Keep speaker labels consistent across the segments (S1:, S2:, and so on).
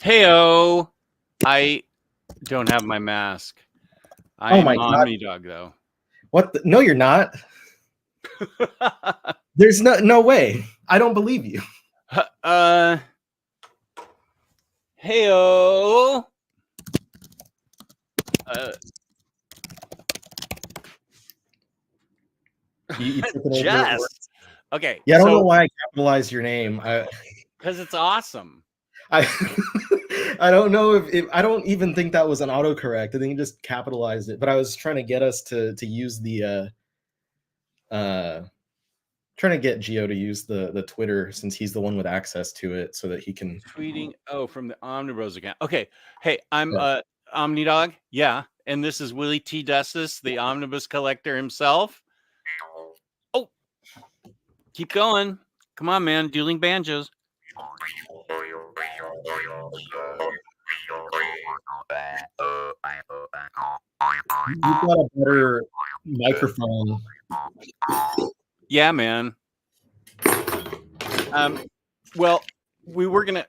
S1: Heyo! I don't have my mask. I'm OmniDog though.
S2: What? No, you're not. There's no way. I don't believe you.
S1: Heyo!
S2: You took it over
S1: Jess. Okay.
S2: Yeah, I don't know why I capitalized your name.
S1: Because it's awesome.
S2: I don't know if I don't even think that was an autocorrect. I think you just capitalized it. But I was trying to get us to use the trying to get Gio to use the Twitter since he's the one with access to it so that he can
S1: tweeting from the OmniBros account. Okay. Hey, I'm OmniDog. Yeah. And this is Willie T. Destis, the Omnibus Collector himself. Oh, keep going. Come on, man. Dueling banjos.
S2: You've got a better microphone.
S1: Yeah, man. Well, we were gonna.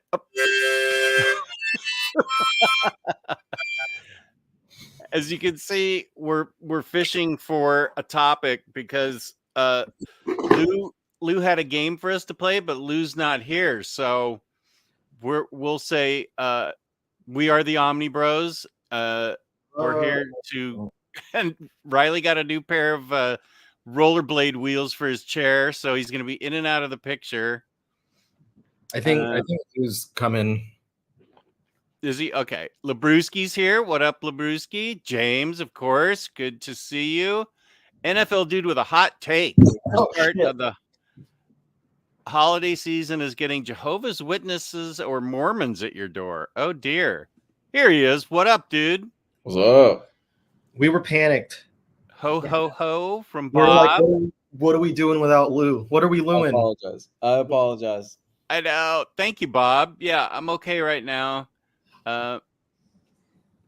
S1: As you can see, we're fishing for a topic because Lou had a game for us to play, but Lou's not here, so we'll say we are the OmniBros. We're here to, and Riley got a new pair of rollerblade wheels for his chair, so he's going to be in and out of the picture.
S2: I think he's coming.
S1: Is he? Okay. Labruski's here. What up, Labruski? James, of course. Good to see you. NFL dude with a hot take. Part of the holiday season is getting Jehovah's Witnesses or Mormons at your door. Oh, dear. Here he is. What up, dude?
S3: What's up?
S2: We were panicked.
S1: Ho, ho, ho from Bob.
S2: Like, what are we doing without Lou? What are we Louing?
S3: I apologize.
S1: I know. Thank you, Bob. Yeah, I'm okay right now.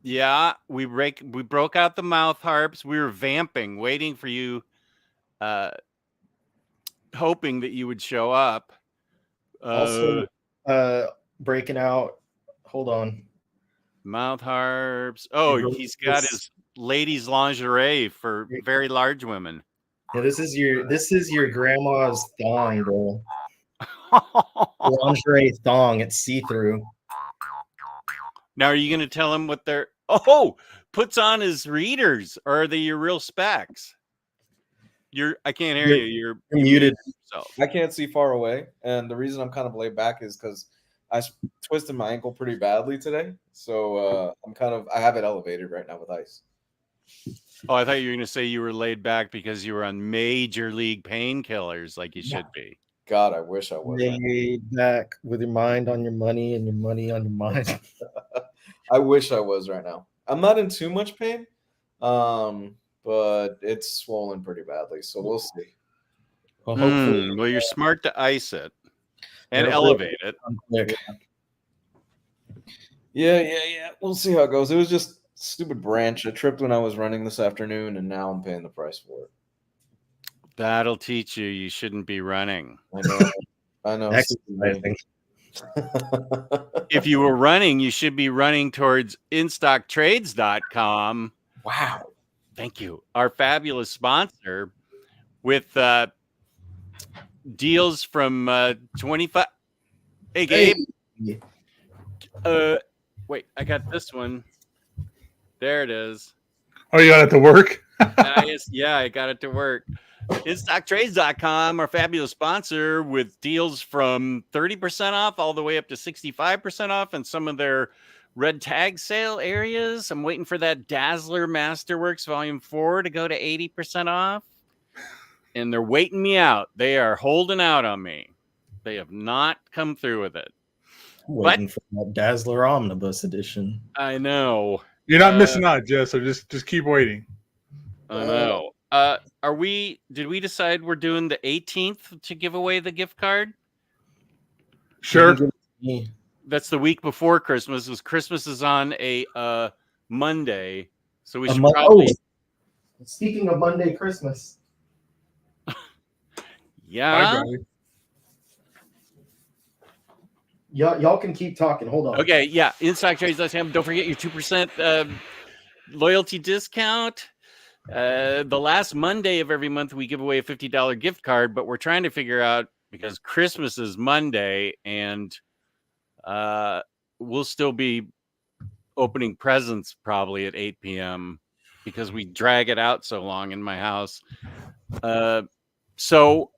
S1: Yeah, we broke out the mouth harps. We were vamping, waiting for you, hoping that you would show up.
S2: Also, breaking out. Hold on.
S1: Mouth harps. Oh, he's got his ladies' lingerie for very large women.
S2: Yeah, this is your grandma's thong, bro. Lingerie thong. It's see-through.
S1: Now, are you going to tell him what they're... puts on his readers, or are they your real specs? I can't hear you. You're
S2: muted.
S3: I can't see far away, and the reason I'm kind of laid back is because I twisted my ankle pretty badly today, so I have it elevated right now with ice.
S1: Oh, I thought you were going to say you were laid back because you were on major league painkillers, like you should be.
S3: God, I wish I was.
S2: Laid back with your mind on your money and your money on your mind.
S3: I wish I was right now. I'm not in too much pain, but it's swollen pretty badly, so we'll see.
S1: Well, hopefully, you're smart to ice it and elevate it.
S3: Yeah. We'll see how it goes. It was just stupid branch. I tripped when I was running this afternoon, and now I'm paying the price for it.
S1: That'll teach you. You shouldn't be running.
S3: I know.
S1: If you were running, you should be running towards instocktrades.com.
S3: Wow.
S1: Thank you. Our fabulous sponsor with deals from 25. Hey, Gabe. Wait, I got this one. There it is.
S4: Oh, you got it to work?
S1: Yeah, I got it to work. InStockTrades.com, our fabulous sponsor, with deals from 30% off all the way up to 65% off in some of their red tag sale areas. I'm waiting for that Dazzler Masterworks Volume 4 to go to 80% off. And they're waiting me out. They are holding out on me. They have not come through with it.
S2: Waiting for that Dazzler Omnibus edition.
S1: I know.
S4: You're not missing out, Jess, so just keep waiting.
S1: I know. Did we decide we're doing the 18th to give away the gift card?
S4: Sure.
S1: That's the week before Christmas. Christmas is on a Monday, so we should probably.
S2: Speaking of Monday Christmas.
S1: Yeah.
S2: Y'all can keep talking. Hold on.
S1: Okay, yeah. InStockTrades.com. Don't forget your 2% loyalty discount. The last Monday of every month, we give away a $50 gift card, but we're trying to figure out, because Christmas is Monday, and we'll still be opening presents probably at 8 p.m. because we drag it out so long in my house. So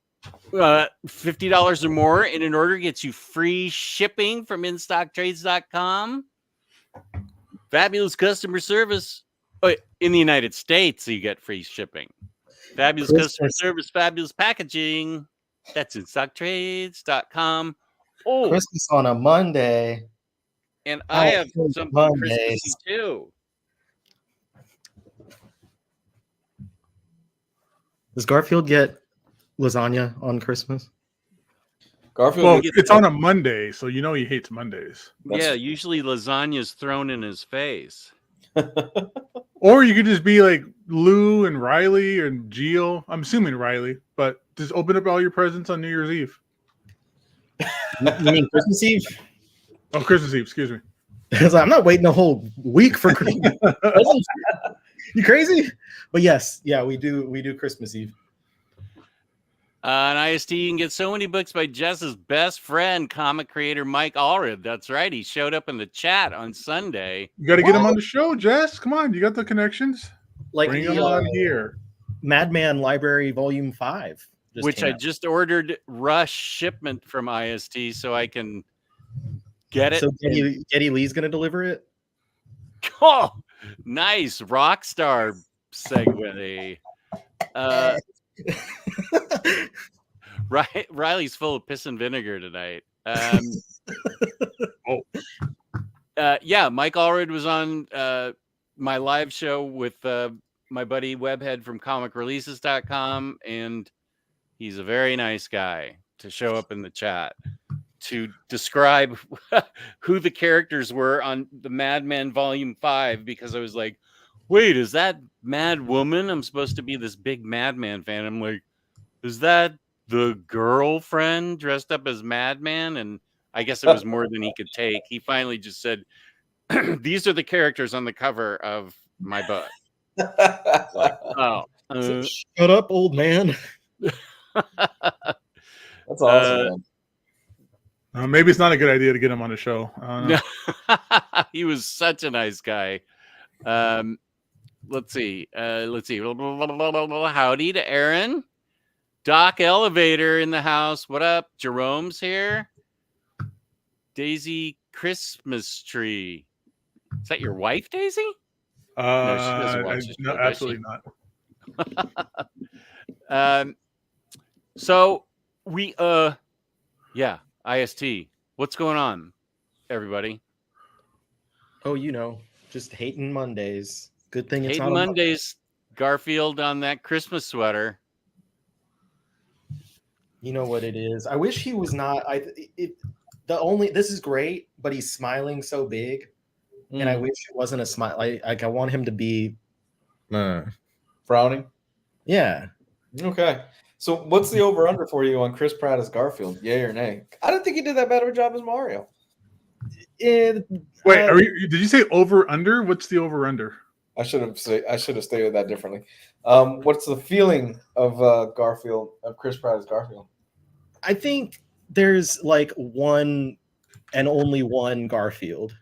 S1: $50 or more in an order gets you free shipping from InStockTrades.com. Fabulous customer service. Oh, in the United States, you get free shipping. Fabulous customer service, fabulous packaging. That's InStockTrades.com. Oh,
S2: Christmas on a Monday.
S1: and I have something Christmassy too.
S2: Does Garfield get lasagna on Christmas?
S3: Garfield.
S4: Well, it's on a Monday, so you know he hates Mondays.
S1: Yeah, usually lasagna is thrown in his face.
S4: Or you could just be like Lou and Riley and Gio. I'm assuming Riley, but just open up all your presents on New Year's Eve.
S2: You mean Christmas Eve?
S4: Oh, Christmas Eve, excuse me.
S2: I'm not waiting a whole week for Christmas. You crazy? But yes, yeah, we do Christmas Eve.
S1: On IST, you can get so many books by Jess's best friend, comic creator Mike Allred. That's right. He showed up in the chat on Sunday.
S4: You got to get him on the show, Jess. Come on, you got the connections.
S2: Like
S4: Bring him on here.
S2: Madman Library Volume 5.
S1: Which I just ordered rush shipment from IST so I can get it.
S2: So Geddy Lee's going to deliver it?
S1: Oh, nice. Rockstar segue. Riley's full of piss and vinegar tonight. Yeah, Mike Allred was on my live show with my buddy Webhead from comicreleases.com, and he's a very nice guy to show up in the chat to describe who the characters were on the Madman Volume 5, because I was like, wait, is that Mad Woman? I'm supposed to be this big Madman fan. I'm like, is that the girlfriend dressed up as Madman? And I guess it was more than he could take. He finally just said, these are the characters on the cover of my book. Like, oh.
S2: Shut up, old man.
S3: That's awesome.
S4: Maybe it's not a good idea to get him on the show.
S1: No. He was such a nice guy. Let's see. Howdy to Aaron. Doc Elevator in the house. What up? Jerome's here. Daisy Christmas tree. Is that your wife, Daisy? No, she doesn't watch this show,
S4: absolutely
S1: not. So we yeah, IST. What's going on, everybody?
S2: Oh, you know, just hating Mondays. Good thing it's
S1: hating
S2: not
S1: Mondays. Garfield on that Christmas sweater.
S2: You know what it is. I wish he was not. This is great, but he's smiling so big, and I wish it wasn't a smile. Like I want him to be
S3: frowning.
S2: Yeah.
S3: Okay. So what's the over under for you on Chris Pratt as Garfield? Yay or nay? I didn't think he did that bad of a job as Mario.
S4: Wait, did you say over under? What's the over under?
S3: I should have stated that differently. What's the feeling of Garfield, of Chris Pratt as Garfield?
S2: I think there's like one and only one Garfield,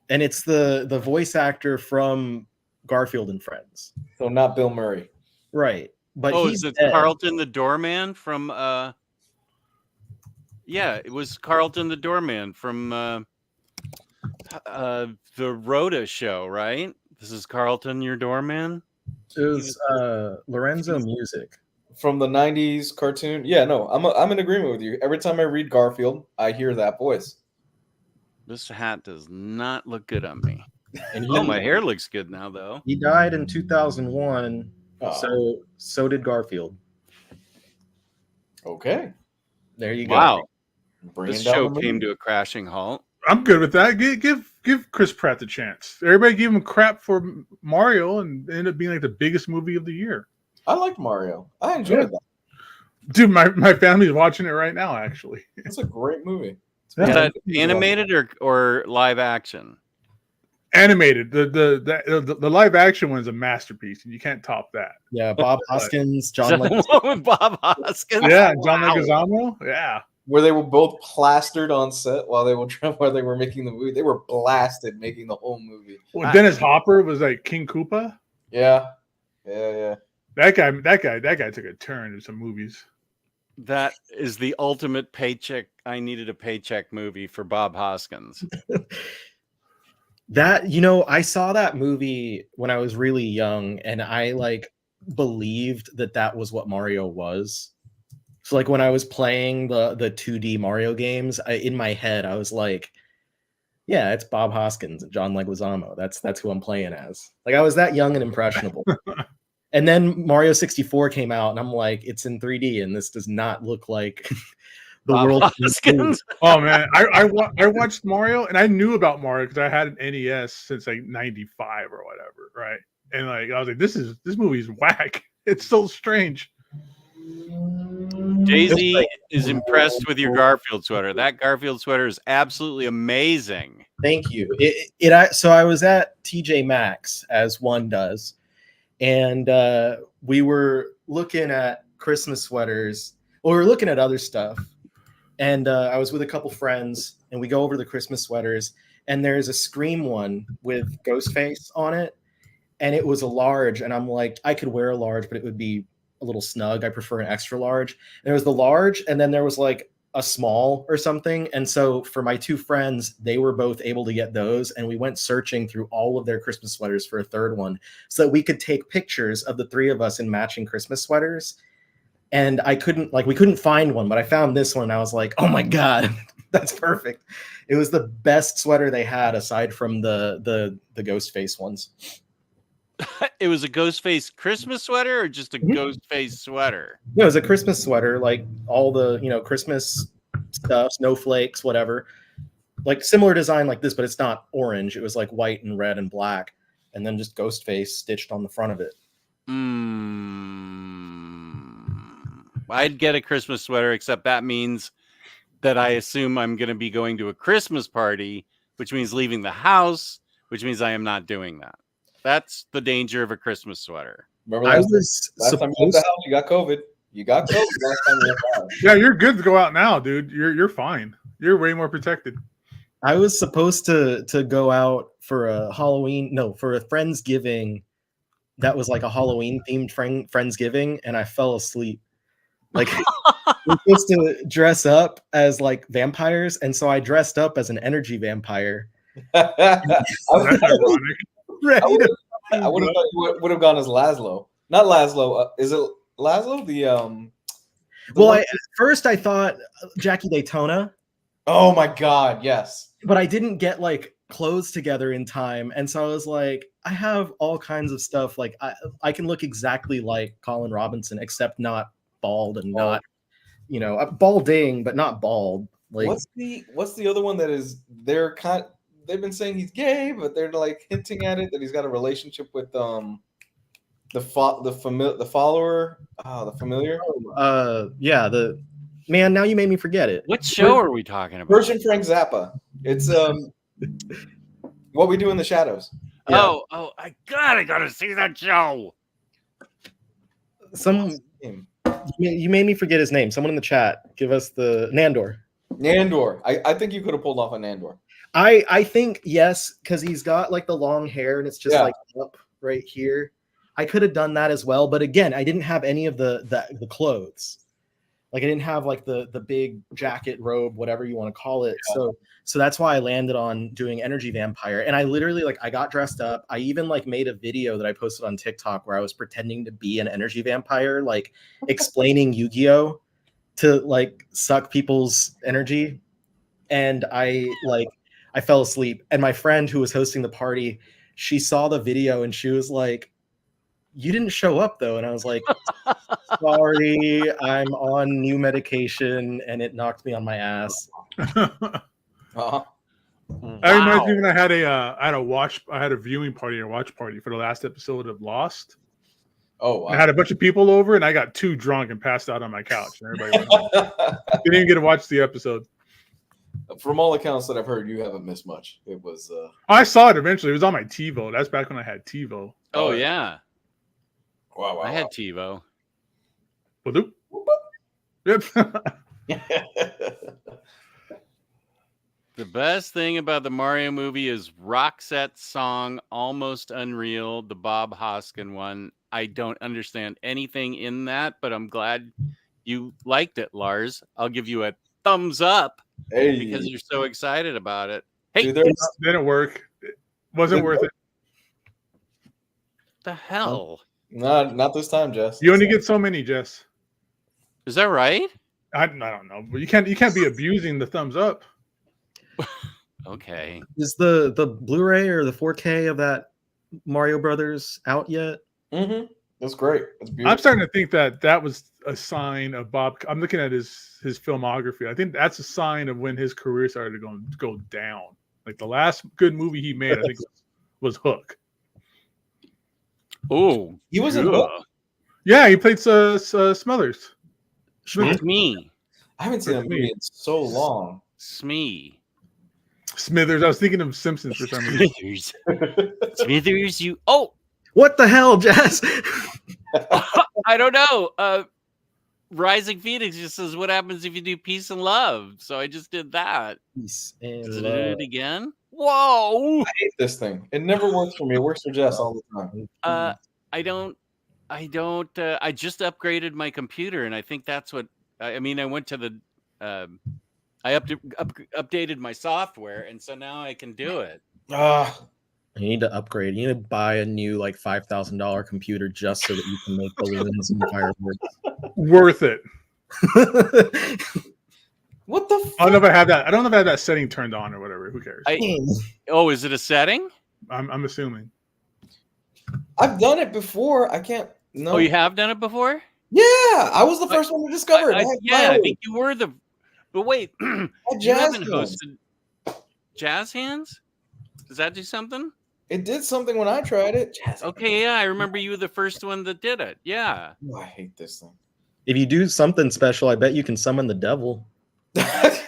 S2: and it's the voice actor from Garfield and Friends.
S3: So not Bill Murray,
S2: right? But
S1: is it dead. Carlton the Doorman from? Yeah, it was Carlton the Doorman from the Rhoda show, right? This is Carlton, your doorman.
S2: It was Lorenzo Music
S3: from the '90s cartoon. Yeah, no, I'm in agreement with you. Every time I read Garfield, I hear that voice.
S1: This hat does not look good on me. And my hair looks good now, though.
S2: He died in 2001. So did Garfield.
S3: Okay,
S2: there you go.
S1: Wow, this show came to a crashing halt.
S4: I'm good with that. Give Chris Pratt the chance. Everybody gave him crap for Mario, and it ended up being like the biggest movie of the year.
S3: I liked Mario. I enjoyed that.
S4: Dude, my family's watching it right now. Actually,
S3: it's a great movie.
S1: Is
S2: Yeah.
S1: that animated or live action?
S4: Animated. The live action one is a masterpiece, and you can't top that.
S2: Yeah, Bob Hoskins,
S1: Is
S2: John
S1: that
S2: Leg-
S1: the one with Bob Hoskins?
S4: Yeah, John
S1: Wow.
S4: Leguizamo. Yeah,
S3: Where they were both plastered on set while they were making the movie. They were blasted making the whole movie.
S4: well, Dennis Hopper was like King Koopa.
S3: Yeah. Yeah.
S4: That guy took a turn in some movies.
S1: That is the ultimate paycheck. I needed a paycheck movie for Bob Hoskins.
S2: That, I saw that movie when I was really young, and I like believed that was what Mario was. So like when I was playing the 2D Mario games, in my head I was like, yeah, it's Bob Hoskins and John Leguizamo. That's who I'm playing as. Like I was that young and impressionable. And then Mario 64 came out, and I'm like, it's in 3D, and this does not look like the
S1: Bob
S2: world.
S1: Hoskins.
S4: Oh man, I watched Mario, and I knew about Mario because I had an NES since like '95 or whatever, right? And like I was like, this movie's whack. It's so strange.
S1: Daisy is impressed with your Garfield sweater. That Garfield sweater is absolutely amazing.
S2: Thank you. So I was at TJ Maxx, as one does, and we were looking at Christmas sweaters. Well, we were looking at other stuff, and I was with a couple friends, and we go over the Christmas sweaters, and there's a Scream one with Ghostface on it, and it was a large, and I'm like, I could wear a large, but it would be a little snug. I prefer an extra large. And there was the large, and then there was like a small or something. And so for my two friends, they were both able to get those, and we went searching through all of their Christmas sweaters for a third one so that we could take pictures of the three of us in matching Christmas sweaters. And we couldn't find one, but I found this one, and I was like, oh my God, that's perfect. It was the best sweater they had aside from the Ghostface ones.
S1: It was a Ghostface Christmas sweater or just a Ghostface sweater?
S2: No, it was a Christmas sweater, like all the, Christmas stuff, snowflakes, whatever. Like similar design like this, but it's not orange. It was like white and red and black, and then just Ghostface stitched on the front of it.
S1: I'd get a Christmas sweater, except that means that I assume I'm going to be going to a Christmas party, which means leaving the house, which means I am not doing that. That's the danger of a Christmas sweater.
S3: Remember
S2: I
S3: last
S2: was
S3: time you left the house, you got COVID. You got COVID last time you left the house.
S4: Yeah, you're good to go out now, dude. You're fine. You're way more protected.
S2: I was supposed to go out for a Friendsgiving that was like a Halloween themed Friendsgiving, and I fell asleep. Like we're supposed to dress up as like vampires, and so I dressed up as an energy vampire.
S4: That's ironic.
S2: Right.
S3: I would have thought you would have gone as Laszlo. Not Laszlo. Is it Laszlo?
S2: At first I thought Jackie Daytona.
S3: Oh my God, yes.
S2: But I didn't get like clothes together in time, and so I was like, I have all kinds of stuff. Like I can look exactly like Colin Robinson, except not bald and not, balding, but not bald. Like
S3: what's the other one that is they've been saying he's gay, but they're like hinting at it that he's got a relationship with the follower, the familiar.
S2: Man, now you made me forget it.
S1: What show are we talking about?
S3: Persian Frank Zappa. It's What We Do in the Shadows.
S1: Yeah. Oh, I gotta see that show.
S2: You made me forget his name. Someone in the chat, give us the Nandor.
S3: Nandor. I think you could have pulled off a Nandor.
S2: I think yes, because he's got like the long hair and it's just like up right here. I could have done that as well, but again, I didn't have any of the clothes. Like I didn't have like the big jacket, robe, whatever you want to call it. Yeah. So that's why I landed on doing energy vampire. And I literally I got dressed up. I even made a video that I posted on TikTok where I was pretending to be an energy vampire, like explaining Yu-Gi-Oh to suck people's energy. And I fell asleep. And my friend who was hosting the party, she saw the video and she was like, you didn't show up though. And I was like, sorry, I'm on new medication and it knocked me on my ass.
S3: Uh-huh.
S4: Wow. I reminds me when I had a viewing party or watch party for the last episode of Lost.
S3: Oh, wow.
S4: I had a bunch of people over and I got too drunk and passed out on my couch. And everybody didn't even get to watch the episode.
S3: From all accounts that I've heard, you haven't missed much. It was.
S4: I saw it eventually. It was on my TiVo. That's back when I had TiVo.
S1: Oh yeah.
S3: Wow!
S1: I had TiVo.
S4: Whoop. Yep.
S1: The best thing about the Mario movie is Roxette's song "Almost Unreal," the Bob Hoskin one. I don't understand anything in that, but I'm glad you liked it, Lars. I'll give you a thumbs up because you're so excited about it. Hey,
S3: Dude,
S4: didn't work. It wasn't worth it.
S1: the hell?
S3: not this time, Jess.
S4: You only get so many, Jess.
S1: Is that right?
S4: I don't know, but you can't be abusing the thumbs up.
S1: Okay.
S2: Is the Blu-ray or the 4K of that Mario Brothers out yet?
S3: Mm-hmm. That's great. That's beautiful.
S4: I'm starting to think that was a sign of Bob. I'm looking at his filmography. I think that's a sign of when his career started to go down. Like the last good movie he made, I think was Hook.
S1: Oh,
S3: He was in Hook?
S4: Yeah, he played Smothers.
S1: It's me.
S3: I haven't seen that movie in so long.
S1: Smee.
S4: Smithers. I was thinking of Simpsons for some reason.
S1: Smithers. Smithers, you. Oh,
S2: What the hell, Jess?
S1: I don't know. Rising Phoenix just says, "What happens if you do peace and love?" So I just did that.
S2: Peace and
S1: Does it
S2: love.
S1: do it again? Whoa!
S3: I hate this thing. It never works for me. It works for Jess all the time.
S1: I don't. I just upgraded my computer, and I think that's what. I mean, I went to the. I updated my software, and so now I can do it.
S2: You need to upgrade. You need to buy a new like $5,000 computer just so that you can make balloons and fireworks.
S4: Worth it.
S3: What the fuck?
S4: I don't know if I have that. I don't know if I have that setting turned on or whatever. Who cares?
S1: Oh, is it a setting?
S4: I'm assuming.
S3: I've done it before. I can't. No.
S1: Oh, you have done it before?
S3: Yeah, I was the first one to discover it.
S1: I think you were the. But wait, you haven't hosted Jazz Hands? Does that do something?
S3: It did something when I tried it.
S1: Okay, yeah, I remember you were the first one that did it. Yeah.
S3: Oh, I hate this thing.
S2: If you do something special, I bet you can summon the devil.
S3: That's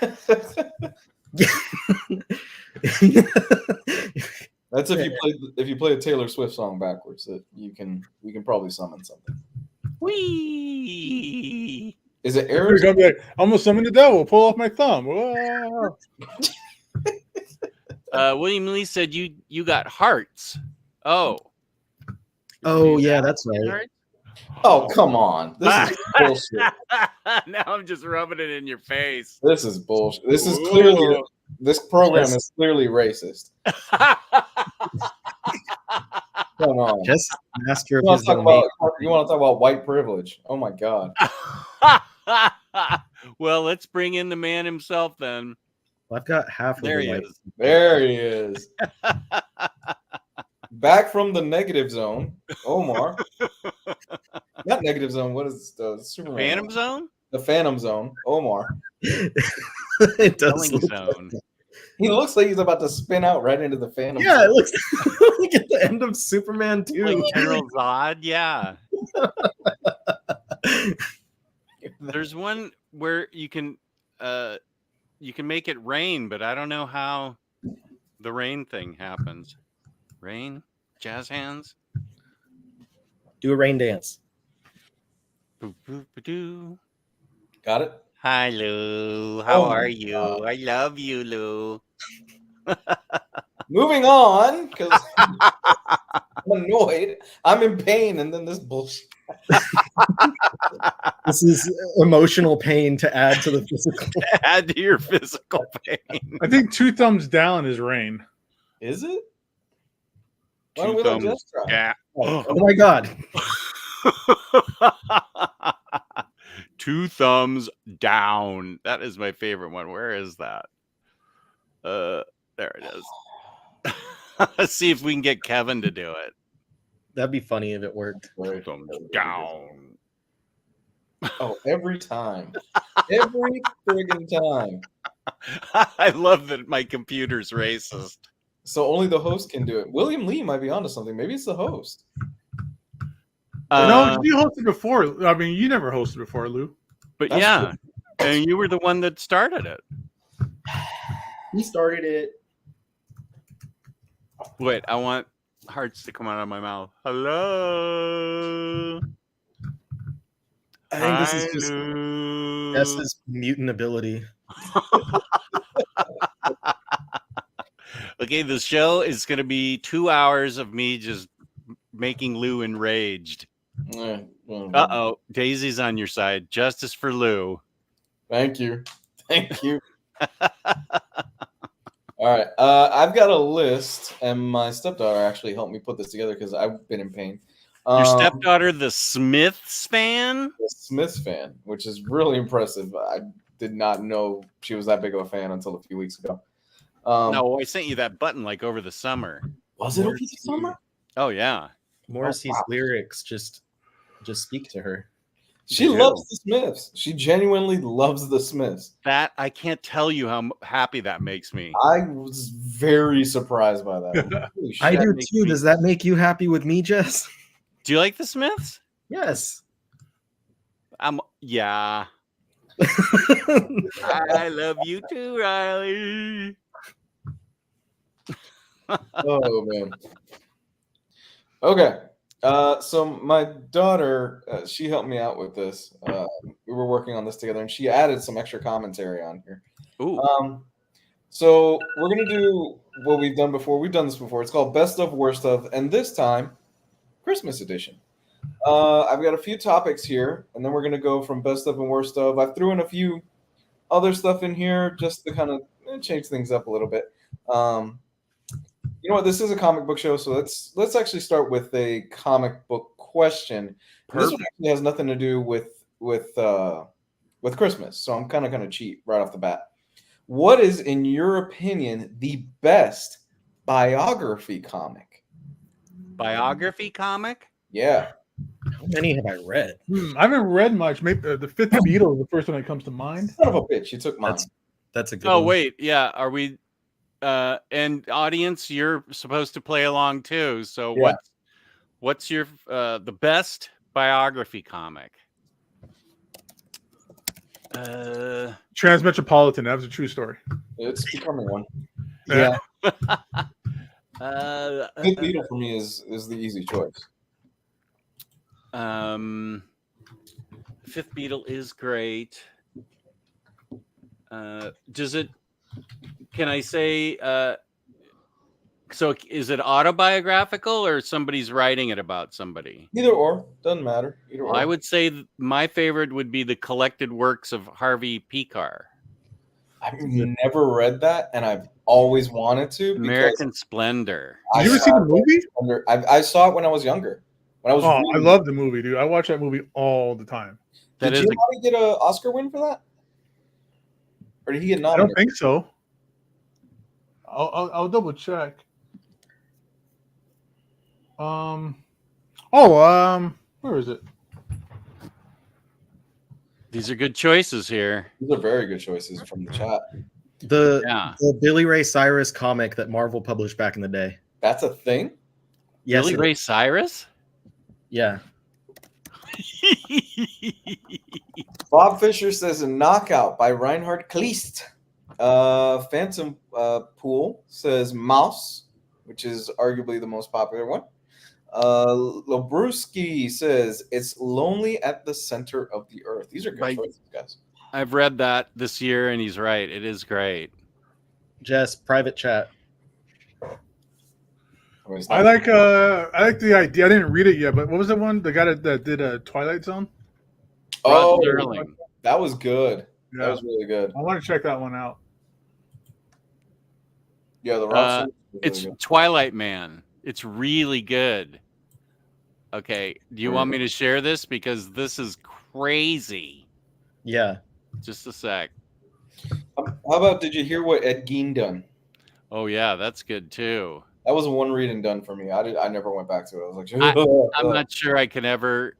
S3: if you play a Taylor Swift song backwards, that you can probably summon something.
S1: Whee!
S3: Is it
S4: You're
S3: Aaron?
S4: gonna be like, I'm gonna summon the devil. Pull off my thumb. Whoa.
S1: William Lee said you got hearts. Oh.
S2: Oh yeah, that's right.
S1: Hearts?
S3: Oh, come on. This is bullshit.
S1: Now I'm just rubbing it in your face.
S3: This is bullshit. This program is clearly racist. Come on.
S2: Just master of
S3: You want
S2: his
S3: to
S2: domain.
S3: talk about white privilege? Oh my god.
S1: Well, let's bring in the man himself then.
S2: I've got half of
S1: There
S2: the
S1: he
S2: white.
S1: is.
S3: There he is. Back from the negative zone, Omar. Not negative zone. What is the Superman?
S1: Phantom Zone?
S3: The Phantom Zone, Omar.
S2: It does
S1: Killing
S2: look
S1: Zone.
S3: He looks like he's about to spin out right into the Phantom
S2: Yeah,
S3: Zone.
S2: it looks like at the end of Superman 2.
S1: Like General Zod, yeah. There's one where you can make it rain, but I don't know how the rain thing happens. Rain? Jazz hands?
S2: Do a rain dance.
S1: Boop, boop, ba-doo.
S3: Got it?
S1: Hi, Lou. How
S3: Oh my
S1: are you?
S3: God.
S1: I love you, Lou.
S3: Moving on, because I'm annoyed. I'm in pain, and then this bullshit.
S2: This is emotional pain to add to the physical.
S1: Add to your physical pain.
S4: I think 2 thumbs down is rain.
S3: Is it? Why don't
S1: Two
S3: we let
S1: thumbs
S3: Jess try?
S1: Yeah.
S2: Oh my god.
S1: 2 thumbs down. That is my favorite one. Where is that? There it is. Let's see if we can get Kevin to do it.
S2: That'd be funny if it worked.
S1: 2 thumbs down.
S3: Oh, every time. Every friggin' time.
S1: I love that my computer's racist.
S3: So only the host can do it. William Lee might be onto something. Maybe it's the host.
S4: No, you hosted before. I mean, you never hosted before, Lou.
S1: But
S3: That's
S1: yeah, and you were the one that started it.
S2: He started it.
S1: Wait, I want hearts to come out of my mouth. Hello.
S2: I think this is just
S1: Hello.
S2: Jess's mutant ability.
S1: Okay, the show is going to be 2 hours of me just making Lou enraged. Uh-oh, Daisy's on your side. Justice for Lou.
S3: Thank you. Thank you. All right. I've got a list, and my stepdaughter actually helped me put this together because I've been in pain.
S1: Your stepdaughter, the Smiths fan?
S3: The Smiths fan, which is really impressive. I did not know she was that big of a fan until a few weeks ago.
S1: No, I sent you that button like over the summer.
S3: Was it over the summer?
S1: Oh, yeah.
S2: Morrissey's lyrics just speak to her.
S3: She loves the Smiths. She genuinely loves the Smiths.
S1: That I can't tell you how happy that makes me.
S3: I was very surprised by that.
S2: I do too. Does that make you happy with me, Jess?
S1: Do you like the Smiths?
S2: Yes.
S1: Yeah. I love you too, Riley.
S3: Oh man. Okay. So my daughter, she helped me out with this. We were working on this together, and she added some extra commentary on here.
S1: Ooh.
S3: So we're gonna do what we've done before. We've done this before. It's called Best of, Worst of, and this time, Christmas edition. I've got a few topics here, and then we're gonna go from Best of and Worst of. I threw in a few other stuff in here just to kind of change things up a little bit. You know what? This is a comic book show, so let's actually start with a comic book question. This one actually has nothing to do with Christmas, so I'm kind of going to cheat right off the bat. What is, in your opinion, the best biography comic?
S1: Biography comic?
S3: Yeah.
S2: How many have I read?
S4: I haven't read much. Maybe the Fifth Beatle is the first one that comes to mind.
S3: Son of a bitch, you took mine.
S2: That's a good
S1: Oh,
S2: one.
S1: wait. Yeah. Are we... and audience, you're supposed to play along too. So
S3: Yeah.
S1: what's your the best biography comic?
S4: Transmetropolitan. That was a true story.
S3: It's becoming one.
S2: Yeah.
S3: Fifth Beatle for me is the easy choice.
S1: Fifth Beatle is great. Does it? Can I say? So is it autobiographical or somebody's writing it about somebody?
S3: Either or, doesn't matter. Either or.
S1: I would say my favorite would be the collected works of Harvey Pekar.
S3: I've never read that, and I've always wanted to.
S1: American Splendor.
S4: Did you ever see the movie?
S3: I saw it when I was younger. When I was
S4: I love the movie, dude. I watch that movie all the time.
S3: Did Giamatti get an Oscar win for that? Or did he get nominated?
S4: I don't think so. I'll double check. Where is it?
S1: These are good choices here.
S3: These are very good choices from the chat.
S2: The Billy Ray Cyrus comic that Marvel published back in the day.
S3: That's a thing?
S2: Yes,
S1: Billy Ray Cyrus?
S2: Yeah.
S3: Bob Fisher says a knockout by Reinhard Kleist. Phantom Pool says Mouse, which is arguably the most popular one. Lobruski says it's Lonely at the Center of the Earth. These are good choices, guys.
S1: I've read that this year, and he's right. It is great.
S2: Jess, private chat.
S4: I like the idea. I didn't read it yet, but what was the one? The guy that did a Twilight Zone?
S3: Oh,
S1: Sterling.
S3: That was good.
S4: Yeah.
S3: That was really good.
S4: I want to check that one out.
S3: Yeah, the Rod
S1: it's really Twilight Man. It's really good. Okay, do you want me to share this? Because this is crazy.
S2: Yeah.
S1: Just a sec.
S3: How about, did you hear what Ed Gein done?
S1: Oh, yeah, that's good too.
S3: That was one read and done for me. I never went back to it. I was like,
S1: I'm not sure I can ever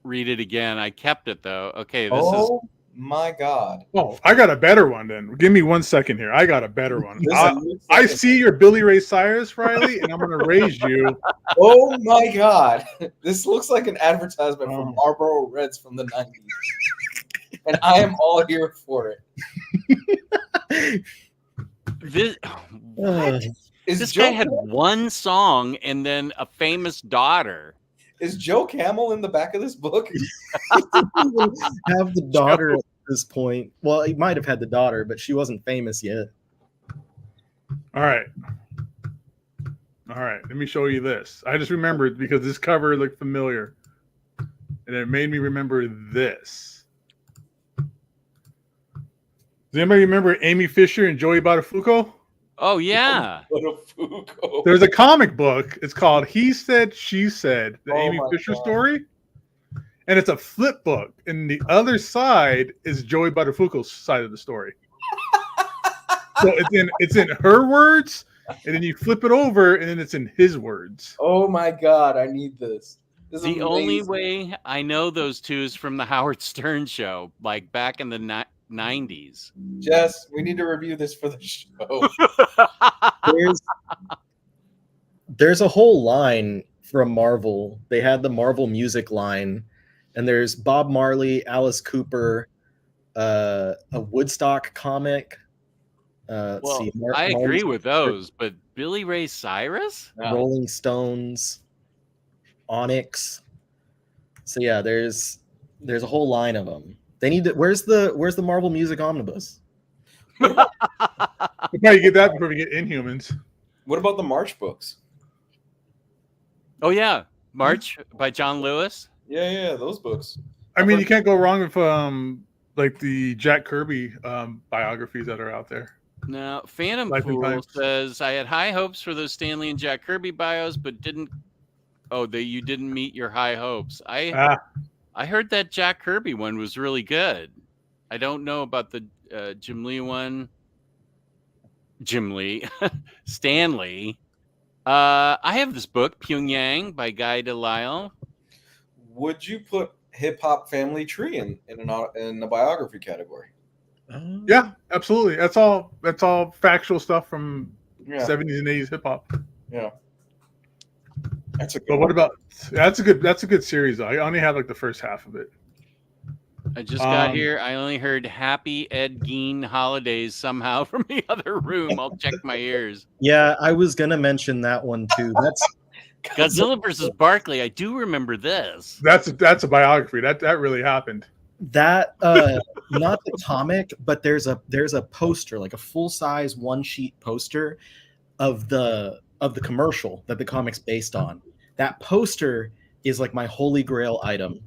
S1: read it again. I kept it though. Okay, this is
S3: my God.
S4: Oh, I got a better one then. Give me 1 second here. I got a better one.
S3: Listen,
S4: I see your Billy Ray Cyrus, Riley, and I'm going to raise you.
S3: Oh my God. This looks like an advertisement from Marlboro Reds from the 90s. And I am all here for it.
S1: This,
S2: Uh,
S1: what?
S3: Is
S1: This
S3: Joe
S1: guy had one song and then a famous daughter.
S3: is Joe Camel in the back of this book?
S2: he didn't even have the daughter at this point. Well, he might have had the daughter, but she wasn't famous yet.
S4: All right. All right. Let me show you this. I just remembered because this cover looked familiar. And it made me remember this. Does anybody remember Amy Fisher and Joey Buttafuoco?
S1: Oh yeah.
S3: Buttafuoco.
S4: There's a comic book. It's called He Said, She Said, the
S3: Oh
S4: Amy
S3: my
S4: Fisher
S3: God.
S4: story. And it's a flip book. And the other side is Joey Buttafuoco's side of the story. So it's in her words, and then you flip it over, and then it's in his words.
S3: Oh my God, I need this. This is
S1: The only
S3: amazing.
S1: way I know those two is from the Howard Stern show, like back in the 90s.
S3: Jess, we need to review this for the show.
S2: There's a whole line from Marvel. They had the Marvel music line, and there's Bob Marley, Alice Cooper, a Woodstock comic.
S1: Well,
S2: see,
S1: I agree
S2: Marley's-
S1: with those, but Billy Ray Cyrus?
S2: Rolling Stones, Onyx. So yeah, there's a whole line of them. They need to. Where's the Marvel Music Omnibus?
S4: We'll probably get that before we get Inhumans.
S3: What about the March books?
S1: Oh yeah, March by John Lewis.
S3: Yeah, those books.
S4: I mean, you can't go wrong with like the Jack Kirby biographies that are out there.
S1: Now, Phantom
S4: Life in
S1: Fool
S4: Pipes.
S1: says, I had high hopes for those Stanley and Jack Kirby bios, but didn't. Oh, you didn't meet your high hopes. I heard that Jack Kirby one was really good. I don't know about the Jim Lee one. Jim Lee, Stanley. I have this book, Pyongyang by Guy Delisle.
S3: Would you put Hip Hop Family Tree in the biography category?
S4: Yeah, absolutely. That's all factual stuff from
S3: Yeah,
S4: 70s and 80s hip hop.
S3: yeah. That's a good
S4: But what about that's a good series though. I only have like the first half of it.
S1: I just got here. I only heard Happy Ed Gein Holidays somehow from the other room. I'll check my ears.
S2: Yeah, I was gonna mention that one too. That's
S1: Godzilla versus Barkley. I do remember this.
S4: That's a biography. That really happened.
S2: that not the comic, but there's a poster, like a full-size one-sheet poster of the commercial that the comic's based on. That poster is like my holy grail item.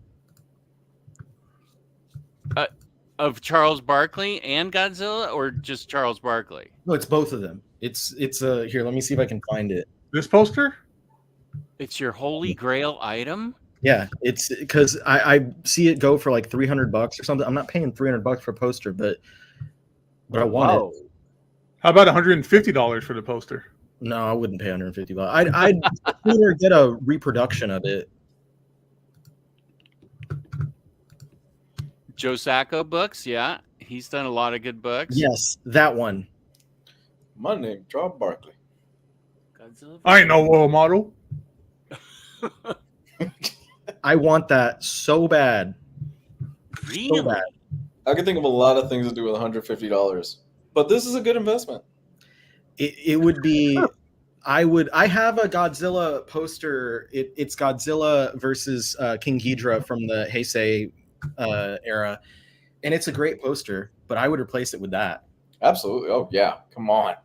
S1: Of Charles Barkley and Godzilla, or just Charles Barkley?
S2: No, it's both of them. It's here, let me see if I can find it.
S4: This poster?
S1: It's your holy grail item?
S2: Yeah, it's because I see it go for like $300 or something. I'm not paying $300 for a poster, but I want it.
S4: How about $150 for the poster?
S2: No, I wouldn't pay $150. I'd sooner get a reproduction of it.
S1: Joe Sacco books, yeah. He's done a lot of good books.
S2: Yes, that one.
S3: My name, Charles Barkley.
S1: Godzilla
S4: I ain't no role model.
S2: I want that so bad.
S1: Really?
S2: So bad.
S3: I can think of a lot of things to do with $150, but this is a good investment.
S2: It would be. I have a Godzilla poster. It's Godzilla versus King Ghidorah from the Heisei era, and it's a great poster. But I would replace it with that.
S3: Absolutely. Oh yeah, come on.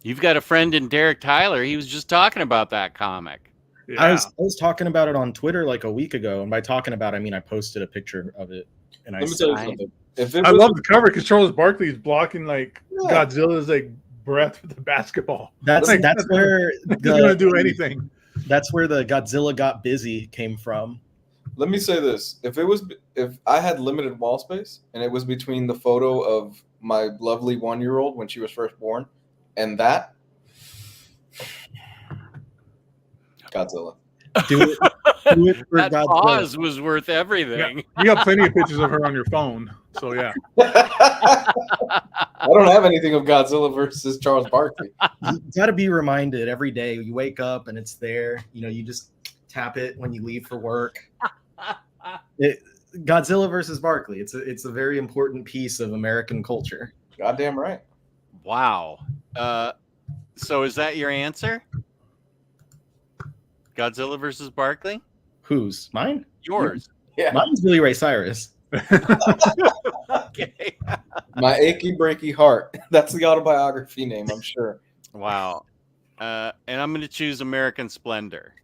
S1: You've got a friend in Derek Tyler. He was just talking about that comic.
S4: Yeah.
S2: I was talking about it on Twitter like a week ago, and by talking about it, I mean I posted a picture of it, and I
S3: Let me
S2: said,
S3: tell you something. If it
S4: I
S3: was,
S4: love the cover because Charles Barkley is blocking like
S3: Yeah.
S4: Godzilla's like breath with the basketball.
S2: that's
S4: Like,
S2: where
S4: He's gonna do anything.
S2: That's where the Godzilla got busy came from.
S3: let me say this: if I had limited wall space and it was between the photo of my lovely 1-year-old when she was first born and that, Godzilla.
S2: Do it for
S1: That
S2: Godzilla.
S1: pause was worth everything.
S4: You got plenty of pictures of her on your phone. So yeah.
S3: I don't have anything of Godzilla versus Charles Barkley.
S2: You got to be reminded every day. You wake up and it's there. You know, you just tap it when you leave for work. Godzilla versus Barkley. It's a very important piece of American culture.
S3: Goddamn right.
S1: Wow. So is that your answer? Godzilla versus Barkley?
S2: Whose? Mine?
S1: Yours.
S3: Yeah.
S2: Mine's Billy Ray Cyrus.
S1: Okay.
S3: My achy breaky heart. That's the autobiography name, I'm sure.
S1: Wow. And I'm going to choose American Splendor.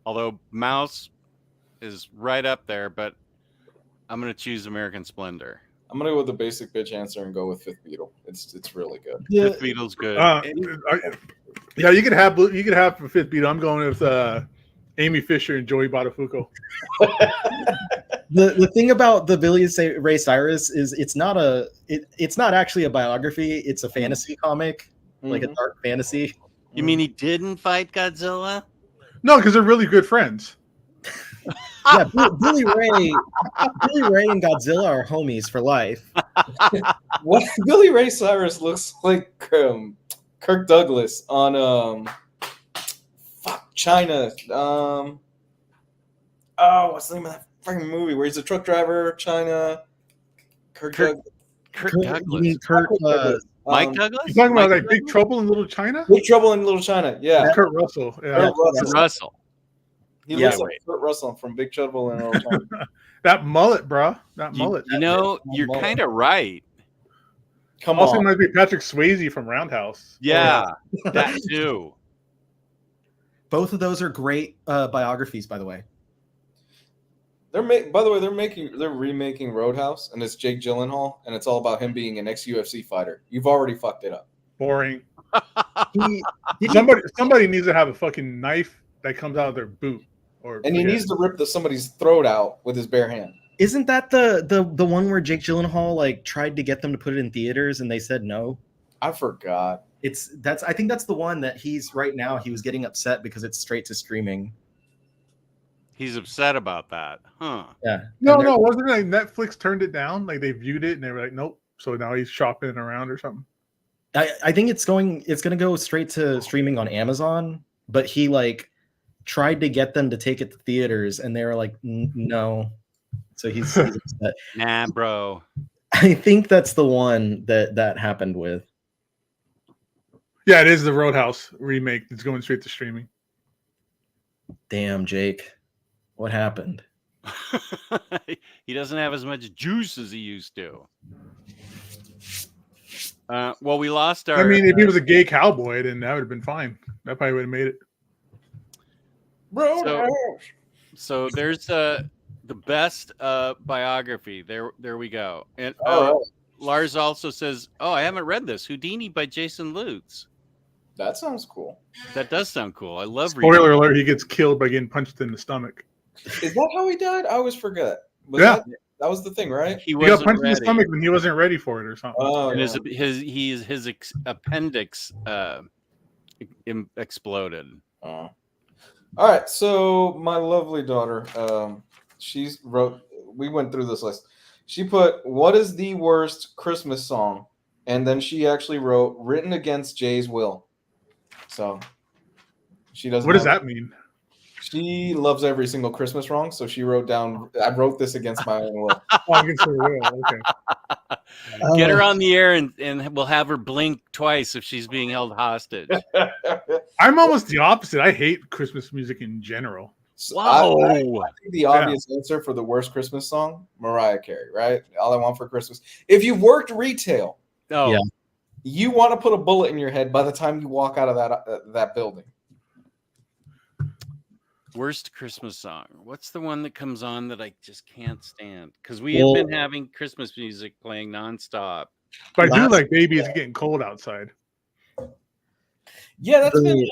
S1: Although Mouse is right up there, but I'm going to choose American Splendor.
S3: I'm gonna go with the basic bitch answer and go with Fifth Beatle. It's really good.
S2: Yeah,
S1: Fifth Beatle's good.
S4: Yeah, you could have a fifth beat. I'm going with Amy Fisher and Joey Buttafuoco.
S2: the thing about the Billy Ray Cyrus is it's not actually a biography. It's a fantasy comic, like a dark fantasy.
S1: You mean he didn't fight Godzilla?
S4: No, because they're really good friends.
S2: Yeah, Billy Ray and Godzilla are homies for life.
S3: What Billy Ray Cyrus looks like Kirk Douglas on China. What's the name of that fucking movie where he's a truck driver? China. Kirk Douglas.
S2: You mean Kurt,
S1: Mike Douglas?
S4: You talking about
S1: Mike
S4: like Big Trouble in Little China?
S3: Big Trouble in Little China. Yeah.
S4: Kurt Russell. Yeah.
S3: Kurt
S1: Russell.
S3: He looks like Kurt Russell from Big Trouble in Little China.
S4: That mullet, bro. That mullet.
S1: You know, you're kind of right.
S3: Come
S4: Also
S3: on.
S4: might be Patrick Swayze from Roundhouse.
S1: Yeah, that too.
S2: Both of those are great biographies, by the way.
S3: By the way, they're remaking Roadhouse, and it's Jake Gyllenhaal, and it's all about him being an ex-UFC fighter. You've already fucked it up.
S4: Boring. Somebody needs to have a fucking knife that comes out of their boot.
S3: And he needs to rip somebody's throat out with his bare hand.
S2: Isn't that the one where Jake Gyllenhaal like tried to get them to put it in theaters and they said no?
S3: I forgot.
S2: I think that's the one that he's right now. He was getting upset because it's straight to streaming.
S1: He's upset about that, huh?
S2: Yeah.
S4: No, wasn't it like Netflix turned it down? Like they viewed it and they were like, nope. So now he's shopping around or something.
S2: I think it's going to go straight to streaming on Amazon, but he like tried to get them to take it to theaters and they were like, no. So he's upset.
S1: Nah, bro.
S2: I think that's the one that happened with.
S4: Yeah, it is the Roadhouse remake that's going straight to streaming.
S2: Damn, Jake. What happened?
S1: He doesn't have as much juice as he used to. Well, we lost our...
S4: I mean, if he was a gay cowboy, then that would have been fine. That probably would have made it.
S1: So there's the best biography. There we go. And Lars also says, "Oh, I haven't read this. Houdini by Jason Lutz."
S3: That sounds cool.
S1: That does sound cool. I love reading.
S4: Spoiler alert: he gets killed by getting punched in the stomach.
S3: Is that how he died? I always forget.
S4: Yeah.
S3: That was the thing, right?
S1: He
S4: got
S1: wasn't
S4: punched in the
S1: ready.
S4: stomach when he wasn't ready for it or something.
S3: Oh,
S1: And
S3: yeah.
S1: his appendix exploded.
S3: All right, so my lovely daughter, we went through this list. She put, what is the worst Christmas song? And then she actually wrote, written against Jay's will. So she doesn't.
S4: What does that mean?
S3: She loves every single Christmas song, so she wrote down, I wrote this against my own will.
S4: Oh, against her will. Okay.
S1: Get her on the air and we'll have her blink twice if she's being held hostage.
S4: I'm almost the opposite. I hate Christmas music in general.
S3: So
S1: Whoa.
S3: I think the obvious answer for the worst Christmas song, Mariah Carey, right? All I Want for Christmas. If you've worked retail,
S1: Oh,
S2: Yeah.
S3: you want to put a bullet in your head by the time you walk out of that building.
S1: worst Christmas song. What's the one that comes on that I just can't stand? Because we have been having Christmas music playing nonstop.
S4: But I do like Baby It's Getting Cold Outside.
S3: Yeah, that's been.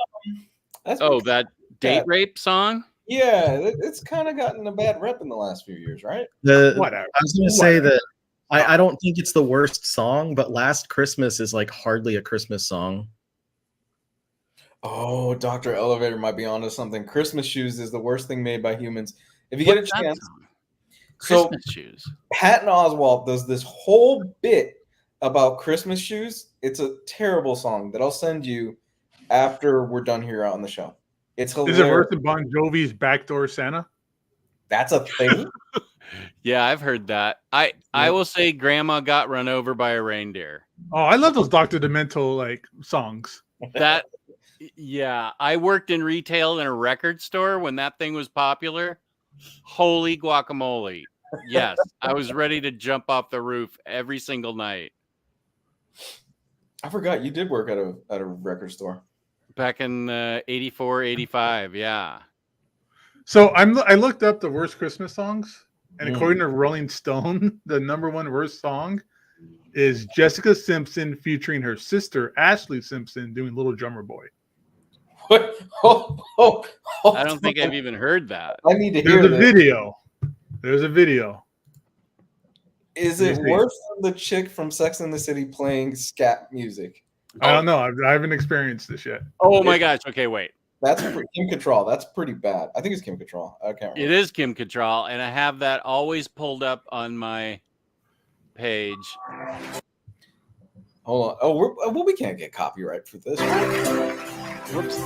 S1: That date rape song?
S3: Yeah, it's kind of gotten a bad rep in the last few years, right?
S4: Whatever.
S2: I was going to say that I don't think it's the worst song, but Last Christmas is like hardly a Christmas song.
S3: Oh, Dr. Elevator might be onto something. Christmas Shoes is the worst thing made by humans. If you get a
S1: What's that
S3: chance.
S1: song?
S3: So
S1: Christmas shoes.
S3: Patton Oswalt does this whole bit about Christmas shoes. It's a terrible song that I'll send you after we're done here on the show. It's hilarious.
S4: Is it worse than Bon Jovi's Backdoor Santa?
S3: That's a thing?
S1: Yeah, I've heard that. I will say Grandma got run over by a reindeer.
S4: Oh, I love those Dr. Demento like songs.
S1: That yeah, I worked in retail in a record store when that thing was popular. Holy guacamole. Yes, I was ready to jump off the roof every single night.
S3: I forgot you did work at a record store.
S1: Back in 84, 85, yeah.
S4: So I looked up the worst Christmas songs, and according to Rolling Stone, the #1 worst song is Jessica Simpson featuring her sister Ashley Simpson doing Little Drummer Boy.
S3: What?
S1: I don't think I've even heard that.
S3: I need to hear
S4: There's a
S3: this.
S4: video. There's a video.
S3: Is it worse than the chick from Sex and the City playing scat music?
S4: I don't know. I haven't experienced this yet.
S1: Oh my gosh. Okay, wait.
S3: That's Kim Cattrall. That's pretty bad. I think it's Kim Cattrall. I can't remember.
S1: It is Kim Cattrall, and I have that always pulled up on my page.
S3: Hold on. Oh, we can't get copyright for this.
S1: Whoops.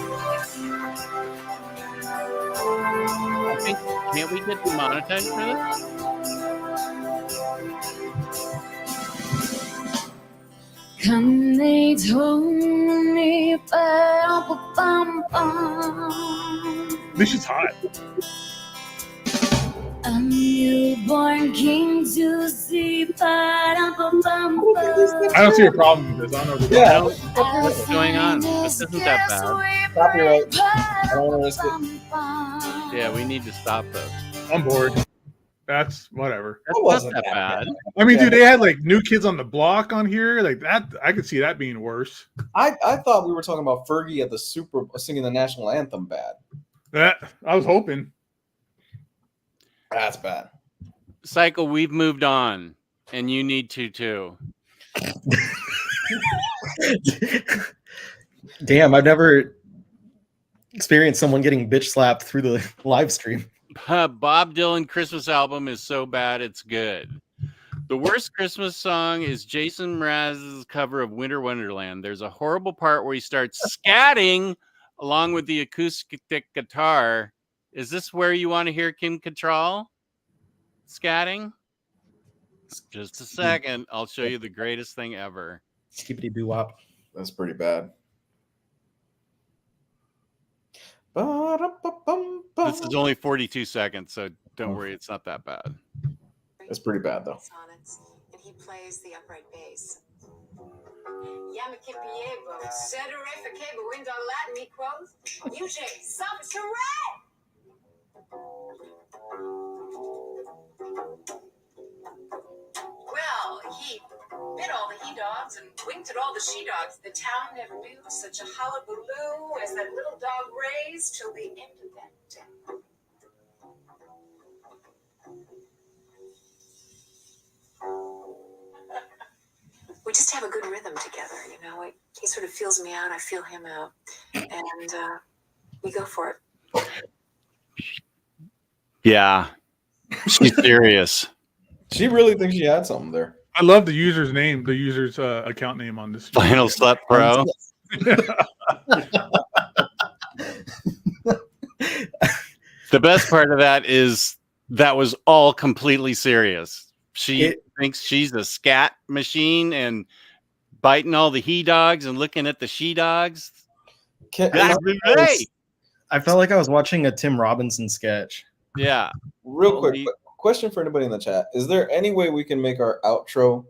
S1: I think, can't we get demonetized for this?
S5: Come, they told me,
S4: This is hot.
S5: a newborn king to see.
S4: I don't see a problem with this. I don't know.
S3: Yeah.
S1: What's going on? This isn't that bad.
S3: Copyright. I don't want to risk it.
S1: Yeah, we need to stop those.
S4: I'm bored. That's whatever.
S1: That's
S3: wasn't
S1: not that
S3: that
S1: bad.
S4: I mean,
S3: Yeah.
S4: dude, they had like New Kids on the Block on here. Like that, I could see that being worse.
S3: I thought we were talking about Fergie at the Super singing the national anthem bad.
S4: That I was hoping.
S3: That's bad.
S1: Cycle, we've moved on, and you need to too.
S2: Damn, I've never experienced someone getting bitch slapped through the live stream.
S1: Bob Dylan Christmas album is so bad it's good. The worst Christmas song is Jason Mraz's cover of Winter Wonderland. There's a horrible part where he starts scatting along with the acoustic guitar. Is this where you want to hear Kim Cattrall scatting? Just a second. I'll show you the greatest thing ever.
S2: Skippity boo wop.
S3: That's pretty bad.
S1: This is only 42 seconds, so don't worry, it's not that bad.
S3: That's pretty bad though.
S6: Sonnets, and he plays the upright bass. Yamakipiebo, cedere facebo, wind on Latin, he quotes. UJ, suffix hooray! Well, he bit all the he-dogs and winked at all the she-dogs. The town never knew such a hullabaloo as that little dog raised till the end of that day. We just have a good rhythm together, you know. He sort of feels me out, I feel him out, and we go for it.
S1: Yeah, she's serious.
S3: She really thinks she had something there.
S4: I love the user's name, the user's account name on this.
S1: Final Slut Pro. The best part of that is that was all completely serious. She thinks she's a scat machine and biting all the he dogs and looking at the she dogs.
S2: I felt like I was watching a Tim Robinson sketch.
S1: Yeah.
S3: Real quick, question for anybody in the chat. Is there any way we can make our outro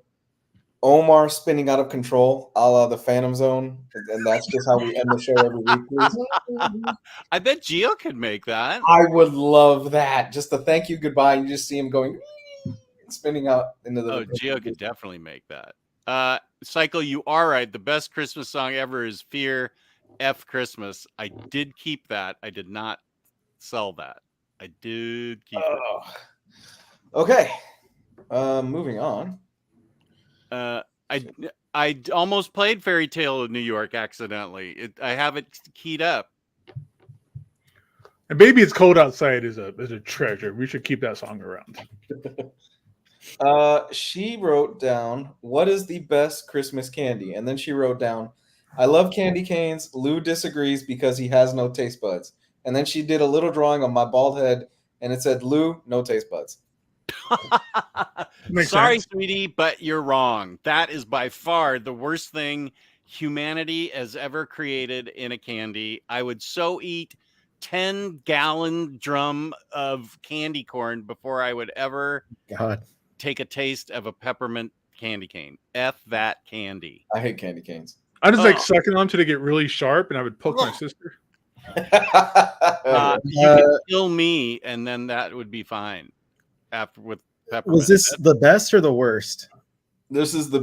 S3: Omar spinning out of control, a la the Phantom Zone? And that's just how we end the show every week, please?
S1: I bet Gio could make that.
S3: I would love that. Just a thank you, goodbye, and you just see him going spinning out into the...
S1: Oh, Gio could definitely make that. Cycle, you are right. The best Christmas song ever is Fear F Christmas. I did keep that. I did not sell that. I did keep it.
S3: Okay. Moving on.
S1: I almost played Fairy Tale of New York accidentally. I have it keyed up.
S4: And Baby It's Cold Outside is a treasure. We should keep that song around.
S3: She wrote down, what is the best Christmas candy? And then she wrote down, I love candy canes. Lou disagrees because he has no taste buds. And then she did a little drawing on my bald head, and it said, Lou, no taste buds.
S4: Makes
S1: Sorry,
S4: sense.
S1: sweetie, but you're wrong. That is by far the worst thing humanity has ever created in a candy. I would so eat 10-gallon drum of candy corn before I would ever
S2: God.
S1: take a taste of a peppermint candy cane. F that candy.
S3: I hate candy canes.
S4: I just like
S1: Oh.
S4: sucking on to they get really sharp, and I would poke my sister.
S1: You could kill me, and then that would be fine. After with peppermint.
S2: Was this the best or the worst?
S3: This is the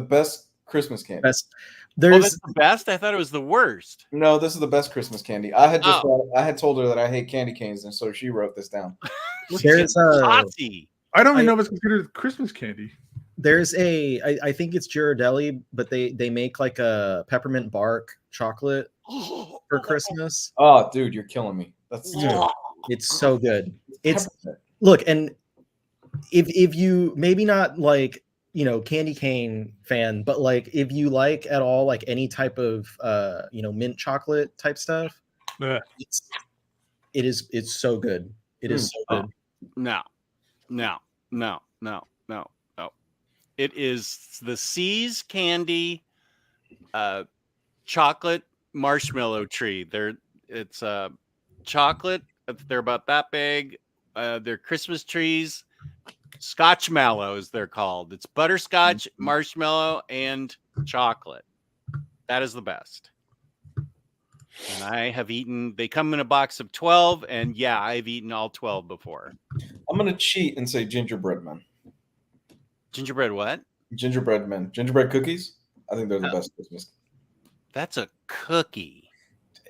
S3: best Christmas candy.
S2: Best.
S1: Oh,
S2: There's
S1: that's the best? I thought it was the worst.
S3: No, this is the best Christmas candy. I had just
S1: Oh.
S3: I had told her that I hate candy canes, and so she wrote this down.
S2: there's
S1: Nazi.
S4: I don't even know if it's considered Christmas candy.
S2: there's I think it's Ghirardelli, but they make like a peppermint bark chocolate for Christmas.
S3: Oh, dude, you're killing me. That's
S2: It's so good. It's
S3: peppermint.
S2: look, and if you maybe not like, you know, candy cane fan, but like if you like at all like any type of you know, mint chocolate type stuff,
S4: Yeah.
S2: it's so good. It is so good.
S1: No. It is the C's candy chocolate marshmallow tree. It's chocolate. They're about that big. They're Christmas trees. Scotch mallows, they're called. It's butterscotch, marshmallow, and chocolate. That is the best. And I have eaten, they come in a box of 12, and yeah, I've eaten all 12 before.
S3: I'm gonna cheat and say gingerbread men.
S1: Gingerbread what?
S3: Gingerbread men. Gingerbread cookies. I think they're the best Christmas.
S1: That's a cookie.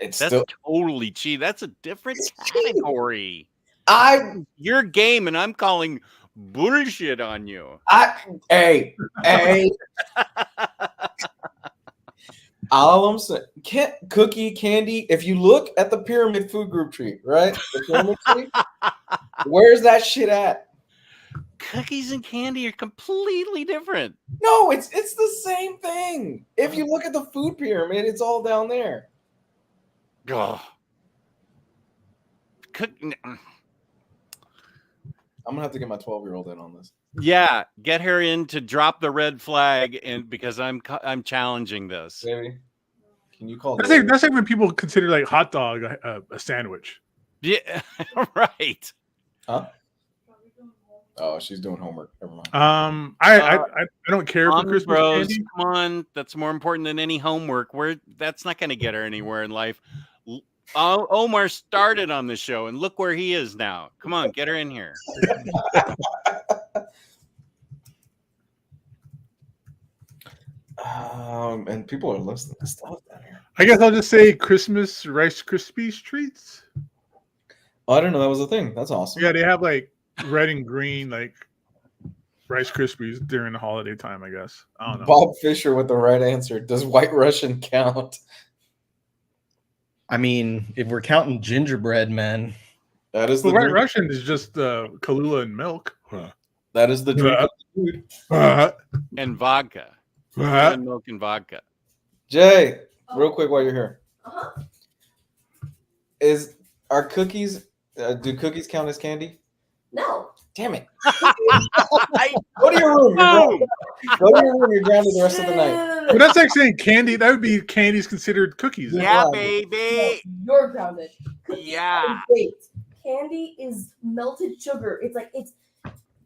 S3: It's
S1: That's
S3: still
S1: totally cheap. That's a different category. You're game, and I'm calling bullshit on you.
S3: hey. All I'm saying, cookie candy. If you look at the pyramid food group tree, right? The pyramid tree, where's that shit at?
S1: Cookies and candy are completely different.
S3: No, it's the same thing. If you look at the food pyramid, it's all down there.
S1: Ugh.
S3: I'm gonna have to get my 12-year-old in on this.
S1: Yeah, get her in to drop the red flag, and because I'm challenging this.
S3: Baby, can you call?
S4: That's like when people consider like hot dog a sandwich.
S1: Yeah, right.
S3: Huh? Oh, she's doing homework. Never mind.
S4: I don't care for Christmas
S1: Bros,
S4: candy.
S1: come on, that's more important than any homework. That's not going to get her anywhere in life. Omar started on the show, and look where he is now. Come on, get her in here.
S3: And people are listening to stuff down here.
S4: I guess I'll just say Christmas Rice Krispies treats.
S3: Oh, I didn't know that was a thing. That's awesome.
S4: Yeah, they have like red and green like Rice Krispies during the holiday time. I guess I don't know.
S3: Bob Fisher with the right answer. Does White Russian count?
S2: I mean, if we're counting gingerbread men,
S3: That is the
S4: White
S3: drink.
S4: Russian is just Kahlua and milk.
S3: That is the drink of the food.
S1: And vodka.
S4: Uh-huh.
S1: And milk and vodka.
S3: Jay, real quick while you're here,
S6: Uh-huh.
S3: are cookies? Do cookies count as candy?
S6: No.
S3: Damn it! Go to your room. Go to your room. You're grounded the rest of the night.
S4: But that's like saying candy. That would be candies considered cookies.
S1: Yeah,
S3: Yeah.
S1: baby.
S6: You're grounded. Cookies
S1: Yeah.
S6: are baked. Candy is melted sugar. It's like it's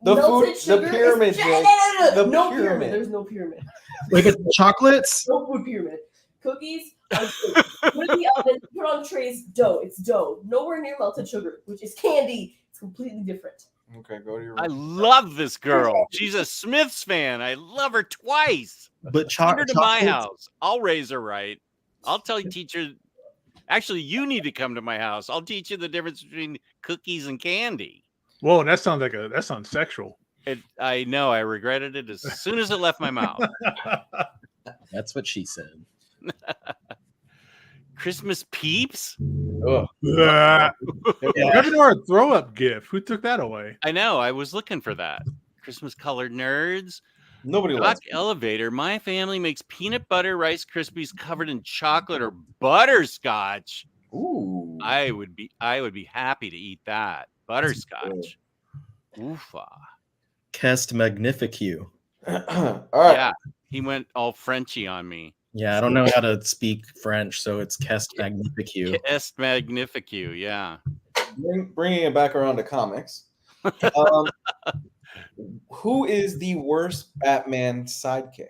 S3: The
S6: melted
S3: food-
S6: sugar.
S3: the pyramid,
S6: is,
S3: Jake.
S6: no,
S3: The
S6: pyramid.
S3: pyramid.
S6: There's no pyramid.
S2: like chocolates.
S6: No food pyramid. Cookies are baked. Put in the oven. Put on trays. Dough. It's dough. Nowhere near melted sugar, which is candy. It's completely different.
S3: Okay, go to your
S1: I
S3: room.
S1: love this girl. She's a Smiths fan. I love her twice.
S2: But
S1: Send her to my
S2: chocolates-
S1: house. I'll raise her right. I'll tell you, teacher. Actually, you need to come to my house. I'll teach you the difference between cookies and candy.
S4: Whoa, that sounds sexual.
S1: I know. I regretted it as soon as it left my mouth.
S2: That's what she said.
S1: Christmas peeps?
S3: Ugh.
S4: Yeah. Never know our throw up gift. Who took that away?
S1: I know. I was looking for that. Christmas colored nerds.
S3: Nobody
S1: Doc
S3: likes.
S1: Elevator. My family makes peanut butter Rice Krispies covered in chocolate or butterscotch.
S3: Ooh.
S1: I would be happy to eat that. Butterscotch. Oofa.
S2: Kest Magnificu.
S3: All right.
S1: Yeah, he went all Frenchy on me.
S2: Yeah, I don't know how to speak French, so it's Kest Magnificu.
S1: Est Magnificu, yeah.
S3: Bringing it back around to comics. Who is the worst Batman sidekick?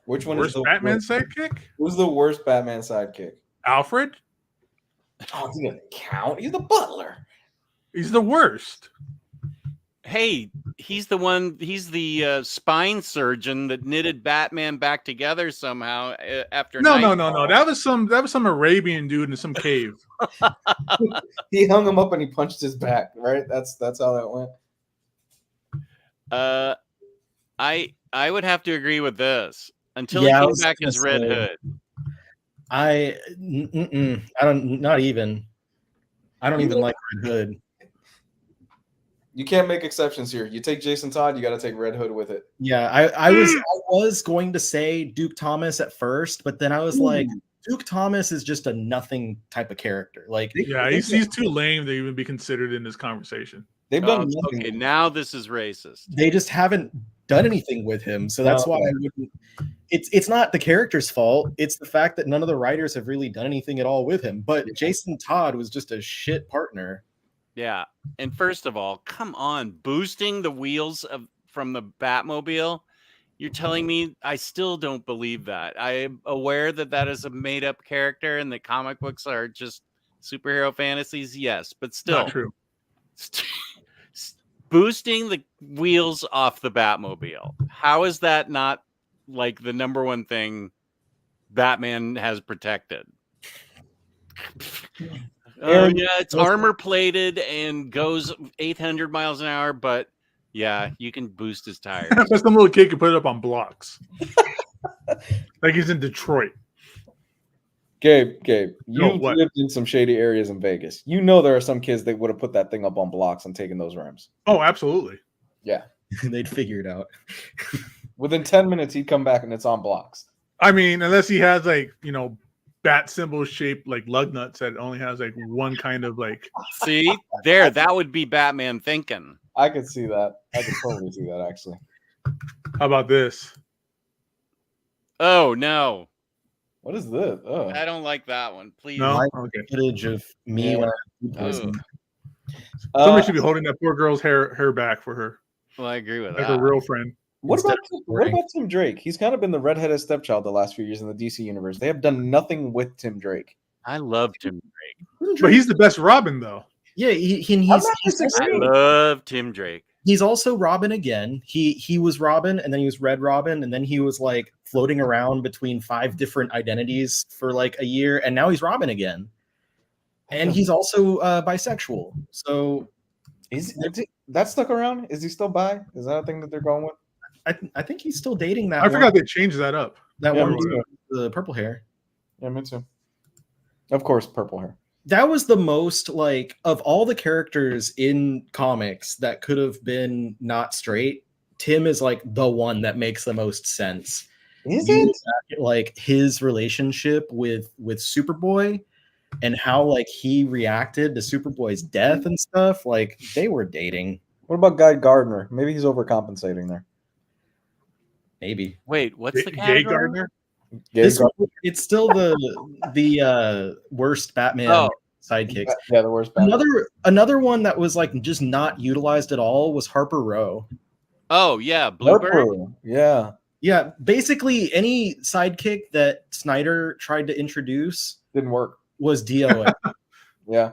S3: Which one
S4: Worst
S3: is the
S4: Batman
S3: worst?
S4: sidekick?
S3: Who's the worst Batman sidekick?
S4: Alfred?
S3: Oh, he doesn't count. He's the butler.
S4: He's the worst.
S1: Hey, he's the spine surgeon that knitted Batman back together somehow after
S4: No.
S1: Nightfall.
S4: That was some Arabian dude in some cave.
S3: He hung him up and he punched his back. Right. That's how that went.
S1: I would have to agree with this. Until
S2: Yeah, I
S1: he came
S2: was
S1: back
S2: gonna
S1: as Red
S2: say-
S1: Hood.
S2: I don't. Not even. I don't even like Red Hood.
S3: You can't make exceptions here. You take Jason Todd, you got to take Red Hood with it.
S2: Yeah, I was going to say Duke Thomas at first, but then I was like, Duke Thomas is just a nothing type of character. Like,
S4: Yeah, he's too lame to even be considered in this conversation.
S3: They've done nothing.
S1: Okay, now this is racist.
S2: they just haven't done anything with him, so that's why I wouldn't. It's not the character's fault. It's the fact that none of the writers have really done anything at all with him. But Jason Todd was just a shit partner.
S1: Yeah. And first of all, come on, boosting the wheels from the Batmobile. You're telling me I still don't believe that. I'm aware that is a made up character and that comic books are just superhero fantasies. Yes, but still
S4: Not true.
S1: Boosting the wheels off the Batmobile. How is that not like the number one thing Batman has protected? Oh yeah, it's armor plated and goes 800 miles an hour, but yeah, you can boost his tires.
S4: But some little kid could put it up on blocks. Like he's in Detroit.
S3: Gabe,
S4: No,
S3: you
S4: what?
S3: lived in some shady areas in Vegas. You know there are some kids that would have put that thing up on blocks and taken those rims.
S4: Oh, absolutely.
S3: Yeah.
S2: They'd figure it out.
S3: Within 10 minutes, he'd come back and it's on blocks.
S4: I mean, unless he has like, bat symbol shaped like lug nuts that only has like one kind of like.
S1: See, that would be Batman thinking.
S3: I could see that. I could totally see that, actually.
S4: How about this?
S1: Oh no,
S3: What is this? Oh.
S1: I don't like that one. Please.
S4: No?
S2: Like
S4: Okay.
S2: footage of me
S3: Yeah.
S2: when I was food poisoning.
S4: Somebody should be holding that poor girl's hair back for her.
S1: Well, I agree with
S4: Like
S1: that.
S4: a real friend.
S3: What
S2: Instead
S3: about Tim Drake? He's kind of been the redheaded stepchild the last few years in the DC universe. They have done nothing with Tim Drake.
S1: I love Tim Drake.
S4: But he's the best Robin, though.
S2: Yeah,
S1: I love Tim Drake.
S2: he's also Robin again. He was Robin, and then he was Red Robin, and then he was like floating around between 5 different identities for like a year, and now he's Robin again. And he's also bisexual. So
S3: Is that stuck around? Is he still bi? Is that a thing that they're going with?
S2: I think he's still dating that.
S4: I forgot they changed that up.
S2: that
S3: Yeah,
S2: one
S3: me too.
S2: with the purple hair.
S3: Yeah, me too. Of course, purple hair.
S2: That was the most like of all the characters in comics that could have been not straight. Tim is like the one that makes the most sense.
S3: Is
S2: You
S3: it?
S2: look at, like his relationship with Superboy and how like he reacted to Superboy's death and stuff. Like they were dating.
S3: What about Guy Gardner? Maybe he's overcompensating there.
S2: Maybe
S1: Wait, what's the
S4: Gay
S1: category?
S4: Gardner?
S2: this it's still the worst Batman
S1: Oh.
S2: sidekicks.
S3: Yeah, the worst. Batman.
S2: Another one that was like just not utilized at all was Harper Row.
S1: Oh yeah, Bluebird.
S3: Purple. Yeah,
S2: Yeah, basically any sidekick that Snyder tried to introduce
S3: didn't work.
S2: was DOA.
S3: Yeah,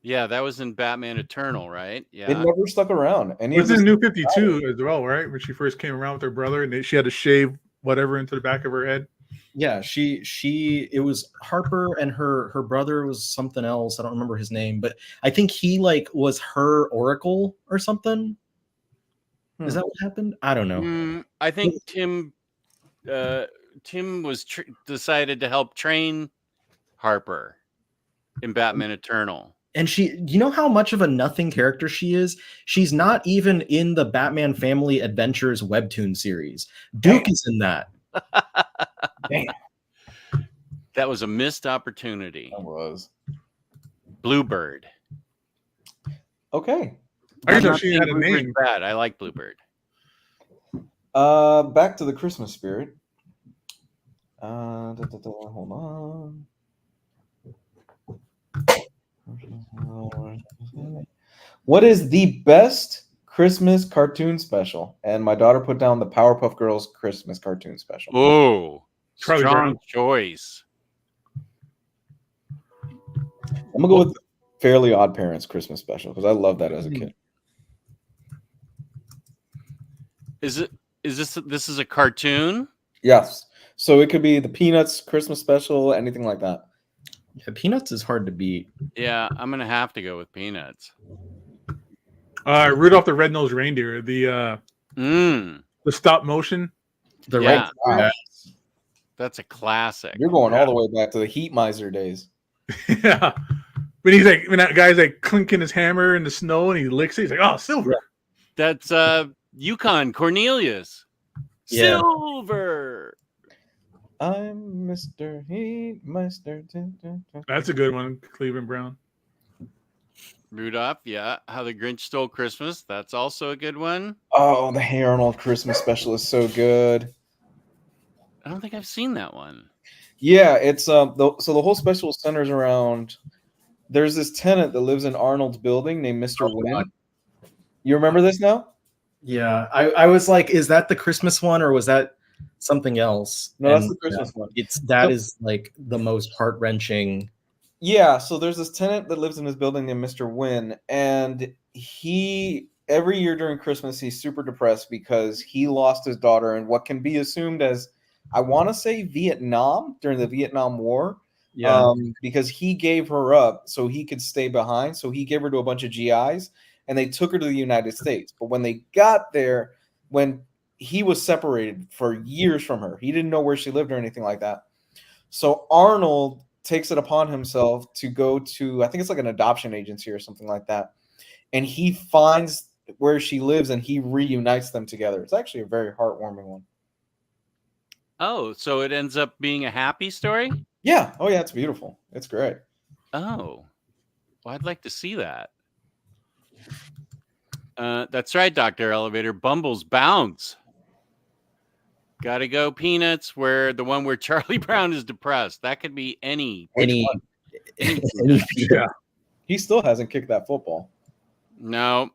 S1: Yeah, that was in Batman Eternal, right?
S3: it
S1: Yeah.
S3: never stuck around. And
S4: It was in New 52 as well, right? When she first came around with her brother and she had to shave whatever into the back of her head.
S2: Yeah, it was Harper and her brother was something else. I don't remember his name, but I think he like was her Oracle or something. Is that what happened? I don't know.
S1: I think Tim was decided to help train Harper in Batman Eternal.
S2: And you know how much of a nothing character she is? She's not even in the Batman Family Adventures webtoon series. Duke is in that.
S3: Damn.
S1: That was a missed opportunity.
S3: That was.
S1: Bluebird.
S3: Okay.
S4: I
S1: I'm
S4: didn't know
S1: not
S4: she
S1: saying
S4: had a
S1: Bluebird's
S4: name.
S1: bad. I like Bluebird.
S3: Back to the Christmas spirit. Hold on. What is the best Christmas cartoon special? And my daughter put down the Powerpuff Girls Christmas cartoon special.
S1: Oh,
S4: Charlie
S1: strong
S4: Brown.
S1: choice.
S3: I'm gonna go with Fairly Odd Parents Christmas special because I love that as a kid.
S1: Is this is a cartoon?
S3: Yes. So it could be the Peanuts Christmas special, anything like that.
S2: Yeah, Peanuts is hard to beat.
S1: Yeah, I'm gonna have to go with Peanuts.
S4: Rudolph the Red-Nosed Reindeer, the stop motion.
S2: The
S1: Yeah.
S2: right.
S1: That's a classic.
S3: You're going all the way back to the Heat Miser days.
S4: Yeah. When that guy's like clinking his hammer in the snow and he licks it, he's like, "Oh, silver."
S1: That's Yukon Cornelius.
S2: Yeah.
S1: Silver.
S3: I'm Mr. Heat Meister.
S4: That's a good one, Cleveland Brown.
S1: Rudolph, yeah. How the Grinch Stole Christmas. That's also a good one.
S3: Oh, the Hey Arnold Christmas special is so good.
S1: I don't think I've seen that one.
S3: Yeah, it's so the whole special centers around. There's this tenant that lives in Arnold's building named Mr. Wynn. You remember this now?
S2: Yeah, I was like, is that the Christmas one or was that something else?
S3: No, that's the Christmas one.
S2: That is like the most heart-wrenching.
S3: Yeah, so there's this tenant that lives in his building named Mr. Wynn, and he every year during Christmas he's super depressed because he lost his daughter in what can be assumed as, I want to say, Vietnam, during the Vietnam War.
S2: Yeah.
S3: Because he gave her up so he could stay behind. So he gave her to a bunch of GIs and they took her to the United States. But when they got there, when he was separated for years from her, he didn't know where she lived or anything like that. So Arnold takes it upon himself to go to, I think it's like an adoption agency or something like that. And he finds where she lives and he reunites them together. It's actually a very heartwarming one.
S1: Oh, so it ends up being a happy story?
S3: Yeah. Oh, yeah. It's beautiful. It's great.
S1: Oh, well, I'd like to see that. That's right, Dr. Elevator. Bumbles Bounce. Gotta go Peanuts, where the one where Charlie Brown is depressed. That could be any.
S4: Yeah.
S3: He still hasn't kicked that football.
S1: No.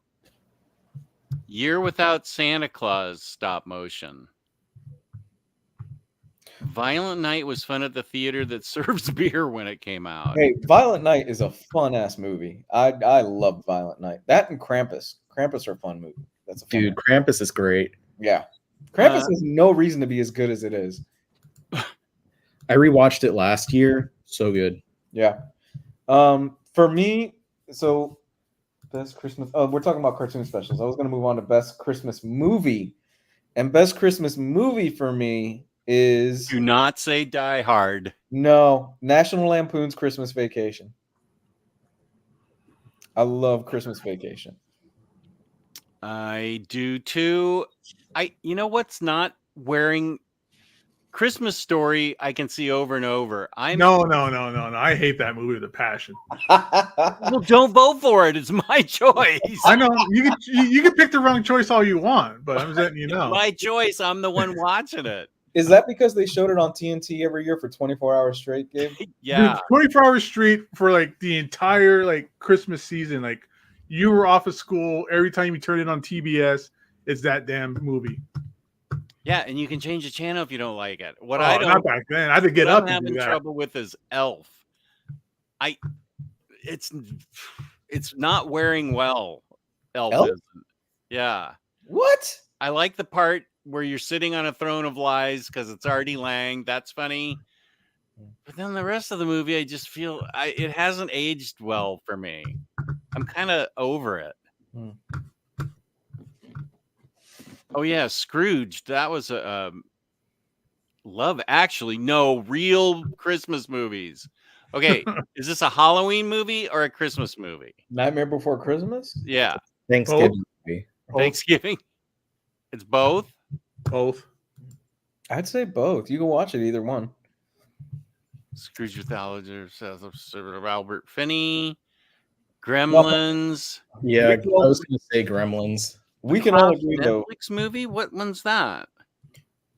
S1: Year Without Santa Claus stop motion. Violent Night was fun at the theater that serves beer when it came out.
S3: Hey, Violent Night is a fun ass movie. I love Violent Night. That and Krampus. Krampus are a fun movie. That's a fun
S2: Dude,
S3: one.
S2: Krampus is great.
S3: Yeah. Krampus has no reason to be as good as it is.
S2: I rewatched it last year. So good.
S3: Yeah. For me, so best Christmas. Oh, we're talking about cartoon specials. I was going to move on to best Christmas movie, and best Christmas movie for me is
S1: Do not say Die Hard.
S3: National Lampoon's Christmas Vacation. I love Christmas Vacation.
S1: I do too. You know what's not wearing Christmas Story? I can see over and over.
S4: No. I hate that movie with a passion.
S1: Well, don't vote for it. It's my choice.
S4: I know you can pick the wrong choice all you want, but I'm just letting you know.
S1: My choice. I'm the one watching it.
S3: Is that because they showed it on TNT every year for 24 hours straight, Gabe?
S1: Yeah.
S4: Dude, 24 Hours Straight for like the entire like Christmas season. Like you were off of school, every time you turn it on TBS, it's that damn movie.
S1: Yeah, and you can change the channel if you don't like it. What
S4: I don't, not back then. I had to get up.
S1: I'm having trouble with is Elf. It's not wearing well. Elf? Isn't. Yeah.
S3: What?
S1: I like the part where you're sitting on a throne of lies because it's Artie Lang. That's funny. But then the rest of the movie, I just feel it hasn't aged well for me. I'm kind of over it. Oh yeah, Scrooge. That was a Love Actually. No, real Christmas movies. Okay, is this a Halloween movie or a Christmas movie?
S3: Nightmare Before Christmas?
S2: Yeah.
S3: Thanksgiving
S2: movie.
S1: Thanksgiving? It's both?
S4: Both.
S3: I'd say both. You can watch it, either one.
S1: Scrooge with Albert Finney. Gremlins.
S2: Yeah, I was going to say Gremlins.
S3: We can all agree, though.
S1: Netflix movie? What one's that?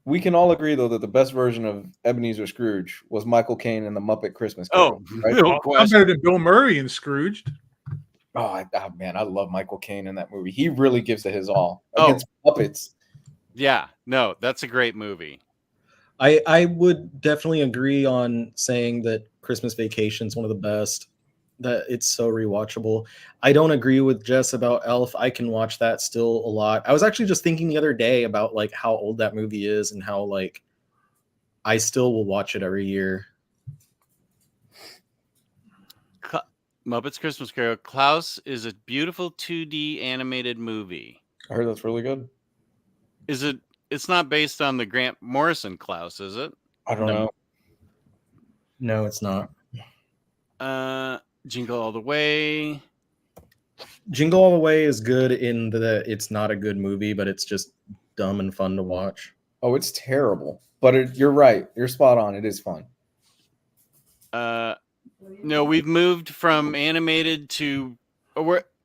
S3: We can all agree, though, that the best version of Ebenezer Scrooge was Michael Caine in the Muppet Christmas Carol. Right?
S1: no
S4: I'm
S1: question.
S4: better than Bill Murray in Scrooged.
S3: Man, I love Michael Caine in that movie. He really gives it his all
S1: Oh.
S3: against Muppets.
S1: Yeah, no, that's a great movie.
S2: I would definitely agree on saying that Christmas Vacation is one of the best. That it's so rewatchable. I don't agree with Jess about Elf. I can watch that still a lot. I was actually just thinking the other day about like how old that movie is and how like I still will watch it every year.
S1: Muppets Christmas Carol. Klaus is a beautiful 2D animated movie.
S3: I heard that's really good.
S1: Is it? It's not based on the Grant Morrison Klaus, is it?
S3: I don't know.
S2: No, it's not.
S1: Jingle All the Way.
S2: Jingle All the Way is good in that it's not a good movie, but it's just dumb and fun to watch.
S3: Oh, it's terrible. But you're right. You're spot on. It is fun.
S1: No, we've moved from animated to.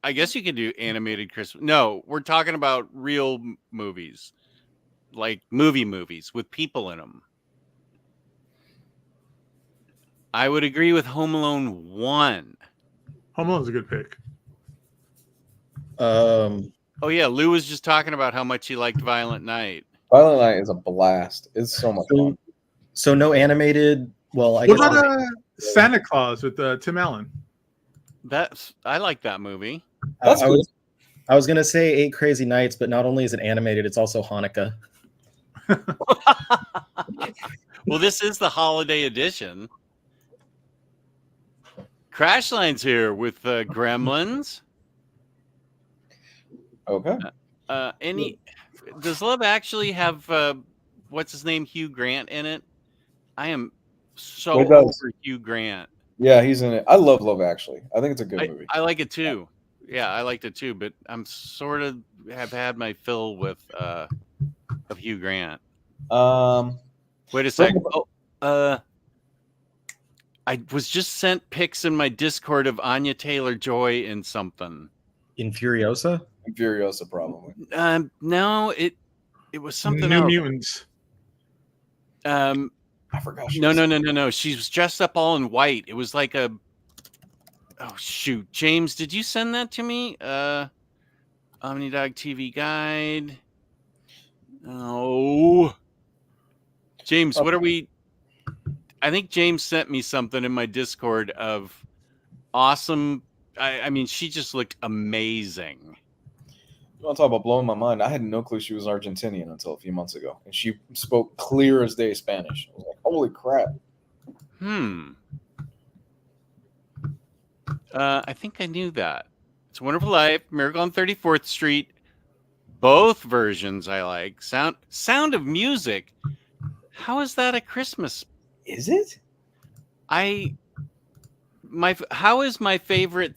S1: I guess you could do animated Christmas. No, we're talking about real movies, like movies with people in them. I would agree with Home Alone 1.
S4: Home Alone's a good pick.
S1: Oh yeah, Lou was just talking about how much he liked Violent Night.
S3: Violent Night is a blast. It's so much fun.
S2: So no animated. Well, I
S4: What
S2: guess
S4: about Santa Claus with Tim Allen?
S1: I like that movie.
S3: That's
S2: I
S3: good.
S2: was gonna say 8 Crazy Nights, but not only is it animated, it's also Hanukkah.
S1: Well, this is the holiday edition. Crashline's here with Gremlins.
S3: Okay.
S1: Does Love actually have what's his name, Hugh Grant in it? I am so
S3: It does.
S1: over Hugh Grant.
S3: Yeah, he's in it. I love Love Actually. I think it's a good movie.
S1: I like it too. Yeah, I liked it too, but I'm sort of have had my fill with of Hugh Grant. Wait a second. I was just sent pics in my Discord of Anya Taylor-Joy in something.
S2: In Furiosa?
S3: Furiosa, probably.
S1: No, it was something
S4: New
S1: else.
S4: Mutants.
S3: I forgot.
S1: No. She was dressed up all in white. It was like a. Oh shoot, James, did you send that to me? Omnidog TV Guide. Oh, James, what are we? I think James sent me something in my Discord of awesome. I mean, she just looked amazing.
S3: You want to talk about blowing my mind? I had no clue she was Argentinian until a few months ago, and she spoke clear as day Spanish. I was like, "Holy crap!"
S1: I think I knew that. It's a Wonderful Life, Miracle on 34th Street. Both versions I like. Sound of Music. How is that a Christmas?
S3: Is it?
S1: How is my favorite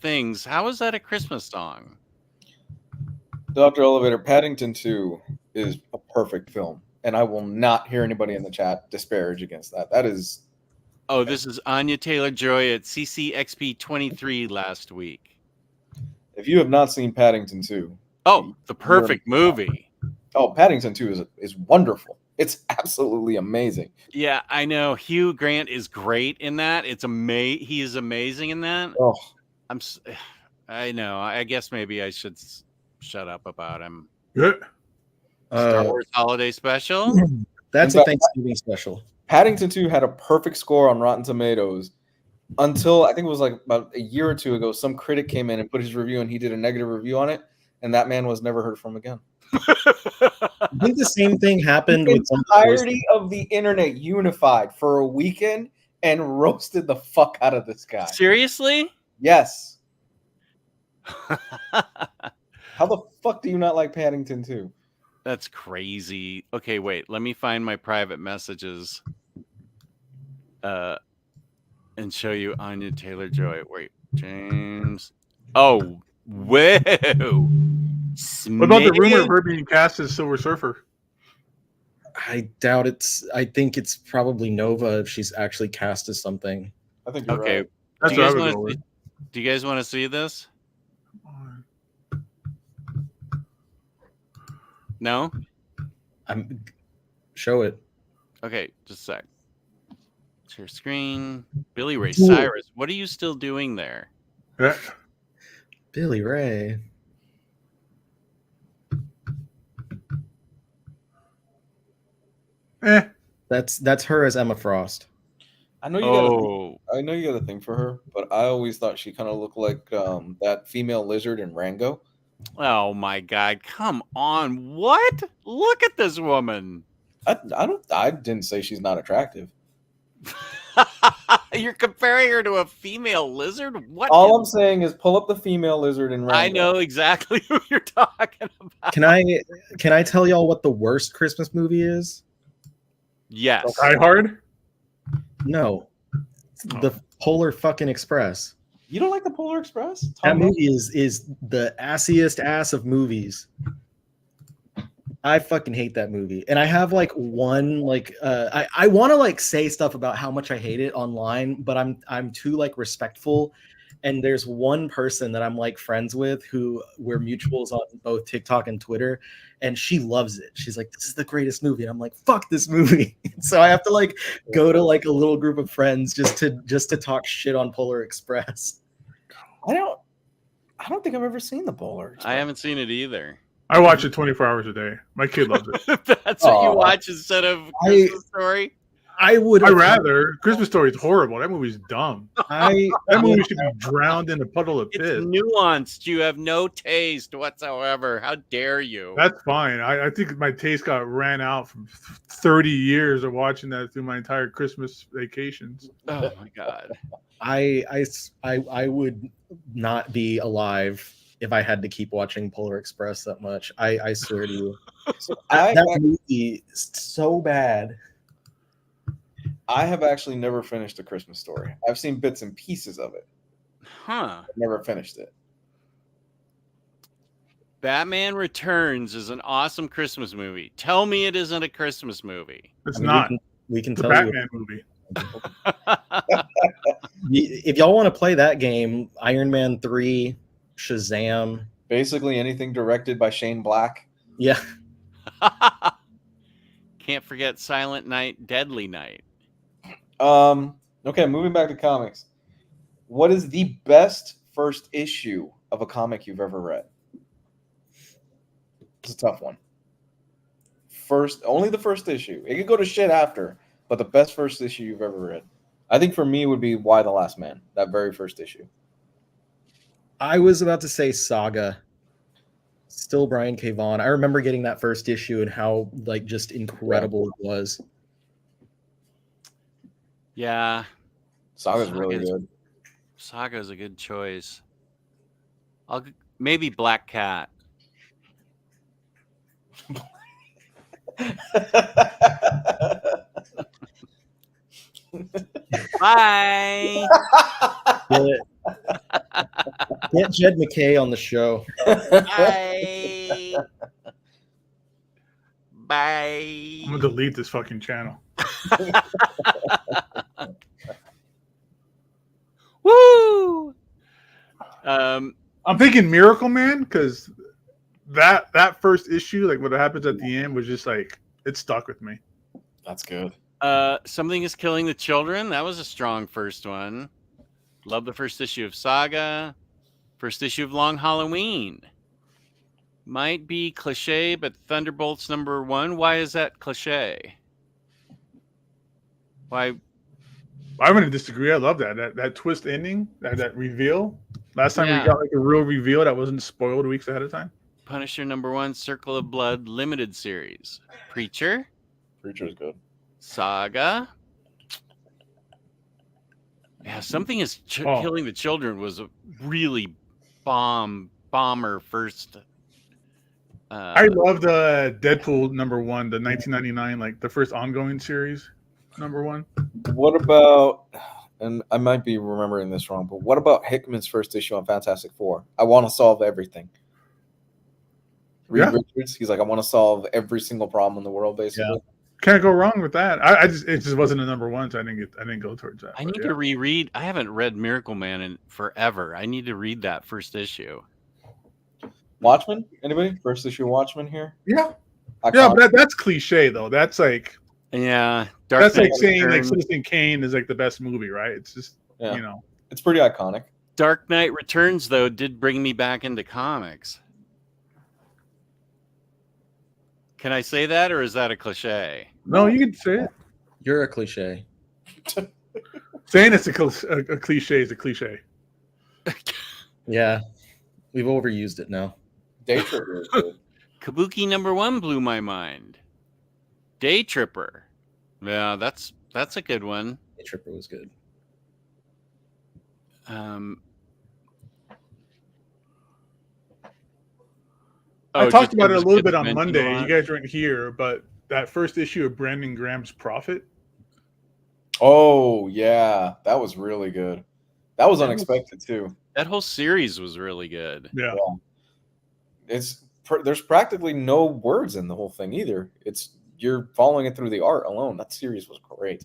S1: things? How is that a Christmas song?
S3: Dr. Elevator, Paddington 2 is a perfect film, and I will not hear anybody in the chat disparage against that. That is.
S1: Oh, this is Anya Taylor-Joy at CCXP 23 last week.
S3: If you have not seen Paddington 2,
S1: the perfect movie.
S3: Oh, Paddington 2 is wonderful. It's absolutely amazing.
S1: Yeah, I know. Hugh Grant is great in that. He is amazing in that.
S3: Oh,
S1: I know. I guess maybe I should shut up about him.
S4: Yeah.
S1: Star Wars Holiday Special.
S2: That's a Thanksgiving special.
S3: Paddington 2 had a perfect score on Rotten Tomatoes until I think it was like about a year or two ago. Some critic came in and put his review, and he did a negative review on it, and that man was never heard from again.
S2: I think the same thing happened with
S3: the entirety of the internet unified for a weekend and roasted the fuck out of this guy.
S1: Seriously?
S3: Yes. How the fuck do you not like Paddington 2?
S1: That's crazy. Okay, wait. Let me find my private messages and show you Anya Taylor-Joy. Wait, James. Oh, whoa.
S4: What about the rumor of her being cast as Silver Surfer?
S2: I doubt it's. I think it's probably Nova if she's actually cast as something.
S3: I think you're
S1: Okay.
S3: right.
S4: That's
S1: Do you
S4: what I
S1: guys
S4: would go
S1: want
S4: with.
S1: to Do you guys want to see this? No?
S2: Show it.
S1: Okay, just a sec. Share screen. Billy Ray Cyrus. What are you still doing there?
S4: Yeah.
S2: Billy Ray. That's her as Emma Frost.
S3: I know you got. I know you got a thing for her, but I always thought she kind of looked like that female lizard in Rango.
S1: Oh my God! Come on! What? Look at this woman.
S3: I didn't say she's not attractive.
S1: You're comparing her to a female lizard? What?
S3: All I'm saying is pull up the female lizard in Rango.
S1: I know exactly who you're talking about.
S2: Can I tell y'all what the worst Christmas movie is?
S1: Yes.
S4: Die Hard?
S2: No. The Polar fucking Express.
S3: You don't like the Polar Express?
S2: That movie is the assiest ass of movies. I fucking hate that movie. And I have like one I want to like say stuff about how much I hate it online, but I'm too like respectful. And there's one person that I'm like friends with who we're mutuals on both TikTok and Twitter, and she loves it. She's like, "This is the greatest movie." And I'm like, "Fuck this movie." So I have to like go to like a little group of friends just to talk shit on Polar Express.
S3: I don't think I've ever seen the Polar Express.
S1: I haven't seen it either.
S4: I watch it 24 hours a day. My kid loves it.
S1: That's what you watch instead of Christmas Story?
S4: I'd rather. Christmas Story is horrible. That movie's dumb. That movie should be drowned in a puddle of piss.
S1: It's nuanced. You have no taste whatsoever. How dare you?
S4: That's fine. I think my taste ran out from 30 years of watching that through my entire Christmas vacations.
S1: Oh my God.
S2: I would not be alive if I had to keep watching Polar Express that much. I swear to you. That movie is so bad.
S3: I have actually never finished A Christmas Story. I've seen bits and pieces of it.
S1: Huh.
S3: I've never finished it.
S1: Batman Returns is an awesome Christmas movie. Tell me it isn't a Christmas movie.
S4: It's not.
S2: We can
S4: It's
S2: tell
S4: a Batman movie.
S2: If y'all want to play that game, Iron Man 3, Shazam.
S3: Basically anything directed by Shane Black.
S2: Yeah.
S1: Can't forget Silent Night, Deadly Night.
S3: Okay, moving back to comics. What is the best first issue of a comic you've ever read? It's a tough one. Only the first issue. It could go to shit after, but the best first issue you've ever read. I think for me would be Why the Last Man, that very first issue.
S2: I was about to say Saga. Still Brian K. Vaughan. I remember getting that first issue and how like just incredible it was.
S1: Yeah.
S3: Saga's really good.
S1: Saga's a good choice. Maybe Black Cat. Bye.
S2: Get Jed McKay on the show.
S1: Bye. Bye.
S4: I'm gonna delete this fucking channel.
S1: Woo!
S4: I'm thinking Miracle Man because that first issue, like what happens at the end, was just like it stuck with me.
S3: That's good.
S1: Something is Killing the Children. That was a strong first one. Love the first issue of Saga. First issue of Long Halloween. Might be cliche, but Thunderbolts #1. Why is that cliche? Why?
S4: I'm gonna disagree. I love that twist ending, that reveal. Last time we got like a real reveal that wasn't spoiled weeks ahead of time.
S1: Punisher #1, Circle of Blood limited series. Preacher.
S3: Preacher's good.
S1: Saga. Yeah, Something is Killing the Children was a really bomber first.
S4: I love the Deadpool #1, the 1999, like the first ongoing series #1.
S3: What about, and I might be remembering this wrong, but what about Hickman's first issue on Fantastic Four? I want to solve everything. Reed Richards, he's like, I want to solve every single problem in the world, basically.
S4: Can't go wrong with that. It just wasn't a number one, so I didn't go towards that.
S1: I need to reread. I haven't read Miracle Man in forever. I need to read that first issue.
S3: Watchmen? Anybody? First issue Watchmen here?
S4: Yeah.
S3: Iconic.
S4: Yeah, but that's cliche though. That's like that's like saying like Citizen Kane is like the best movie, right? It's just
S3: it's pretty iconic.
S1: Dark Knight Returns though did bring me back into comics. Can I say that, or is that a cliche?
S4: No, you can say it.
S2: You're a cliche.
S4: Saying it's a cliche is a cliche.
S2: Yeah, we've overused it now.
S3: Day Tripper is good.
S1: Kabuki #1 blew my mind. Day Tripper. Yeah, that's a good one.
S2: Day Tripper was good.
S4: I talked about it a little bit on Monday. You guys weren't here, but that first issue of Brandon Graham's Prophet.
S3: Oh yeah, that was really good. That was unexpected too.
S1: That whole series was really good.
S4: Yeah.
S3: There's practically no words in the whole thing either. You're following it through the art alone. That series was great.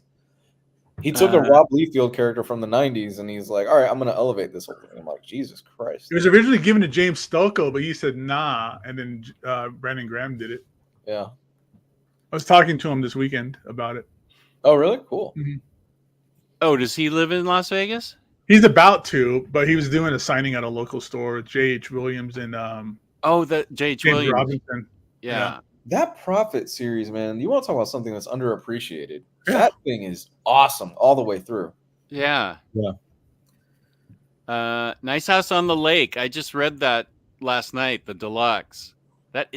S3: He took a Rob Liefeld character from the 90s and he's like, all right, I'm going to elevate this whole thing. I'm like, Jesus Christ.
S4: It was originally given to James Stolko, but he said, nah. And then Brandon Graham did it.
S3: Yeah.
S4: I was talking to him this weekend about it.
S3: Oh, really? Cool.
S4: Mm-hmm.
S1: Oh, does he live in Las Vegas?
S4: He's about to, but he was doing a signing at a local store with J.H. Williams and
S1: that J.H.
S4: James
S1: Williams.
S4: Robinson.
S1: Yeah.
S3: That Prophet series, man, you want to talk about something that's underappreciated. Yeah. That thing is awesome all the way through.
S1: Yeah.
S2: Yeah.
S1: Nice House on the Lake. I just read that last night, the deluxe. That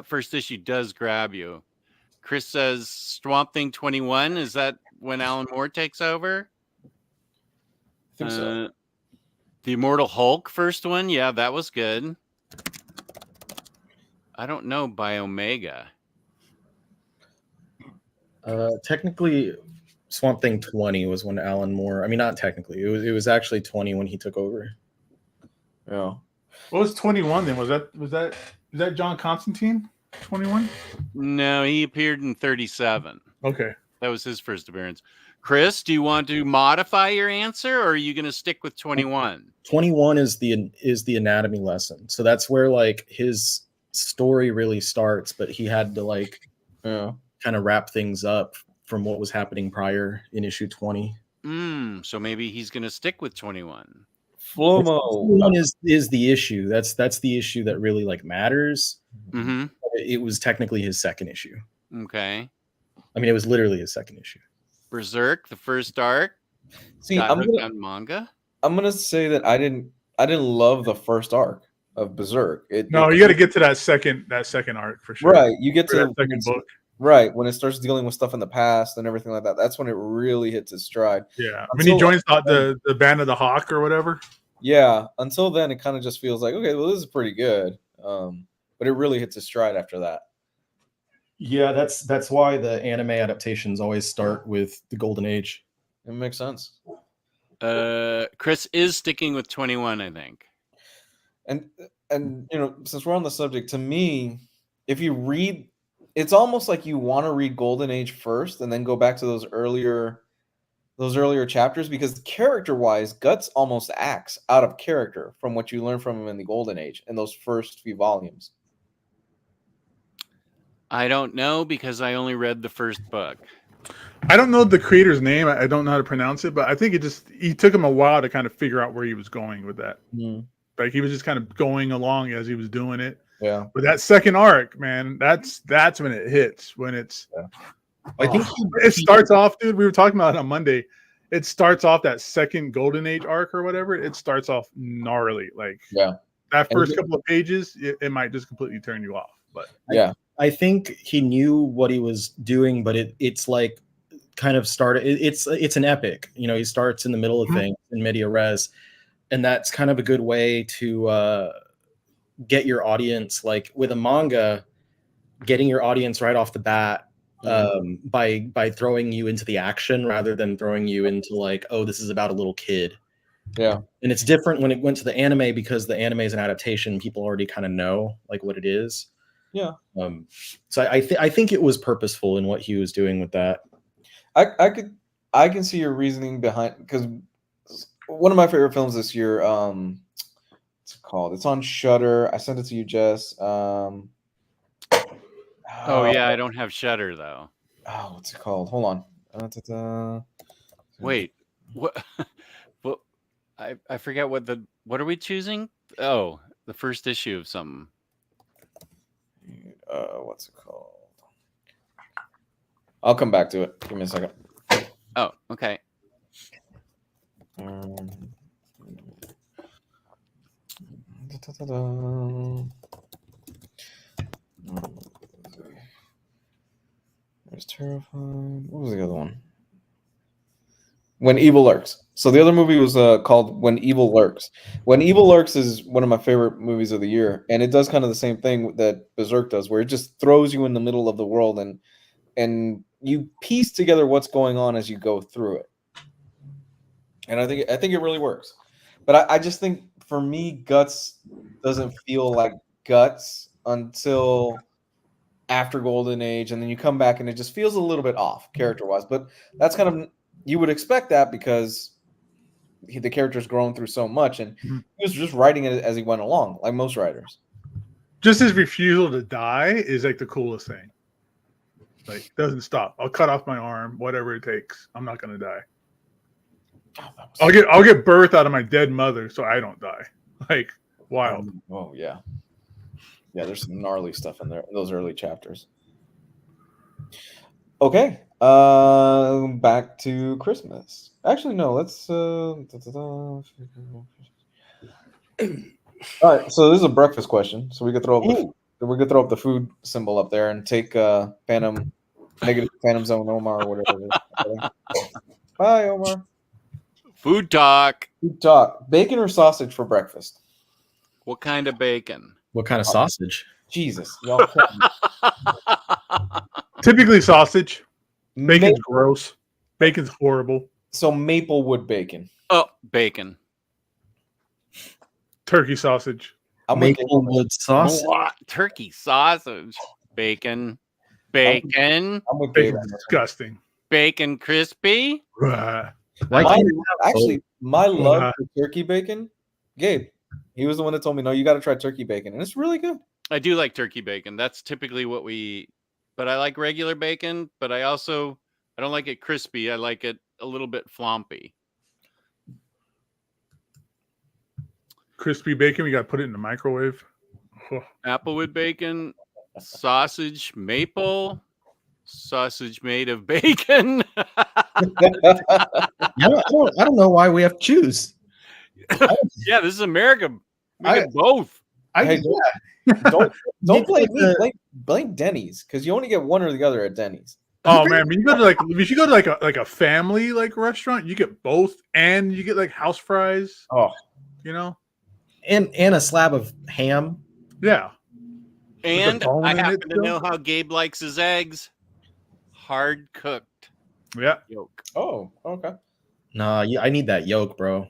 S1: first issue does grab you. Chris says Swamp Thing 21. Is that when Alan Moore takes over?
S3: I think so.
S1: The Immortal Hulk first one. Yeah, that was good. I don't know by Omega.
S2: Technically, Swamp Thing 20 was when Alan Moore. I mean, not technically. It was actually 20 when he took over.
S3: Yeah.
S4: What was 21 then? Was that John Constantine? 21?
S1: No, he appeared in 37.
S4: Okay.
S1: That was his first appearance. Chris, do you want to modify your answer, or are you going to stick with 21?
S2: 21 is the anatomy lesson. So that's where like his story really starts, but he had to kind of wrap things up from what was happening prior in issue 20.
S1: So maybe he's going to stick with 21.
S3: Flomo.
S2: 21 is the issue. That's the issue that really like matters.
S1: Mm-hmm.
S2: It was technically his second issue.
S1: Okay.
S2: I mean, it was literally his second issue.
S1: Berserk, the first arc.
S3: See,
S1: I'm on manga.
S3: I'm gonna say that I didn't love the first arc of Berserk.
S4: You got to get to that second arc for sure.
S3: Right, you get to
S4: that second book.
S3: Right, when it starts dealing with stuff in the past and everything like that. That's when it really hits its stride.
S4: Yeah, I mean, he joins the Band of the Hawk or whatever.
S3: Yeah, until then, it kind of just feels like, okay, well, this is pretty good. But it really hits its stride after that.
S2: Yeah, that's why the anime adaptations always start with the Golden Age.
S3: It makes sense.
S1: Chris is sticking with 21, I think.
S3: And since we're on the subject, to me, if you read, it's almost like you want to read Golden Age first and then go back to those earlier chapters, because character-wise, Guts almost acts out of character from what you learn from him in the Golden Age in those first few volumes.
S1: I don't know, because I only read the first book.
S4: I don't know the creator's name. I don't know how to pronounce it, but I think it took him a while to kind of figure out where he was going with that.
S3: Mm.
S4: Like he was just kind of going along as he was doing it.
S3: Yeah.
S4: But that second arc, man, that's when it hits. When it's,
S2: I think
S4: it starts off, dude. We were talking about it on Monday. It starts off that second Golden Age arc or whatever. It starts off gnarly. Like that first couple of pages, it might just completely turn you off. But
S2: I think he knew what he was doing, but it's like kind of started. It's an epic. He starts in the middle of things in media res, and that's kind of a good way to get your audience. Like with a manga, getting your audience right off the bat by throwing you into the action rather than throwing you into like, oh, this is about a little kid.
S3: Yeah,
S2: and it's different when it went to the anime, because the anime is an adaptation. People already kind of know like what it is.
S3: Yeah.
S2: So I think it was purposeful in what he was doing with that.
S3: I can see your reasoning behind, because one of my favorite films this year, what's it called? It's on Shudder. I sent it to you, Jess.
S1: Oh yeah, I don't have Shutter though.
S3: Oh, what's it called? Hold on.
S1: Wait, what? Well, I forget what are we choosing? Oh, the first issue of something.
S3: What's it called? I'll come back to it. Give me a second.
S1: Oh, okay.
S3: There's Terrified. What was the other one? When Evil Lurks. So the other movie was called When Evil Lurks. When Evil Lurks is one of my favorite movies of the year, and it does kind of the same thing that Berserk does, where it just throws you in the middle of the world and you piece together what's going on as you go through it. And I think it really works. But I just think for me, Guts doesn't feel like Guts until after Golden Age, and then you come back and it just feels a little bit off character-wise. But that's kind of, you would expect that because the character's grown through so much, and he was just writing it as he went along, like most writers.
S4: Just his refusal to die is like the coolest thing. Like, doesn't stop. I'll cut off my arm, whatever it takes. I'm not gonna die. I'll get birth out of my dead mother so I don't die. Like, wild.
S3: Oh yeah. Yeah, there's some gnarly stuff in there, those early chapters. Okay. Back to Christmas. Actually, no, let's all right, so this is a breakfast question. So we could throw up the food symbol up there and take negative Phantom Zone Omar or whatever it is. Bye, Omar.
S1: Food talk.
S3: Food talk. Bacon or sausage for breakfast?
S1: What kind of bacon?
S2: What kind of sausage?
S3: Jesus. Y'all
S4: Typically sausage. Bacon's gross. Bacon's horrible.
S3: So Maplewood bacon.
S1: Oh, bacon.
S4: Turkey sausage.
S2: Maplewood sauce.
S1: What? Turkey sausage. Bacon. Bacon.
S3: I'm with Gabe.
S4: Bacon's disgusting.
S1: Bacon crispy.
S4: Ugh.
S3: My love for turkey bacon, Gabe, he was the one that told me, no, you got to try turkey bacon, and it's really good.
S1: I do like turkey bacon. That's typically what we eat. But I like regular bacon, but I don't like it crispy. I like it a little bit flompy.
S4: Crispy bacon, we got to put it in the microwave. Oh.
S1: Applewood bacon, sausage, maple, sausage made of bacon.
S2: I don't know why we have to choose.
S1: Yeah, this is America. We get both.
S3: Don't blame me. Blame Denny's, because you only get one or the other at Denny's.
S4: Oh man, when you go to if you go to like a family restaurant, you get both, and you get like house fries.
S3: Oh,
S4: you know,
S2: and a slab of ham.
S4: Yeah.
S1: And I happen to know how Gabe likes his eggs. Hard cooked.
S4: Yeah.
S1: Yolk.
S3: Oh, okay.
S2: Nah, I need that yolk, bro.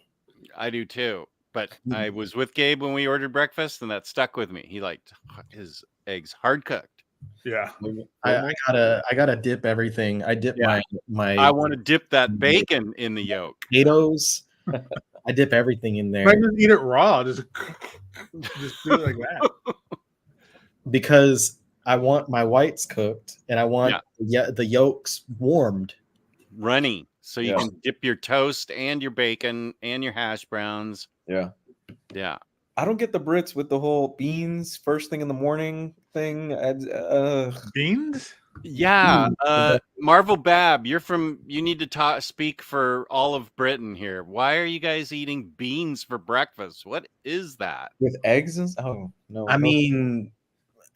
S1: I do too. But I was with Gabe when we ordered breakfast, and that stuck with me. He liked his eggs hard cooked.
S4: Yeah.
S2: I gotta dip everything. I dip my
S1: I want to dip that bacon in the yolk.
S2: Potatoes. I dip everything in there.
S4: I just eat it raw. Just do it like that.
S2: Because I want my whites cooked and I want the yolks warmed.
S1: Runny. So you can dip your toast and your bacon and your hash browns.
S3: Yeah.
S1: Yeah.
S3: I don't get the Brits with the whole beans first thing in the morning thing.
S4: Beans?
S1: Yeah. Marvel Bab, you need to speak for all of Britain here. Why are you guys eating beans for breakfast? What is that?
S3: With eggs and no.
S2: I mean,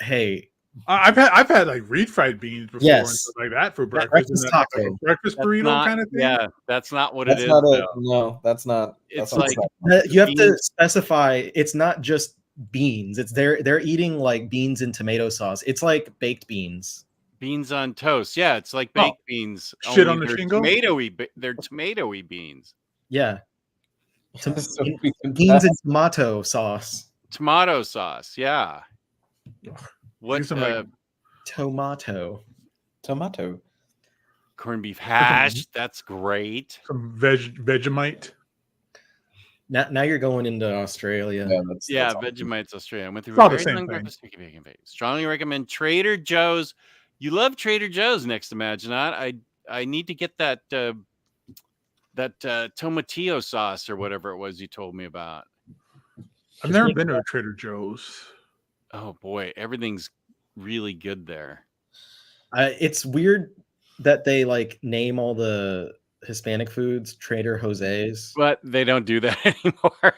S2: hey,
S4: I've had like refried beans before and stuff like that for breakfast. Breakfast burrito kind of thing.
S1: Yeah, that's not what it is.
S3: No, that's not.
S1: It's like
S2: you have to specify. It's not just beans. It's they're eating like beans and tomato sauce. It's like baked beans.
S1: Beans on toast. Yeah, it's like baked beans.
S4: Shit on the shingle.
S1: They're tomatoey beans.
S2: Yeah. Beans and tomato sauce.
S1: Tomato sauce. Yeah. What
S4: some, like,
S2: Tomato.
S1: corned beef hash? That's great.
S4: some Vegemite.
S2: Now you're going into Australia.
S1: Yeah, Vegemite's Australia. I went through
S4: It's all
S1: a
S4: the
S1: very
S4: same
S1: long
S4: thing.
S1: breakfast turkey bacon bake. Strongly recommend Trader Joe's. You love Trader Joe's next to Maginot. I need to get that tomatillo sauce or whatever it was you told me about.
S4: I've never been to a Trader Joe's.
S1: Oh boy, everything's really good there.
S2: It's weird that they like name all the Hispanic foods Trader Jose's.
S1: But they don't do that anymore.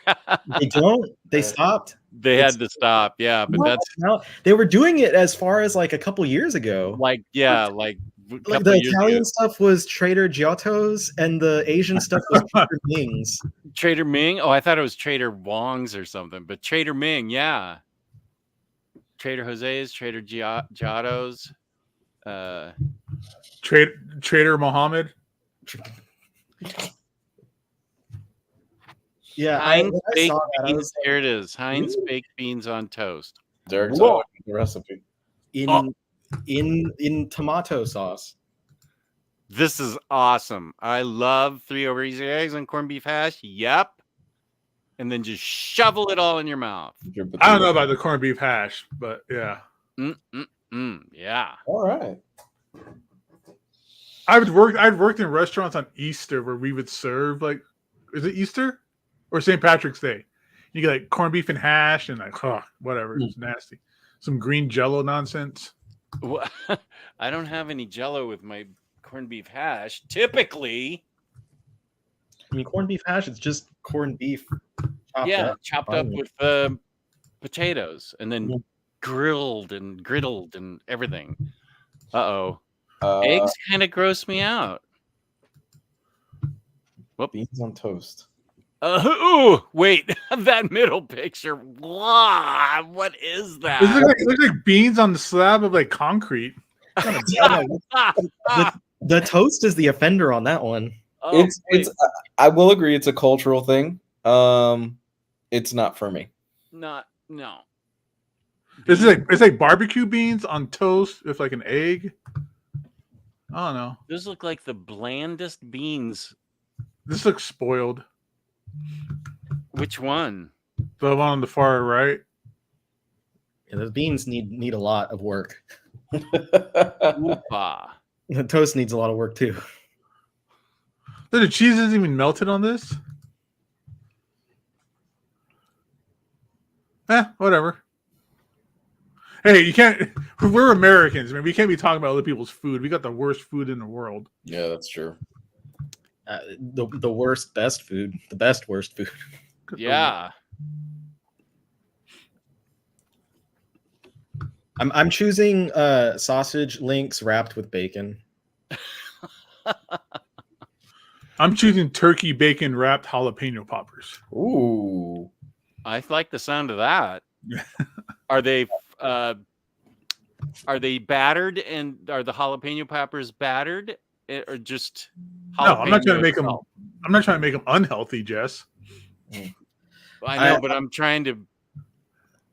S2: They don't. They stopped.
S1: They had to stop. Yeah, but that's
S2: No, they were doing it as far as like a couple years ago.
S1: like a
S2: Like
S1: couple
S2: the
S1: years
S2: Italian
S1: ago.
S2: stuff was Trader Giotto's, and the Asian stuff was Trader Ming's.
S1: Trader Ming. Oh, I thought it was Trader Wong's or something, but Trader Ming, yeah. Trader Jose's, Trader Giotto's,
S4: Trader Mohammed.
S2: Yeah,
S1: Heinz
S2: when I
S1: baked
S2: saw that, I
S1: beans.
S2: was
S1: Here it is. Heinz baked beans on toast.
S3: Derek's
S1: Whoa.
S3: the recipe.
S2: in tomato sauce.
S1: This is awesome. I love 3 over easy eggs and corned beef hash. Yep. And then just shovel it all in your mouth.
S4: I don't know about the corned beef hash, but yeah.
S1: Yeah.
S3: All right.
S4: I'd worked in restaurants on Easter where we would serve, like, is it Easter or St. Patrick's Day? You get like corned beef and hash and like whatever. It's nasty. Some green Jello nonsense.
S1: Well, I don't have any Jello with my corned beef hash. Typically,
S2: I mean, corned beef hash is just corned beef.
S1: chopped up with potatoes and then grilled and griddled and everything. Eggs kind of gross me out.
S3: Beans on toast.
S1: Wait, that middle picture. Blah, what is that?
S4: It looks like beans on the slab of like concrete.
S2: The toast is the offender on that one.
S3: It's I will agree it's a cultural thing. It's not for me.
S1: No.
S4: It's like barbecue beans on toast with like an egg. I don't know.
S1: Those look like the blandest beans.
S4: This looks spoiled.
S1: Which one?
S4: The one on the far right.
S2: Yeah, those beans need a lot of work.
S1: Oopa.
S2: The toast needs a lot of work too.
S4: The cheese isn't even melted on this. Whatever. Hey, you can't. We're Americans, man. We can't be talking about other people's food. We got the worst food in the world.
S3: Yeah, that's true.
S2: The worst best food. The best worst food.
S1: Yeah.
S2: I'm choosing sausage links wrapped with bacon.
S4: I'm choosing turkey bacon wrapped jalapeno poppers.
S3: Ooh.
S1: I like the sound of that. Are they battered, and are the jalapeno poppers battered, or just?
S4: No, I'm not trying to make them.
S1: itself?
S4: I'm not trying to make them unhealthy, Jess.
S1: I know, but I'm trying to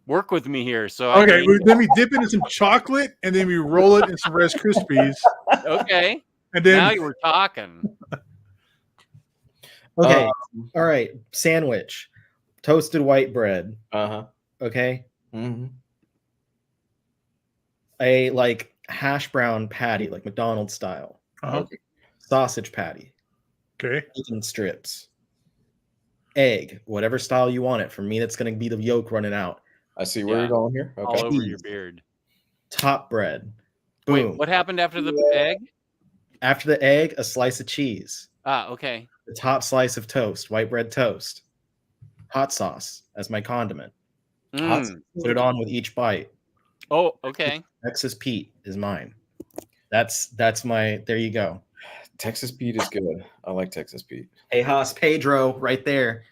S1: work with me here. So
S4: Okay, then we dip it in some chocolate, and then we roll it in some Rice Krispies.
S1: Okay.
S4: And then
S1: Now you were talking.
S2: Okay. All right. Sandwich. Toasted white bread. Okay.
S3: Mm-hmm.
S2: A like hash brown patty, like McDonald's style. Sausage patty.
S4: Okay.
S2: Bacon strips. Egg, whatever style you want it. For me, that's going to be the yolk running out.
S3: I see where you're going here. Okay.
S1: All over your beard.
S2: Top bread. Boom.
S1: Wait, what happened after the egg?
S2: After the egg, a slice of cheese.
S1: Okay.
S2: The top slice of toast, white bread toast. Hot sauce as my condiment. Put it on with each bite.
S1: Oh, okay.
S2: Texas Pete is mine. That's my. There you go.
S3: Texas Pete is good. I like Texas Pete.
S2: Tejas Pedro, right there.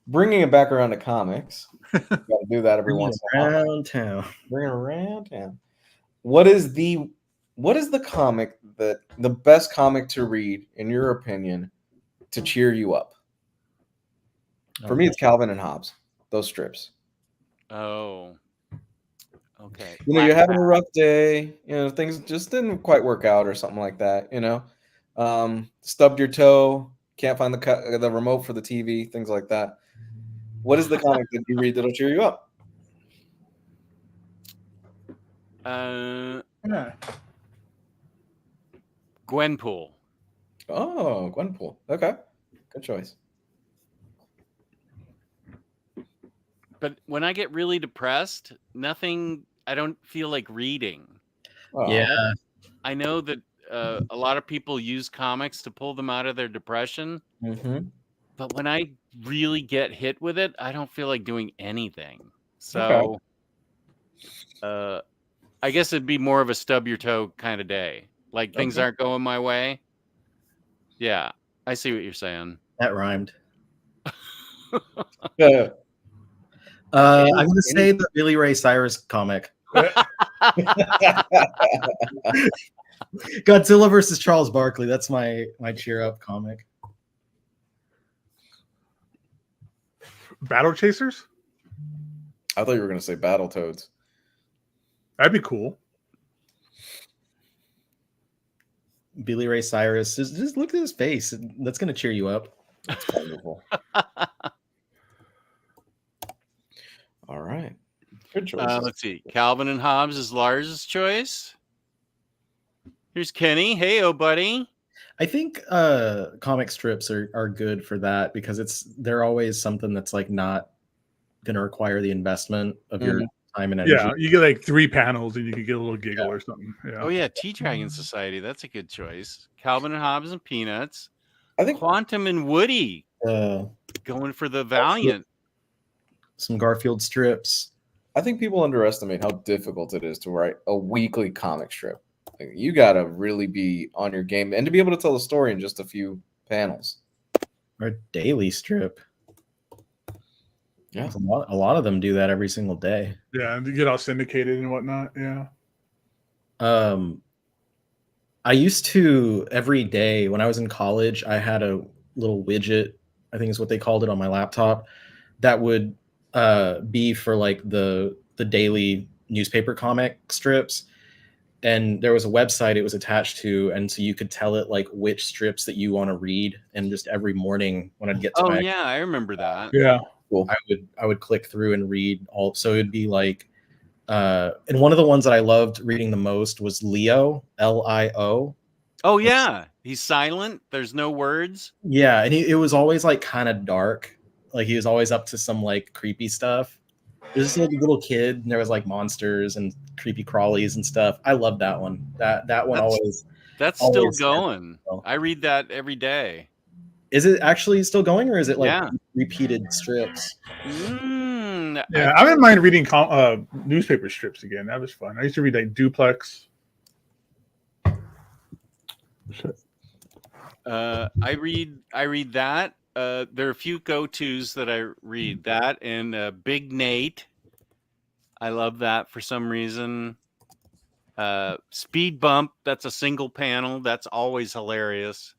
S3: Bringing it back around to comics. Got to do that every once in a while.
S2: Around town.
S3: Bring it around town. What is the comic that the best comic to read in your opinion to cheer you up? For me, it's Calvin and Hobbes. Those strips.
S1: Oh. Okay.
S3: You know, you're having a rough day, you know, things just didn't quite work out or something like that, you know. Stubbed your toe, can't find the remote for the TV, things like that. What is the comic that you read that'll cheer you up?
S4: Yeah.
S1: Gwenpool.
S3: Oh, Gwenpool. Okay. Good choice.
S1: But when I get really depressed, I don't feel like reading.
S3: Oh.
S2: Yeah.
S1: I know that a lot of people use comics to pull them out of their depression.
S3: Mm-hmm.
S1: But when I really get hit with it, I don't feel like doing anything. So I guess it'd be more of a stub your toe kind of day. Like things aren't going my way. Yeah, I see what you're saying.
S2: That rhymed.
S3: Yeah.
S2: I'm going to say the Billy Ray Cyrus comic. Godzilla versus Charles Barkley. That's my cheer up comic.
S4: Battle Chasers?
S3: I thought you were going to say Battletoads.
S4: That'd be cool.
S2: Billy Ray Cyrus. Just look at his face. That's going to cheer you up.
S3: That's wonderful. All right. Good choice.
S1: Let's see. Calvin and Hobbes is Lars's choice. Here's Kenny. Hey, buddy.
S2: I think comic strips are good for that because they're always something that's like not going to require the investment of your time and energy.
S4: Yeah, you get like 3 panels and you could get a little giggle or something. Yeah.
S1: Oh yeah, T-Dragon Society. That's a good choice. Calvin and Hobbes and Peanuts.
S3: I think
S1: Quantum and Woody going for the Valiant.
S2: Some Garfield strips.
S3: I think people underestimate how difficult it is to write a weekly comic strip. Like, you got to really be on your game and to be able to tell a story in just a few panels.
S2: Or a daily strip.
S3: Yeah.
S2: A lot of them do that every single day.
S4: Yeah, and you get all syndicated and whatnot. Yeah.
S2: I used to every day when I was in college, I had a little widget, I think is what they called it on my laptop, that would be for like the daily newspaper comic strips. And there was a website it was attached to, and so you could tell it like which strips that you want to read. And just every morning when I'd get to
S1: I remember that.
S4: Yeah.
S3: Cool.
S2: I would click through and read all. So it'd be like, and one of the ones that I loved reading the most was Leo, Lio.
S1: Oh yeah, he's silent. There's no words.
S2: Yeah, and it was always like kind of dark. Like he was always up to some like creepy stuff. It was just like a little kid, and there was like monsters and creepy crawlies and stuff. I loved that one. That one
S1: That's
S2: always
S1: still going. I read that every day.
S2: Is it actually still going, or is it like repeated strips?
S4: Yeah, I didn't mind reading newspaper strips again. That was fun. I used to read like Duplex.
S1: I read that. There are a few go-tos that I read. That and Big Nate. I love that for some reason. Speed Bump. That's a single panel. That's always hilarious.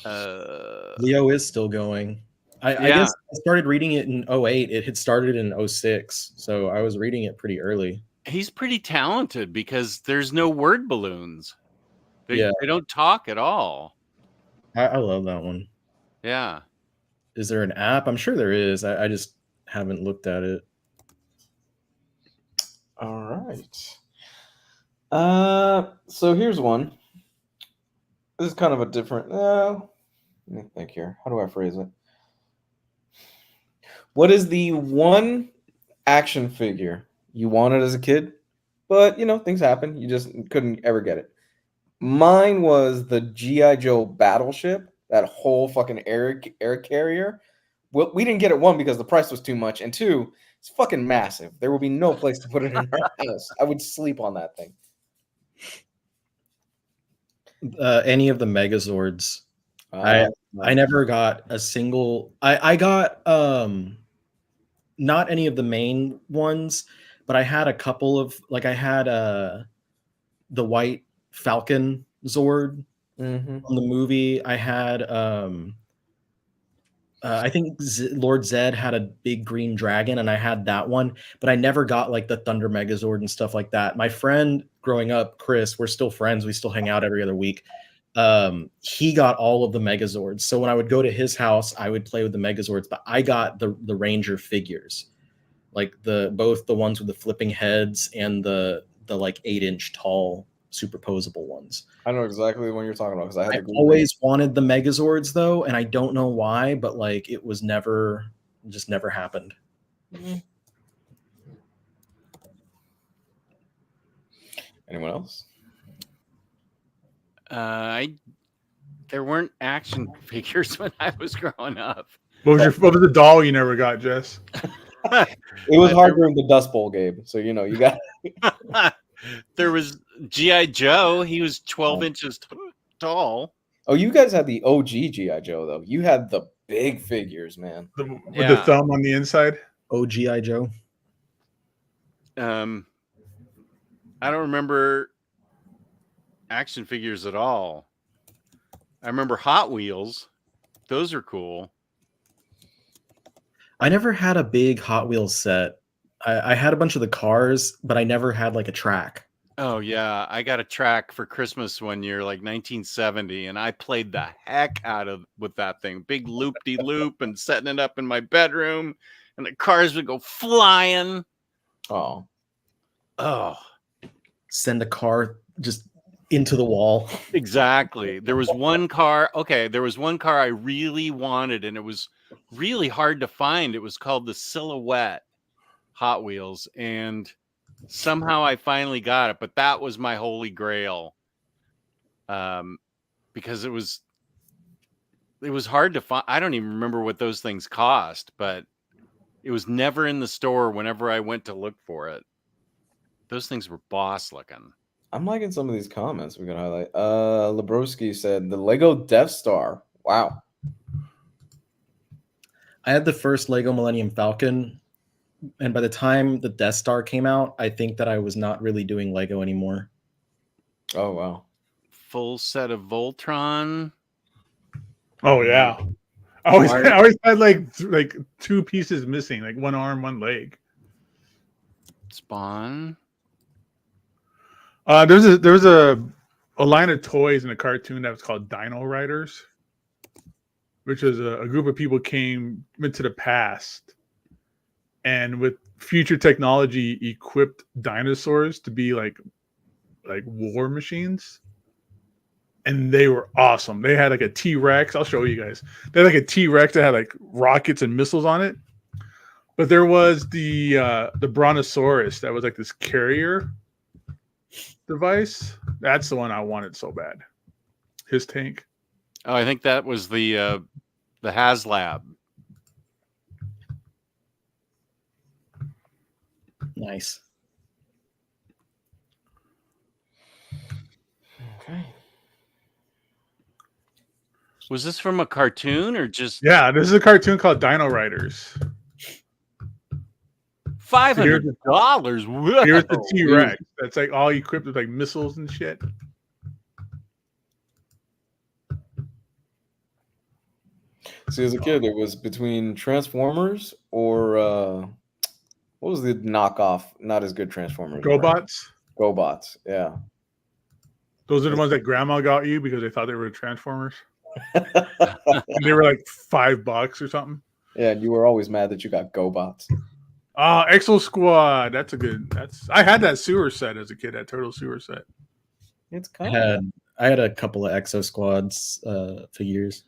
S2: Leo is still going. I guess I started reading it in 2008. It had started in 2006, so I was reading it pretty early.
S1: He's pretty talented because there's no word balloons. They don't talk at all.
S2: I love that one.
S1: Yeah.
S2: Is there an app? I'm sure there is. I just haven't looked at it.
S3: All right. So here's one. This is kind of a different. Let me think here. How do I phrase it? What is the one action figure you wanted as a kid, but you know things happen. You just couldn't ever get it. Mine was the G.I. Joe Battleship. That whole fucking air carrier. Well, we didn't get it, one, because the price was too much, and two, it's fucking massive. There will be no place to put it in our house. I would sleep on that thing.
S2: Any of the Megazords. I never got a single. I got not any of the main ones, but I had a couple of, like, I had the White Falcon Zord from the movie. I had I think Lord Zed had a big green dragon, and I had that one, but I never got like the Thunder Megazord and stuff like that. My friend growing up, Chris, we're still friends. We still hang out every other week. He got all of the Megazords. So when I would go to his house, I would play with the Megazords, but I got the Ranger figures, like both the ones with the flipping heads and the like 8-inch tall superposable ones.
S3: I know exactly the one you're talking about because I had
S2: I
S3: the green
S2: always wanted the Megazords though, and I don't know why, but like it was just never happened.
S3: Anyone else?
S1: There weren't action figures when I was growing up.
S4: What was the doll you never got, Jess?
S3: It was hard during the Dust Bowl, Gabe. So you know you got.
S1: There was G.I. Joe. He was 12 inches tall.
S3: Oh, you guys had the OG G.I. Joe though. You had the big figures, man.
S4: With the thumb on the inside.
S2: OGI Joe.
S1: I don't remember action figures at all. I remember Hot Wheels. Those are cool.
S2: I never had a big Hot Wheels set. I had a bunch of the cars, but I never had like a track.
S1: Oh yeah, I got a track for Christmas one year, like 1970, and I played the heck out of with that thing. Big loop-de-loop and setting it up in my bedroom, and the cars would go flying.
S3: Oh.
S2: Send a car just into the wall.
S1: Exactly. There was one car. Okay, there was one car I really wanted, and it was really hard to find. It was called the Silhouette Hot Wheels, and somehow I finally got it. But that was my holy grail, because it was hard to find. I don't even remember what those things cost, but it was never in the store whenever I went to look for it. Those things were boss looking.
S3: I'm liking some of these comments we're gonna highlight. Lebrowski said the Lego Death Star. Wow.
S2: I had the first Lego Millennium Falcon, and by the time the Death Star came out, I think that I was not really doing Lego anymore.
S3: Oh wow.
S1: Full set of Voltron.
S4: Oh yeah. I always had like two pieces missing, like one arm, one leg.
S1: Spawn.
S4: There was a line of toys in a cartoon that was called Dino Riders, which was a group of people came into the past and with future technology equipped dinosaurs to be like war machines. And they were awesome. They had like a T-Rex. I'll show you guys. They had like a T-Rex that had like rockets and missiles on it. But there was the Brontosaurus that was like this carrier device. That's the one I wanted so bad. His tank.
S1: Oh, I think that was the HasLab.
S2: Nice.
S3: Okay.
S1: Was this from a cartoon or just?
S4: Yeah, this is a cartoon called Dino Riders.
S1: $500.
S4: Here's the T-Rex. That's like all equipped with like missiles and shit.
S3: See, as a kid, it was between Transformers or what was the knockoff? Not as good Transformers.
S4: GoBots.
S3: GoBots. Yeah.
S4: Those are the ones that Grandma got you because they thought they were Transformers. And they were like $5 or something.
S3: Yeah, and you were always mad that you got GoBots.
S4: Exo Squad. I had that sewer set as a kid, that turtle sewer set.
S3: It's kind of
S2: I had a couple of Exo Squads figures.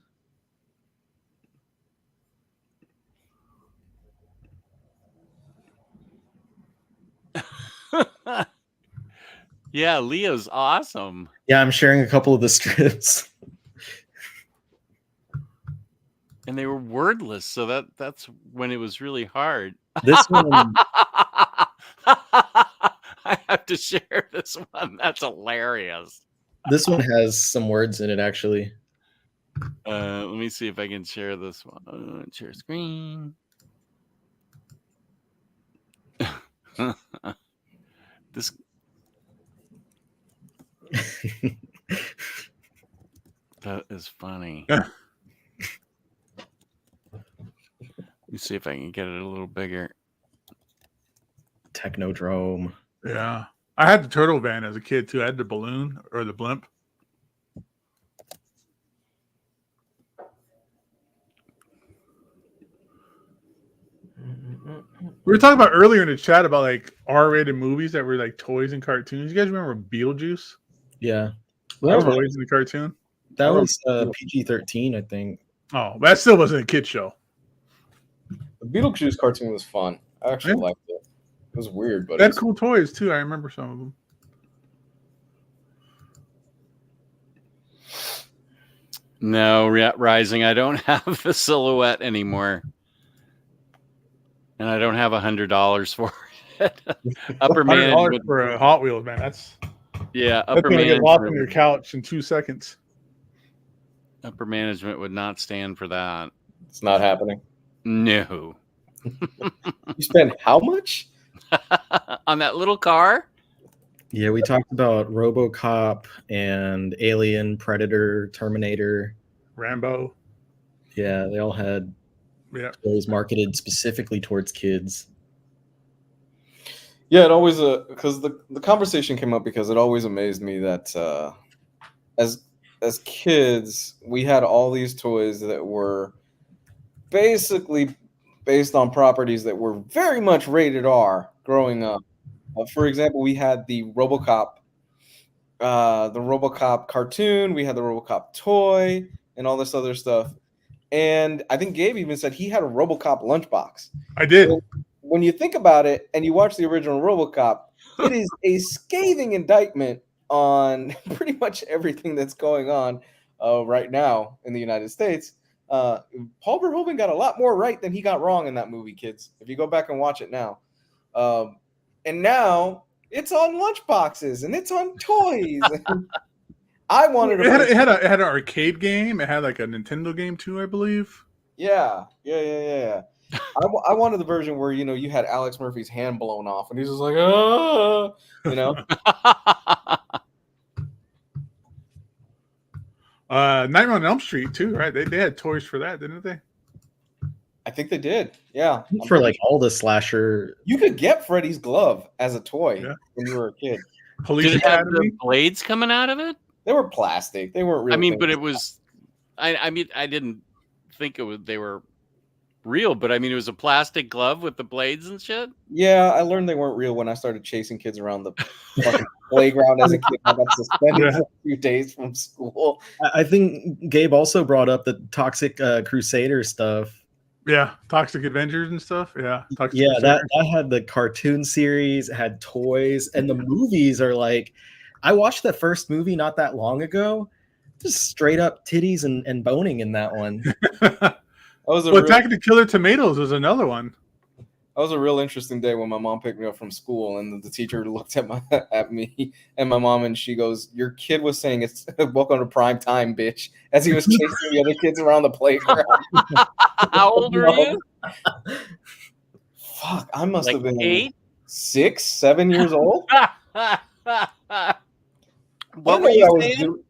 S1: Yeah, Leo's awesome.
S2: Yeah, I'm sharing a couple of the strips.
S1: And they were wordless, so that's when it was really hard.
S2: This one,
S1: I have to share this one. That's hilarious.
S2: this one has some words in it, actually.
S1: Let me see if I can share this one. Share screen. This. That is funny. me see if I can get it a little bigger.
S2: Technodrome.
S4: Yeah. I had the turtle van as a kid too. I had the balloon or the blimp. We were talking about earlier in the chat about like R-rated movies that were like toys and cartoons. You guys remember Beetlejuice?
S2: Yeah.
S4: Well,
S2: Well,
S4: toys in the cartoon.
S2: that was PG-13, I think.
S4: Oh, that still wasn't a kid show.
S3: The Beetlejuice cartoon was fun. I actually liked it. It was weird, but
S4: They had cool toys too. I remember some of them.
S1: No, Rising. I don't have the silhouette anymore, and I don't have $100 for it. Upper management
S4: for a Hot Wheels, man. That's
S1: upper
S4: gonna get lost on your
S1: management.
S4: couch in 2 seconds.
S1: Upper management would not stand for that.
S3: it's not happening.
S1: No.
S3: You spend how much?
S1: On that little car?
S2: Yeah, we talked about RoboCop and Alien, Predator, Terminator.
S4: Rambo.
S2: Yeah, they all had toys marketed specifically towards kids.
S3: Yeah, it always because the conversation came up because it always amazed me that as kids we had all these toys that were basically based on properties that were very much rated R growing up. For example, we had the RoboCop cartoon, we had the RoboCop toy, and all this other stuff. And I think Gabe even said he had a RoboCop lunchbox.
S4: I did.
S3: So when you think about it and you watch the original RoboCop, it is a scathing indictment on pretty much everything that's going on right now in the United States. Paul Verhoeven got a lot more right than he got wrong in that movie, kids. If you go back and watch it now. And now it's on lunchboxes and it's on toys. I wanted to.
S4: It had an arcade game. It had like a Nintendo game too, I believe.
S3: Yeah. I wanted the version where you had Alex Murphy's hand blown off, and he's just like, ah,
S4: Nightmare on Elm Street too, right? They had toys for that, didn't they?
S3: I think they did. Yeah,
S2: For like all the slasher.
S3: you could get Freddy's glove as a toy when you were a kid.
S4: Police
S1: Did it have
S4: Academy.
S1: the blades coming out of it?
S3: They were plastic. They weren't real.
S1: I mean, but it was. I mean, I didn't think they were real, but I mean, it was a plastic glove with the blades and shit.
S3: Yeah, I learned they weren't real when I started chasing kids around the fucking playground as a kid. I got suspended for a few days from school.
S2: I think Gabe also brought up the Toxic Crusader stuff.
S4: Yeah, Toxic Avengers and stuff. Yeah,
S2: that had the cartoon series, it had toys, and the movies are like. I watched that first movie not that long ago. Just straight up titties and boning in that one.
S4: Attack of the Killer Tomatoes was another one.
S3: That was a real interesting day when my mom picked me up from school, and the teacher looked at me and my mom, and she goes, "Your kid was saying it's welcome to prime time, bitch," as he was chasing the other kids around the playground.
S1: How old were you?
S3: Fuck, I must have been
S1: 8,
S3: 6, 7 years old.
S1: What were you saying?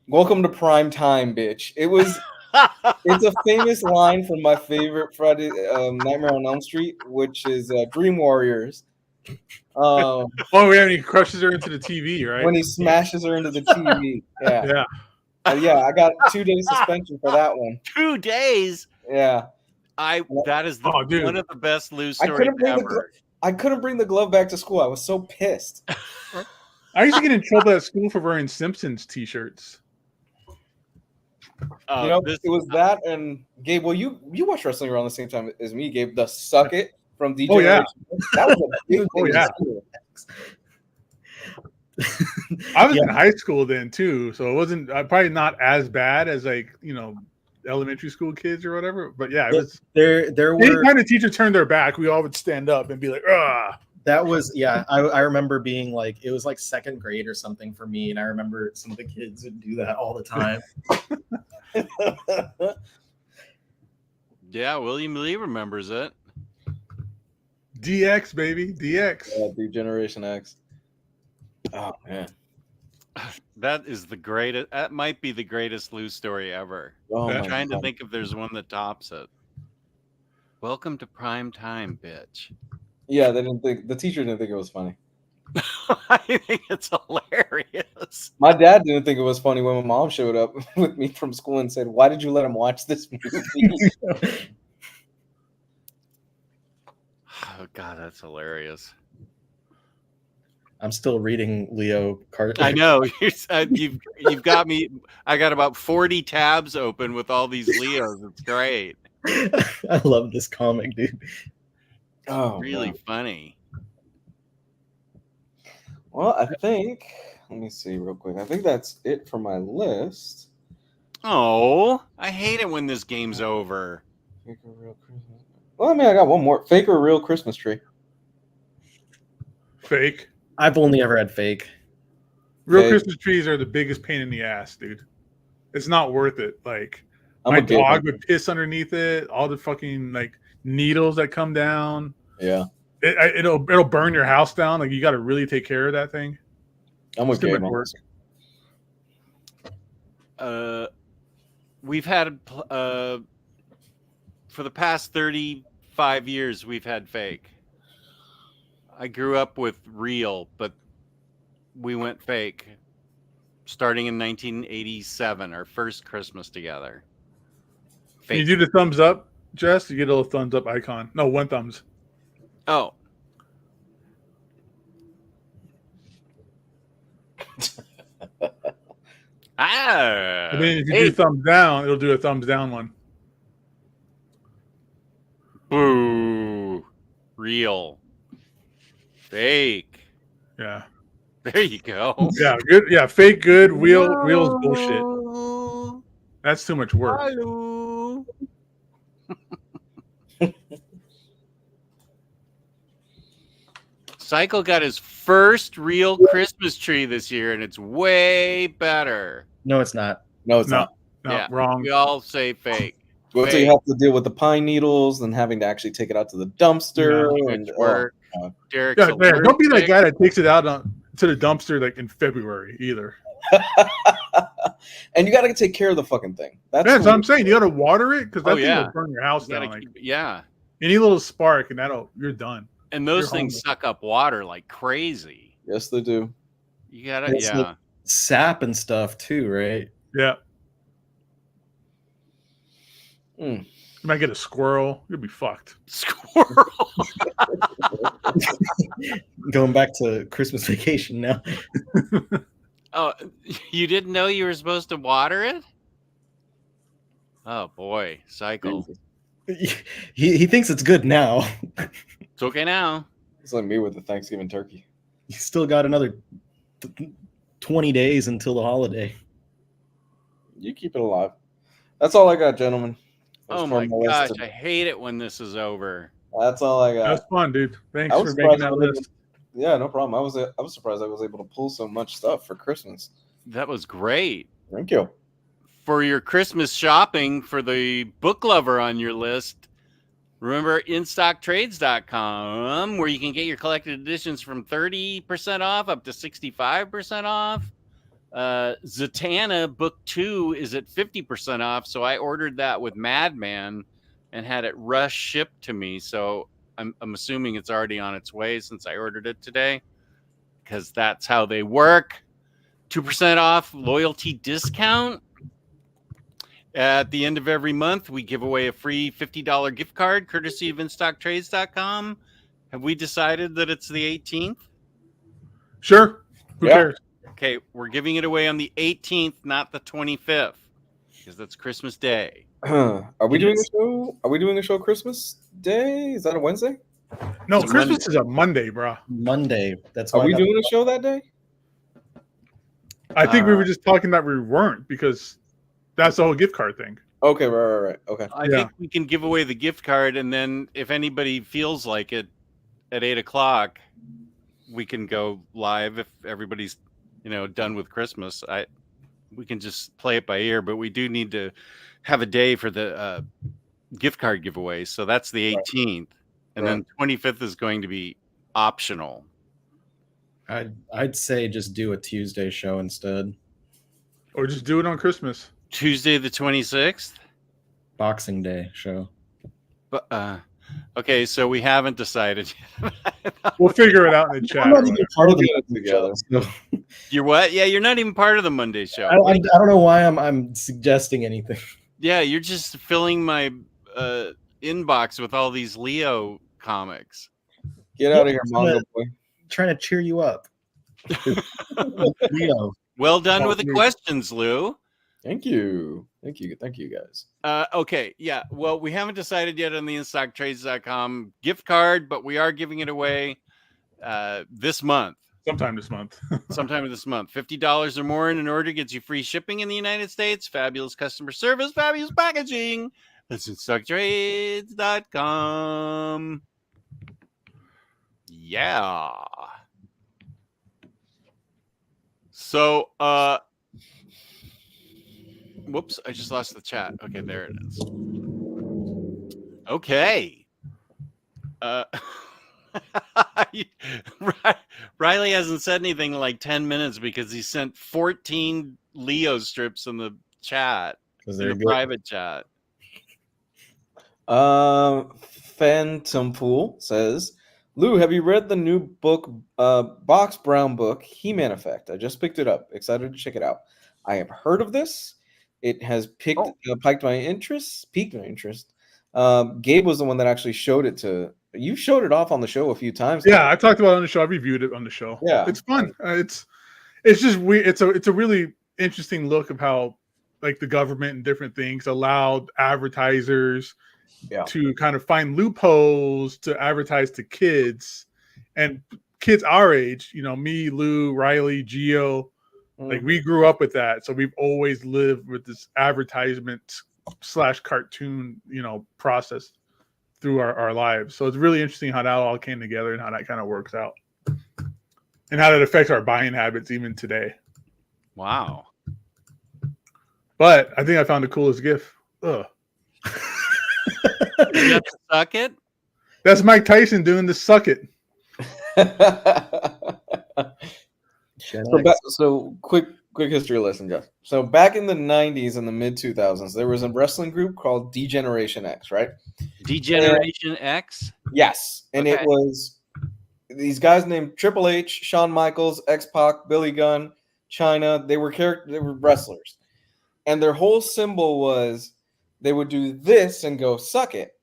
S3: Welcome to prime time, bitch. It's a famous line from my favorite Friday Nightmare on Elm Street, which is Dream Warriors.
S4: Yeah, and he crushes her into the TV, right?
S3: When he smashes her into the TV. Yeah. I got 2 days suspension for that one.
S1: 2 days?
S3: Yeah.
S1: That is one of the best Lou stories ever.
S3: I couldn't bring the glove back to school. I was so pissed.
S4: I used to get in trouble at school for wearing Simpsons t-shirts.
S3: It was that and Gabe. Well, you watched wrestling around the same time as me, Gabe. The Suck It from DJ.
S4: Oh yeah,
S3: that was a big thing.
S4: I was in high school then too, so it wasn't probably not as bad as elementary school kids or whatever. But yeah, it was.
S2: There were.
S4: Anytime the teacher turned their back, we all would stand up and be like, "Ah."
S2: That was I remember being like it was like second grade or something for me, and I remember some of the kids would do that all the time.
S1: Yeah, William Lee remembers it.
S4: DX baby, DX.
S3: Yeah, Generation X. Oh man,
S1: that is the greatest. That might be the greatest Lou story ever.
S3: Oh,
S1: I'm trying to think if there's one that tops it. Welcome to prime time, bitch.
S3: Yeah, they didn't think the teacher didn't think it was funny.
S1: I think it's hilarious.
S3: My dad didn't think it was funny when my mom showed up with me from school and said, "Why did you let him watch this movie?"
S1: Oh God, that's hilarious.
S2: I'm still reading Leo Carter.
S1: I know you've got me. I got about 40 tabs open with all these Leos. It's great.
S2: I love this comic, dude.
S3: Oh,
S1: Really
S3: man.
S1: funny.
S3: Well, I think. Let me see real quick. I think that's it for my list.
S1: Oh, I hate it when this game's over.
S3: Fake or real Christmas. Well, I mean, I got one more. Fake or real Christmas tree.
S4: Fake.
S2: I've only ever had fake.
S4: Real
S3: Fake.
S4: Christmas trees are the biggest pain in the ass, dude. It's not worth it. Like
S3: I'm
S4: my
S3: a gay
S4: dog
S3: one.
S4: would piss underneath it. All the fucking like needles that come down.
S3: Yeah,
S4: It'll burn your house down. Like you got to really take care of that thing.
S3: I'm a
S4: It's too
S3: gay
S4: much work.
S3: man.
S1: We've had for the past 35 years we've had fake. I grew up with real, but we went fake starting in 1987, our first Christmas together.
S4: Can you
S1: Fake.
S4: do the thumbs up, Jess? You get a little thumbs up icon. No, one thumbs.
S1: Oh.
S4: And then if you
S1: Hey.
S4: do thumbs down, it'll do a thumbs down one.
S1: Boo. Real. Fake.
S4: Yeah.
S1: There you go.
S4: Yeah, good. Yeah, fake good. Real's bullshit. That's too much work.
S1: Hello. Cycle got his first real Christmas tree this year, and it's way better.
S2: No, it's not.
S3: No, it's
S4: No,
S3: not.
S4: no,
S1: Yeah.
S4: wrong.
S1: We all say fake.
S3: Well, so you have to deal with the pine needles and having to actually take it out to the dumpster.
S1: Too
S3: And
S1: much work.
S3: God.
S1: Derek's
S4: Yeah, don't be that
S1: allergic.
S4: guy that takes it out to the dumpster like in February either.
S3: And you got to take care of the fucking thing.
S4: That's what I'm saying. You got to water it because that
S1: Oh,
S4: thing
S1: yeah.
S4: will burn your house
S1: You gotta
S4: down. Like,
S1: yeah.
S4: any little spark and you're done.
S1: And those
S4: You're
S1: things suck up water like crazy.
S3: Yes, they do.
S1: You gotta,
S2: It's
S1: yeah.
S2: Sap and stuff too, right?
S4: Yeah.
S3: Mm.
S4: You might get a squirrel. You'll be fucked.
S1: Squirrel.
S2: Going back to Christmas vacation now.
S1: Oh, you didn't know you were supposed to water it? Oh boy, Cycle.
S2: He thinks it's good now.
S1: It's okay now.
S3: It's like me with the Thanksgiving turkey.
S2: He's still got another 20 days until the holiday.
S3: You keep it alive. That's all I got, gentlemen.
S1: Oh
S3: That's
S1: my
S3: from the list
S1: gosh,
S3: today.
S1: I hate it when this is over.
S3: That's all I got.
S4: That's fun, dude. Thanks
S3: I
S4: for
S3: was
S4: making
S3: surprised
S4: that
S3: I was
S4: list.
S3: Yeah, no problem. I was surprised I was able to pull so much stuff for Christmas.
S1: That was great.
S3: Thank you.
S1: For your Christmas shopping, for the book lover on your list, remember InStockTrades.com, where you can get your collected editions from 30% off up to 65% off. Zatanna Book 2 is at 50% off, so I ordered that with Madman and had it rush shipped to me. So I'm assuming it's already on its way since I ordered it today, because that's how they work. 2% off loyalty discount. At the end of every month, we give away a free $50 gift card courtesy of InStockTrades.com. Have we decided that it's the 18th?
S4: Sure. Who
S3: Yeah.
S4: cares?
S1: Okay, we're giving it away on the 18th, not the 25th, because that's Christmas Day.
S3: Are we doing a show? Are we doing a show Christmas Day? Is that a Wednesday?
S4: No,
S1: It's a
S4: Christmas is a Monday, bro.
S2: Monday. That's
S3: Are
S2: why
S3: we
S2: I got-
S3: doing a show that day?
S4: I think we were just talking that we weren't because that's the whole gift card thing.
S3: Okay, right. Okay.
S1: I
S4: Yeah.
S1: think we can give away the gift card, and then if anybody feels like it at 8 o'clock, we can go live if everybody's done with Christmas. We can just play it by ear, but we do need to have a day for the gift card giveaway. So that's the 18th, and then 25th is going to be optional.
S2: I'd say just do a Tuesday show instead.
S4: Or just do it on Christmas.
S1: Tuesday the 26th.
S2: Boxing Day show.
S1: But Okay, so we haven't decided.
S4: We'll figure it out in the chat.
S2: I'm
S4: or
S2: not even
S4: whatever.
S2: part of
S3: We'll
S2: the
S3: get it together.
S2: together. So
S1: You're what? Yeah, you're not even part of the Monday show.
S2: I don't know why I'm suggesting anything.
S1: Yeah, you're just filling my inbox with all these Leo comics.
S3: Get out of here,
S2: I'm
S3: manga boy.
S2: trying to cheer you up. Leo.
S1: Well done
S4: Oh,
S1: with the
S4: me.
S1: questions, Lou.
S3: Thank you, guys.
S1: Okay, yeah. Well, we haven't decided yet on the InStockTrades.com gift card, but we are giving it away this month.
S4: Sometime this month.
S1: Sometime this month. $50 or more in an order gets you free shipping in the United States, fabulous customer service, fabulous packaging. That's InStockTrades.com. Yeah. So, whoops, I just lost the chat. Okay, there it is. Okay. Riley hasn't said anything in like 10 minutes because he sent 14 Leo strips in the chat, in the private chat.
S3: Phantom Pool says, Lou, have you read the new book, Box Brown book, He-Man Effect? I just picked it up. Excited to check it out. I have heard of this. It has piqued my interest. Gabe was the one that actually showed it to. You showed it off on the show a few times.
S4: Yeah, I talked about it on the show. I reviewed it on the show.
S3: Yeah,
S4: it's fun. It's just weird. It's a really interesting look of how like the government and different things allowed advertisers to kind of find loopholes to advertise to kids and kids our age. You know, me, Lou, Riley, Gio. Like we grew up with that, so we've always lived with this advertisement / cartoon, process through our lives. So it's really interesting how that all came together and how that kind of works out, and how that affects our buying habits even today.
S1: Wow!
S4: But I think I found the coolest gift. Ugh.
S1: You have to suck it.
S4: That's Mike Tyson doing the suck it.
S3: So quick history lesson, Jeff. So back in the 90s and the mid 2000s, there was a wrestling group called D-Generation X, right?
S1: D-Generation X?
S3: Yes. And it was these guys named Triple H, Shawn Michaels, X-Pac, Billy Gunn, Chyna. They were wrestlers. And their whole symbol was they would do this and go, suck it.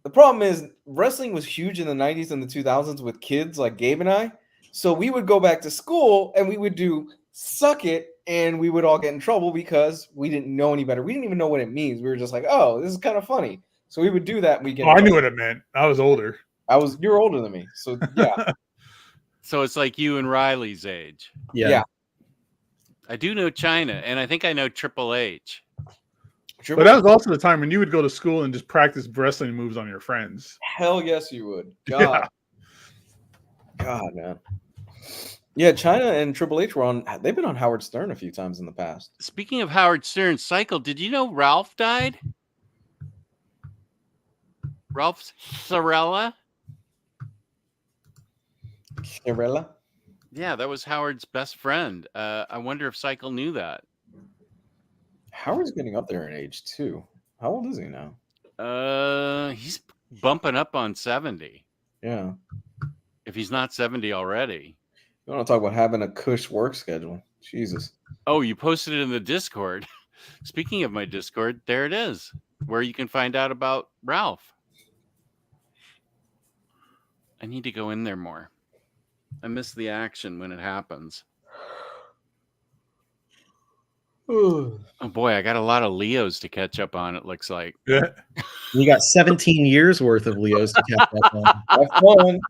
S3: The problem is wrestling was huge in the 90s and the 2000s with kids like Gabe and I. So we would go back to school and we would do suck it, and we would all get in trouble because we didn't know any better. We didn't even know what it means. We were just like, oh, this is kind of funny. So we would do that. And we get.
S4: I knew what it meant. I was older.
S3: You're older than me. So yeah.
S1: So it's like you and Riley's age.
S3: Yeah.
S1: I do know Chyna, and I think I know Triple H.
S4: But that was also the time when you would go to school and just practice wrestling moves on your friends.
S3: Hell yes, you would.
S4: Yeah.
S3: God, man. Yeah, Chyna and Triple H they've been on Howard Stern a few times in the past.
S1: Speaking of Howard Stern, Cycle, did you know Ralph died? Ralph Sorella?
S3: Sorella?
S1: Yeah, that was Howard's best friend. I wonder if Cycle knew that.
S3: Howard's getting up there in age too. How old is he now?
S1: He's bumping up on 70.
S3: Yeah.
S1: If he's not 70 already.
S3: You want to talk about having a cush work schedule? Jesus.
S1: Oh, you posted it in the Discord. Speaking of my Discord, there it is, where you can find out about Ralph. I need to go in there more. I miss the action when it happens. Oh boy, I got a lot of Leos to catch up on, it looks like.
S4: Yeah.
S2: You got 17 years worth of Leos to catch up on.
S3: That's fun.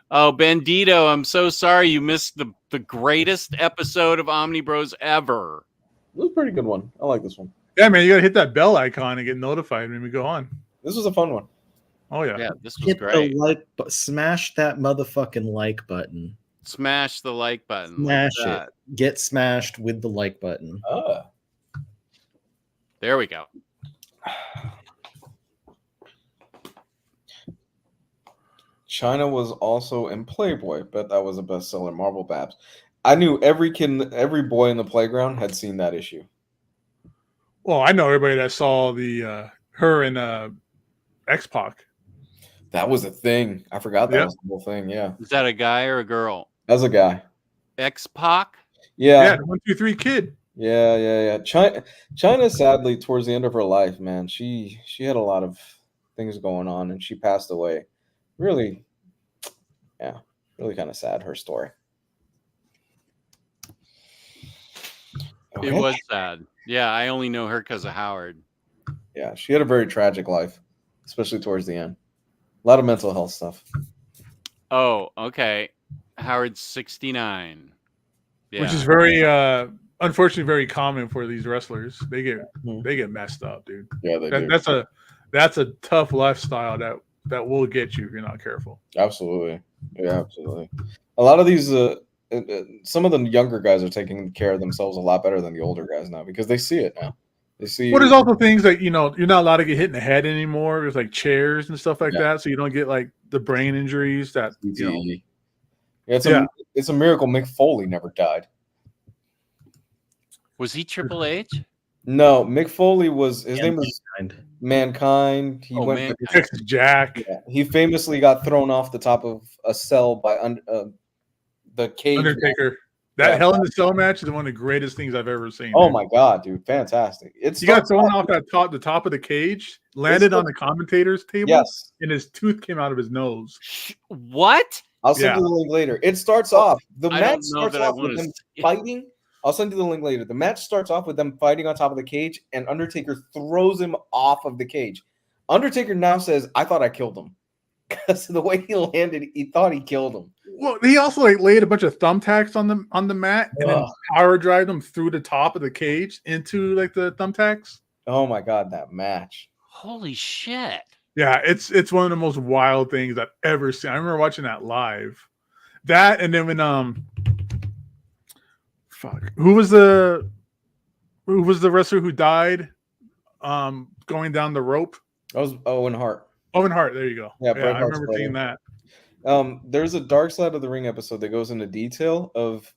S1: Oh, Bandito, I'm so sorry you missed the greatest episode of OmniBros ever.
S3: This was a pretty good one. I like this one.
S4: Yeah, man, you got to hit that bell icon and get notified when we go on.
S3: This was a fun one.
S4: Oh, yeah.
S1: Yeah, this was
S2: Hit
S1: great.
S2: smash that motherfucking like button.
S1: Smash the like button.
S2: Smash
S1: like
S2: it. Get smashed with the like button.
S1: There we go.
S3: Chyna was also in Playboy. Bet that was a bestseller. Marvel Babs. I knew every boy in the playground had seen that issue.
S4: Well, I know everybody that saw the Her and X-Pac.
S3: That was a thing. I forgot that
S4: Yeah.
S3: was the whole thing. Yeah,
S1: Is that a guy or a girl?
S3: as a guy.
S1: X-Pac?
S4: Yeah, the 1, 2, 3 kid.
S3: Yeah. China, sadly, towards the end of her life, man, she had a lot of things going on, and she passed away. Really, yeah, really kind of sad. Her story.
S1: It
S3: Okay.
S1: was sad. Yeah, I only know her because of Howard.
S3: Yeah, she had a very tragic life, especially towards the end. A lot of mental health stuff.
S1: Oh, okay. Howard's 69. Yeah.
S4: Which is very unfortunately very common for these wrestlers. They get messed up, dude.
S3: Yeah, they do.
S4: That's a tough lifestyle that will get you if you're not careful.
S3: Absolutely. Yeah, absolutely. A lot of these, some of the younger guys are taking care of themselves a lot better than the older guys now because they see it now. They see.
S4: Well, there's also things that you're not allowed to get hit in the head anymore. There's like chairs and stuff like
S3: Yeah.
S4: that, so you don't get like the brain injuries that
S3: CTE. It's a miracle Mick Foley never died.
S1: Was he Triple H?
S3: No, Mick Foley was his name was Mankind. He went.
S1: Mankind.
S4: Texas Jack.
S3: Yeah, he famously got thrown off the top of a cell by the cage.
S4: Undertaker. That
S3: Yeah.
S4: Hell in the Cell match is one of the greatest things I've ever seen.
S3: Oh
S4: dude.
S3: my god, dude, fantastic!
S4: He got thrown off the top of the cage, landed on the commentator's table,
S3: Yes,
S4: and his tooth came out of his nose.
S1: What?
S3: I'll send
S4: Yeah.
S3: you the link later. It starts off. The
S1: I
S3: match
S1: don't know
S3: starts
S1: that I
S3: off
S1: want
S3: with
S1: to
S3: them
S1: see it.
S3: fighting. I'll send you the link later. The match starts off with them fighting on top of the cage, and Undertaker throws him off of the cage. Undertaker now says, "I thought I killed him," because the way he landed, he thought he killed him.
S4: Well, he also like laid a bunch of thumbtacks on the mat and then
S3: Ugh.
S4: power drive them through the top of the cage into like the thumbtacks.
S3: Oh my god, that match!
S1: Holy shit.
S4: Yeah, it's one of the most wild things I've ever seen. I remember watching that live. That and then when who was the wrestler who died going down the rope?
S3: That was Owen Hart.
S4: Owen Hart, there you go.
S3: Yeah,
S4: Yeah,
S3: Bret
S4: I
S3: Hart's
S4: remember
S3: brother.
S4: seeing that.
S3: There's a Dark Side of the Ring episode that goes into detail of.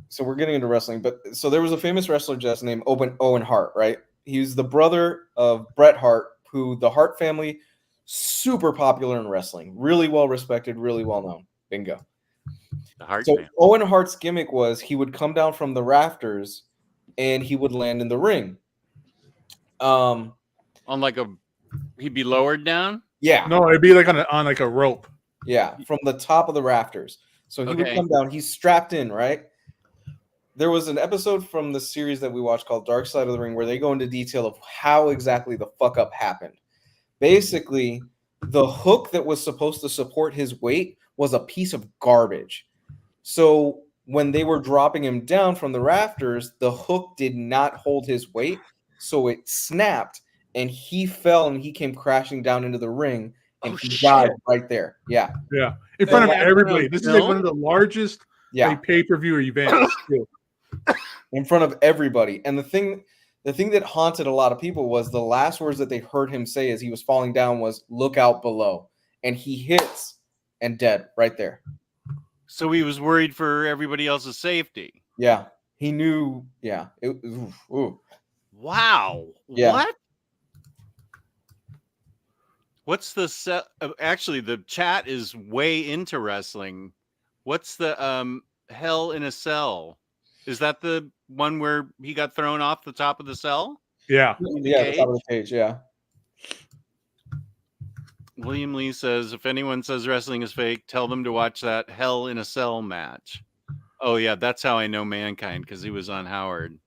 S3: So we're getting into wrestling, but so there was a famous wrestler just named Owen Hart, right? He's the brother of Bret Hart, who the Hart family, super popular in wrestling, really well respected, really well known. Bingo.
S1: The Hart
S3: So
S1: man.
S3: Owen Hart's gimmick was he would come down from the rafters and he would land in the ring.
S1: On like he'd be lowered down?
S3: Yeah.
S4: No, it'd be like on like a rope.
S3: Yeah, from the top of the rafters. So he would
S1: Okay.
S3: come down. He's strapped in, right? There was an episode from the series that we watched called Dark Side of the Ring where they go into detail of how exactly the fuck up happened. Basically, the hook that was supposed to support his weight was a piece of garbage. So when they were dropping him down from the rafters, the hook did not hold his weight. So it snapped and he fell and he came crashing down into the ring. And
S1: Oh,
S3: he
S1: shit.
S3: died right there. Yeah.
S4: Yeah, in front of
S1: that
S4: everybody.
S1: on
S4: This is like
S1: film?
S4: one of the largest
S3: Yeah.
S4: like, pay-per-view events.
S3: In front of everybody. And the thing that haunted a lot of people was the last words that they heard him say as he was falling down was "look out below." And he hits and dead right there.
S1: So he was worried for everybody else's safety.
S3: Yeah. He knew. Yeah. Ooh.
S1: Wow.
S3: Yeah.
S1: What? What's the set? Actually, the chat is way into wrestling. What's the Hell in a Cell? Is that the one where he got thrown off the top of the cell?
S4: Yeah.
S3: Yeah, the top of the cage, yeah.
S1: William Lee says, if anyone says wrestling is fake, tell them to watch that Hell in a Cell match. Oh, yeah, that's how I know Mankind, because he was on Howard.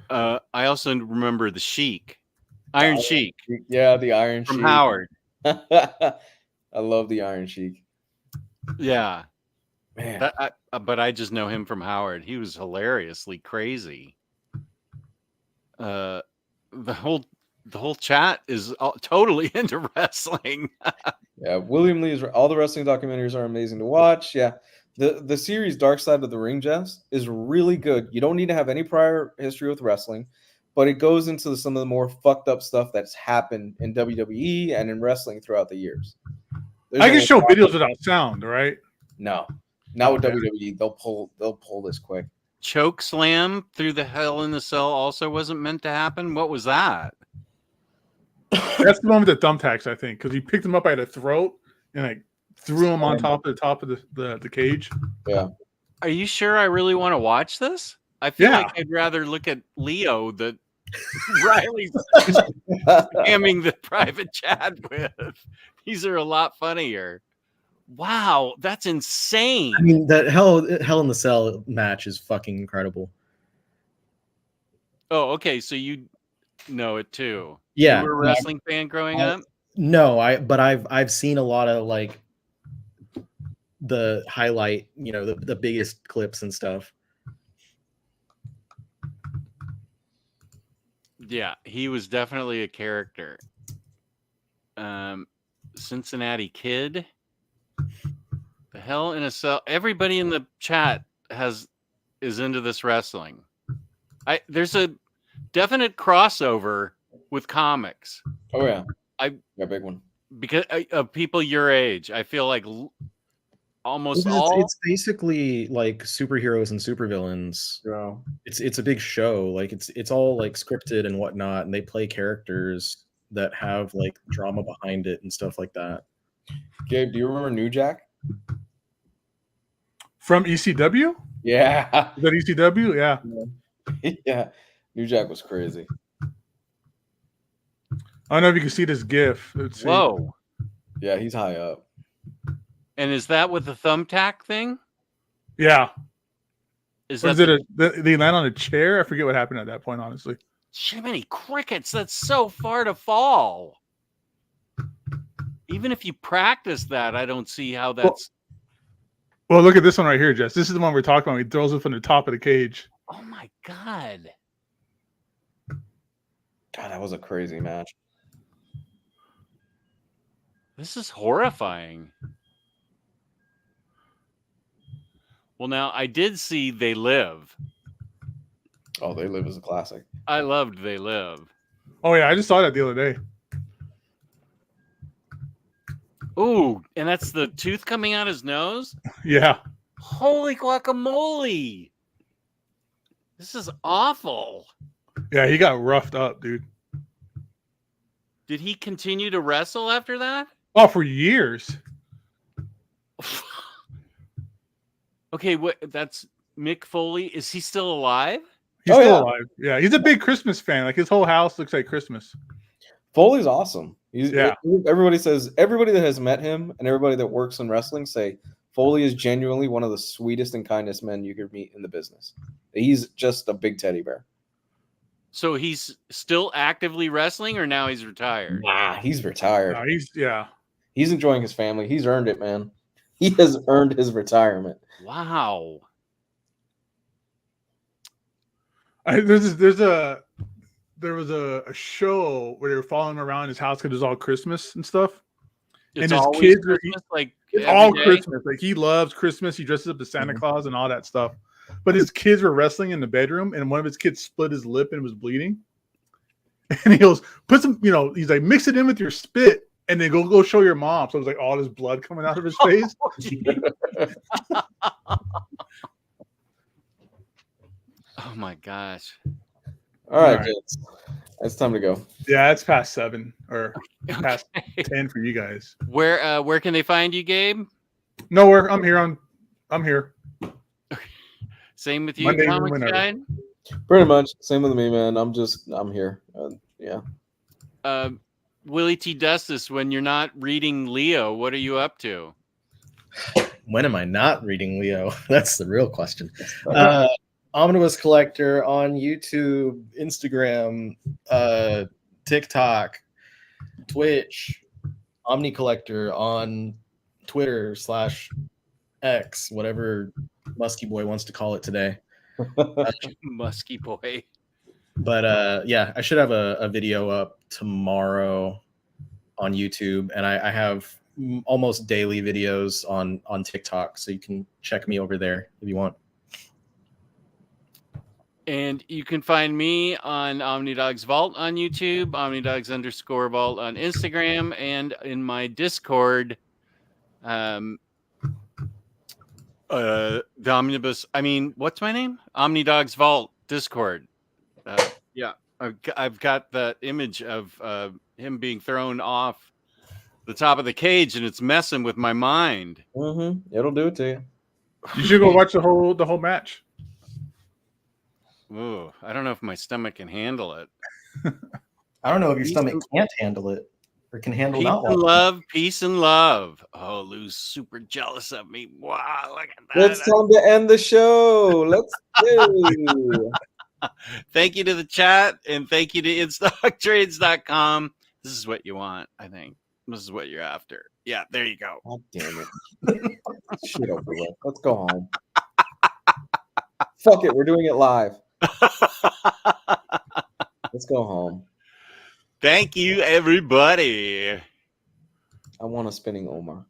S1: I also remember the Sheik. Iron Sheik.
S3: Yeah, the Iron
S1: From
S3: Sheik.
S1: Howard.
S3: I love the Iron Sheik.
S1: Yeah.
S3: Man.
S1: But I just know him from Howard. He was hilariously crazy. The whole chat is totally into wrestling.
S3: Yeah, William Lee's all the wrestling documentaries are amazing to watch. Yeah. The series Dark Side of the Ring, Jess, is really good. You don't need to have any prior history with wrestling, but it goes into some of the more fucked up stuff that's happened in WWE and in wrestling throughout the years.
S4: I can show videos without sound, right?
S3: No. Not with
S4: Okay.
S3: WWE. They'll pull this quick.
S1: Choke slam through the Hell in the Cell also wasn't meant to happen. What was that?
S4: That's the one with the thumbtacks, I think, because he picked him up by the throat and like threw him on top of the cage.
S3: Yeah.
S1: Are you sure I really want to watch this? I feel
S4: Yeah.
S1: like I'd rather look at Leo that Riley's spamming the private chat with. These are a lot funnier. Wow, that's insane.
S2: I mean, that Hell in the Cell match is fucking incredible.
S1: Oh, okay. So you know it too.
S2: Yeah,
S1: You were a wrestling fan growing up?
S2: No, I've seen a lot of like the highlight, the biggest clips and stuff.
S1: Yeah, he was definitely a character. Cincinnati Kid. The Hell in a Cell. Everybody in the chat is into this wrestling. There's a definite crossover with comics.
S3: Oh yeah, a big one.
S1: Because of people your age. I feel like almost
S2: It's,
S1: all.
S2: it's basically like superheroes and supervillains.
S3: Yeah.
S2: It's a big show. Like it's all like scripted and whatnot, and they play characters that have like drama behind it and stuff like that.
S3: Gabe, do you remember New Jack?
S4: From ECW?
S3: Yeah.
S4: Is that ECW? Yeah.
S3: Yeah. New Jack was crazy.
S4: I don't know if you can see this GIF. Let's see.
S1: Whoa.
S3: Yeah, he's high up.
S1: And is that with the thumbtack thing?
S4: Yeah.
S1: Is
S4: Or
S1: that
S4: is it they land on a chair? I forget what happened at that point, honestly.
S1: Jiminy Crickets? That's so far to fall. Even if you practice that, I don't see how that's.
S4: Well, look at this one right here, Jess. This is the one we're talking about. He throws it from the top of the cage.
S1: Oh my God.
S3: God, that was a crazy match.
S1: This is horrifying. Well, now I did see They Live.
S3: Oh, They Live is a classic.
S1: I loved They Live.
S4: Oh yeah, I just saw that the other day.
S1: Ooh, and that's the tooth coming out his nose?
S4: Yeah.
S1: Holy guacamole. This is awful.
S4: Yeah, he got roughed up, dude.
S1: Did he continue to wrestle after that?
S4: Oh, for years.
S1: Okay, that's Mick Foley. Is he still alive?
S4: He's
S3: Oh,
S4: still
S3: yeah.
S4: alive. Yeah, he's a big Christmas fan. Like his whole house looks like Christmas.
S3: Foley's awesome.
S4: Yeah.
S3: Everybody that has met him and everybody that works in wrestling say Foley is genuinely one of the sweetest and kindest men you could meet in the business. He's just a big teddy bear.
S1: So he's still actively wrestling, or now he's retired?
S3: Nah, he's retired.
S4: He's
S3: enjoying his family. He's earned it, man. He has earned his retirement.
S1: Wow.
S4: There was a show where they were following him around his house because it's all Christmas and stuff.
S1: It's
S4: and his
S1: always
S4: kids
S1: Christmas, like
S4: it's
S1: every
S4: all
S1: day?
S4: Christmas. Like he loves Christmas. He dresses up as Santa Claus and all that stuff. But his kids were wrestling in the bedroom, and one of his kids split his lip and was bleeding. And he goes, "Put some, he's like, mix it in with your spit, and then go show your mom." So it was like all this blood coming out of his face.
S1: Oh my gosh.
S3: All right, kids. It's time to go.
S4: Yeah, it's past 7 or past 10 for you guys.
S1: Where can they find you, Gabe?
S4: Nowhere. I'm here. I'm here.
S1: Same with you,
S4: Monday,
S1: Comics
S4: whenever.
S1: Guide?
S3: Pretty much. Same with me, man. I'm here. Yeah.
S1: Willie T. Dustis, when you're not reading Leo, what are you up to?
S2: When am I not reading Leo? That's the real question. Omnibus Collector on YouTube, Instagram, TikTok, Twitch, Omni Collector on Twitter /X, whatever Muskie Boy wants to call it today.
S1: Muskie Boy.
S2: But yeah, I should have a video up tomorrow on YouTube, and I have almost daily videos on TikTok, so you can check me over there if you want.
S1: And you can find me on OmniDogs Vault on YouTube, OmniDogs_Vault on Instagram, and in my Discord, the Omnibus. What's my name? OmniDogs Vault Discord. Yeah. I've got that image of him being thrown off the top of the cage, and it's messing with my mind.
S3: Mm-hmm. It'll do it to you.
S4: You should go watch the whole match.
S1: Ooh, I don't know if my stomach can handle it.
S2: I don't know if your stomach can't handle it or can handle
S1: Peace
S2: not
S1: and
S2: watching.
S1: love, peace and love. Oh, Lou's super jealous of me. Wow, look at that.
S3: It's time to end the show. Let's do.
S1: Thank you to the chat, and thank you to InStockTrades.com. This is what you want, I think. This is what you're after. Yeah, there you go.
S3: God damn it. Shit over with. Let's go home. Fuck it. We're doing it live. Let's go home.
S1: Thank you, everybody.
S3: I want a spinning Omar.